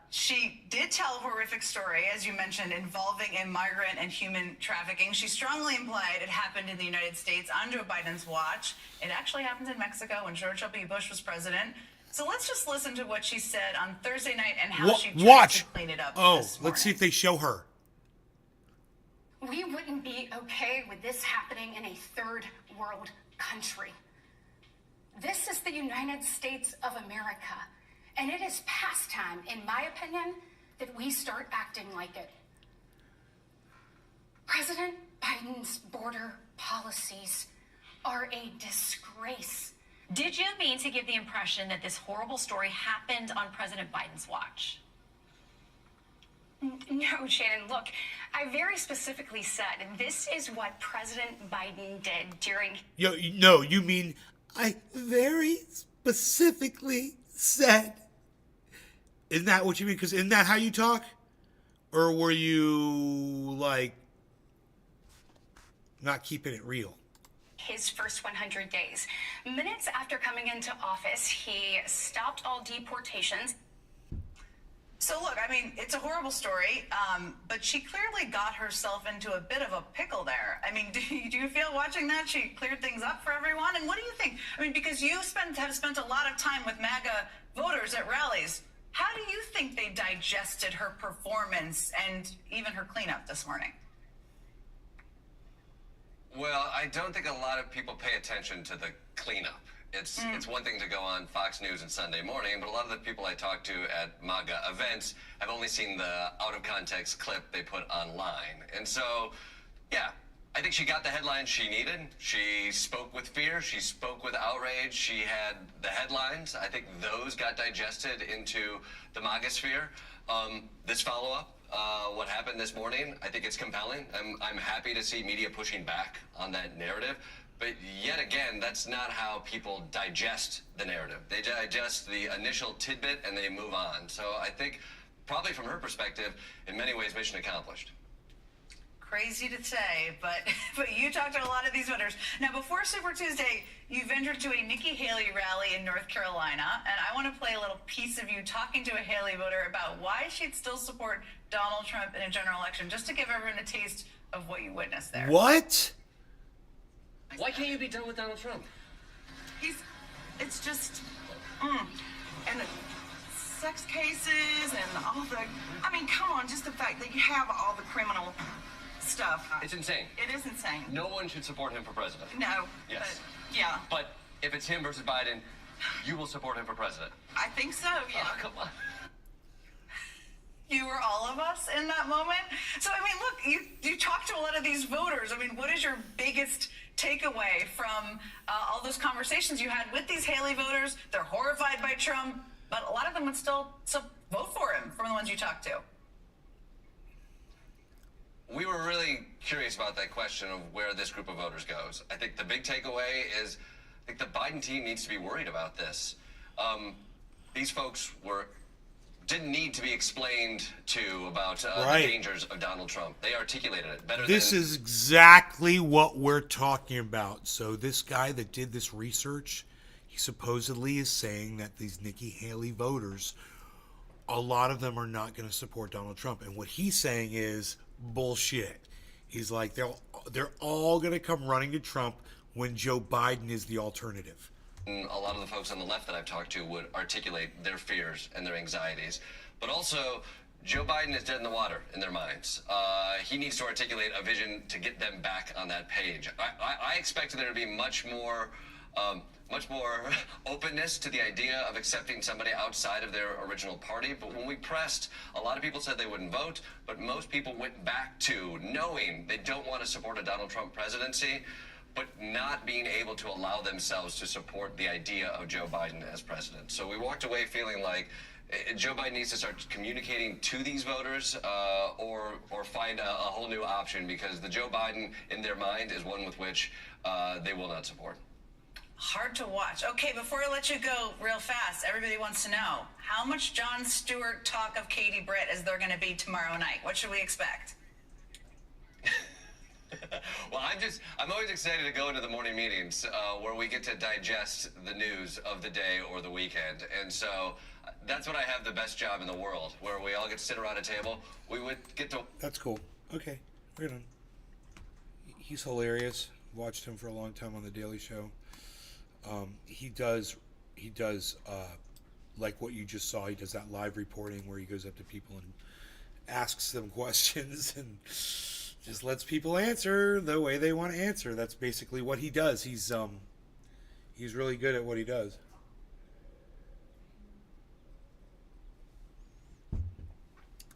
She did tell a horrific story, as you mentioned, involving a migrant and human trafficking. She strongly implied it happened in the United States on Joe Biden's watch. It actually happened in Mexico when George W. Bush was president. So let's just listen to what she said on Thursday night and how she tried to clean it up. Oh, this let's see if they show her. We wouldn't be okay with this happening in a third world country. This is the United States of America. And it is past time, in my opinion, that we start acting like it. President Biden's border policies are a disgrace. Did you mean to give the impression that this horrible story happened on President Biden's watch? No, Shannon, look, I very specifically said this is what President Biden did during... No, you mean I very specifically said. Isn't that what you mean? Because isn't that how you talk? Or were you, like, not keeping it real? His first 100 days. Minutes after coming into office, he stopped all deportations. So look, I mean, it's a horrible story, but she clearly got herself into a bit of a pickle there. I mean, do you feel watching that she cleared things up for everyone? And what do you think? I mean, because you have spent a lot of time with MAGA voters at rallies. How do you think they digested her performance and even her cleanup this morning? Well, I don't think a lot of people pay attention to the cleanup. It's one thing to go on Fox News and Sunday Morning, but a lot of the people I talk to at MAGA events have only seen the out-of-context clip they put online. And so, yeah, I think she got the headlines she needed. She spoke with fear. She spoke with outrage. She had the headlines. I think those got digested into the MAGA sphere. This follow-up, what happened this morning, I think it's compelling. I'm happy to see media pushing back on that narrative. But yet again, that's not how people digest the narrative. They digest the initial tidbit and they move on. So I think probably from her perspective, in many ways, mission accomplished. Crazy to say, but you talked to a lot of these voters. Now, before Super Tuesday, you ventured to a Nikki Haley rally in North Carolina, and I want to play a little piece of you talking to a Haley voter about why she'd still support Donald Trump in a general election, just to give everyone a taste of what you witnessed there. What? Why can't you be done with Donald Trump? It's just, and the sex cases and all the, I mean, come on, just the fact that you have all the criminal stuff. It's insane. It is insane. No one should support him for president. No. Yes. But, yeah. But if it's him versus Biden, you will support him for president. I think so, yeah. Oh, come on. You were all of us in that moment. So, I mean, look, you talked to a lot of these voters. I mean, what is your biggest takeaway from all those conversations you had with these Haley voters? They're horrified by Trump, but a lot of them would still vote for him from the ones you talked to. We were really curious about that question of where this group of voters goes. I think the big takeaway is I think the Biden team needs to be worried about this. These folks didn't need to be explained to about the dangers of Donald Trump. They articulated it better than... This is exactly what we're talking about. So this guy that did this research, he supposedly is saying that these Nikki Haley voters, a lot of them are not going to support Donald Trump. And what he's saying is bullshit. He's like, they're all going to come running to Trump when Joe Biden is the alternative. A lot of the folks on the left that I've talked to would articulate their fears and their anxieties. But also, Joe Biden is dead in the water in their minds. He needs to articulate a vision to get them back on that page. I expected there to be much more much more openness to the idea of accepting somebody outside of their original party. But when we pressed, a lot of people said they wouldn't vote, but most people went back to knowing they don't want to support a Donald Trump presidency, but not being able to allow themselves to support the idea of Joe Biden as president. So we walked away feeling like Joe Biden needs to start communicating to these voters or find a whole new option, because the Joe Biden in their mind is one with which they will not support. Hard to watch. Okay, before I let you go real fast, everybody wants to know, how much Jon Stewart talk of Katie Britt is there going to be tomorrow night? What should we expect? Well, I'm always excited to go into the morning meetings where we get to digest the news of the day or the weekend. And so that's what I have the best job in the world, where we all get to sit around a table. We would get to... That's cool. Okay, right on. He's hilarious. Watched him for a long time on The Daily Show. He does like what you just saw. He does that live reporting where he goes up to people and asks them questions and just lets people answer the way they want to answer. That's basically what he does. He's really good at what he does.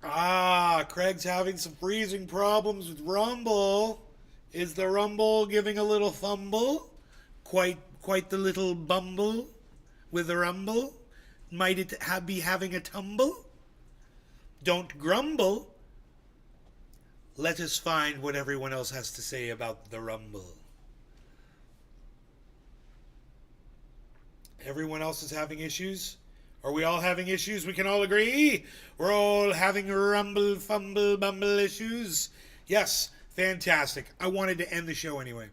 Craig's having some freezing problems with Rumble. Is the Rumble giving a little fumble? Quite the little bumble with the Rumble. Might it be having a tumble? Don't grumble. Let us find what everyone else has to say about the Rumble. Everyone else is having issues? Are we all having issues? We can all agree? We're all having rumble, fumble, bumble issues? Yes, fantastic. I wanted to end the show anyway.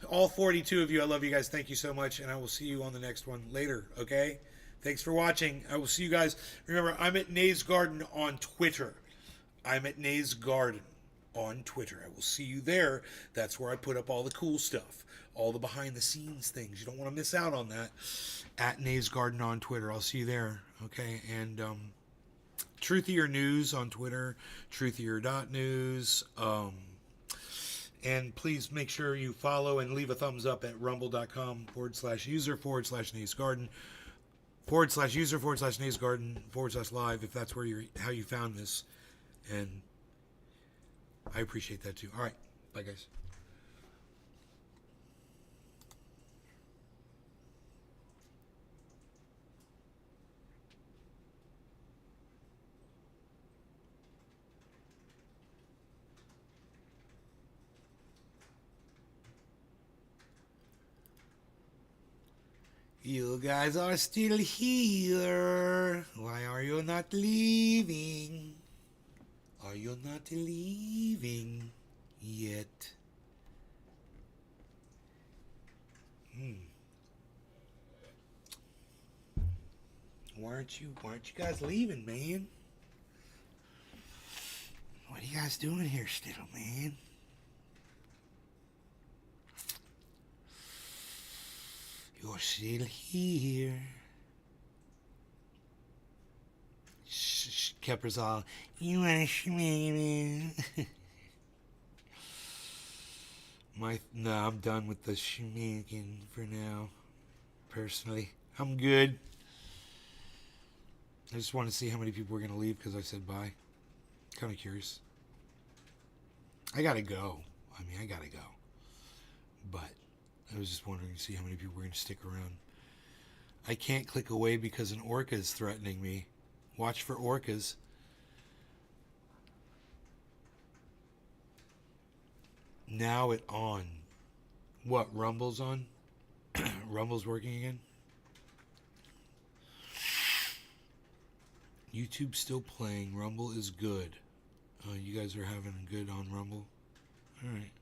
All 42 of you, I love you guys. Thank you so much, and I will see you on the next one later, okay? Thanks for watching. I will see you guys. Remember, I'm at Nay's Garden on Twitter. I'm at Nay's Garden on Twitter. I will see you there. That's where I put up all the cool stuff, all the behind-the-scenes things. You don't want to miss out on that. At Nay's Garden on Twitter. I'll see you there, okay? And Truthier News on Twitter, truthier.news. And please make sure you follow and leave a thumbs up at rumble.com/user/Nay's Garden /user/Nay's Garden /live, if that's where how you found this. And I appreciate that too. All right. Bye, guys. You guys are still here. Why are you not leaving? Are you not leaving yet? Why aren't you guys leaving, man? What are you guys doing here still, man? You're still here. Kepper's all, you want to schmee? No, I'm done with the schmeeking for now. Personally, I'm good. I just want to see how many people were going to leave because I said bye. Kind of curious. I gotta go. I gotta go. But I was just wondering to see how many people were going to stick around. I can't click away because an orca is threatening me. Watch for orcas. Now it on. What, Rumble's on? Rumble's working again? YouTube's still playing. Rumble is good. You guys are having good on Rumble? Alright.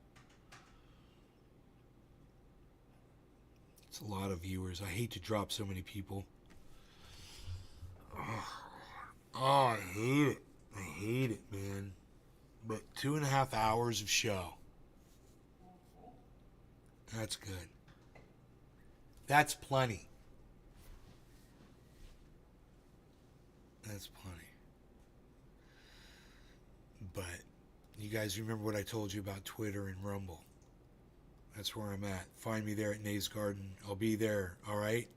It's a lot of viewers. I hate to drop so many people. Oh, I hate it. I hate it, man. But 2.5 hours of show. That's good. That's plenty. That's plenty. But you guys remember what I told you about Twitter and Rumble. That's where I'm at. Find me there at Nay's Garden. I'll be there. All right.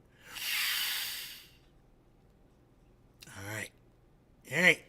All right. All right.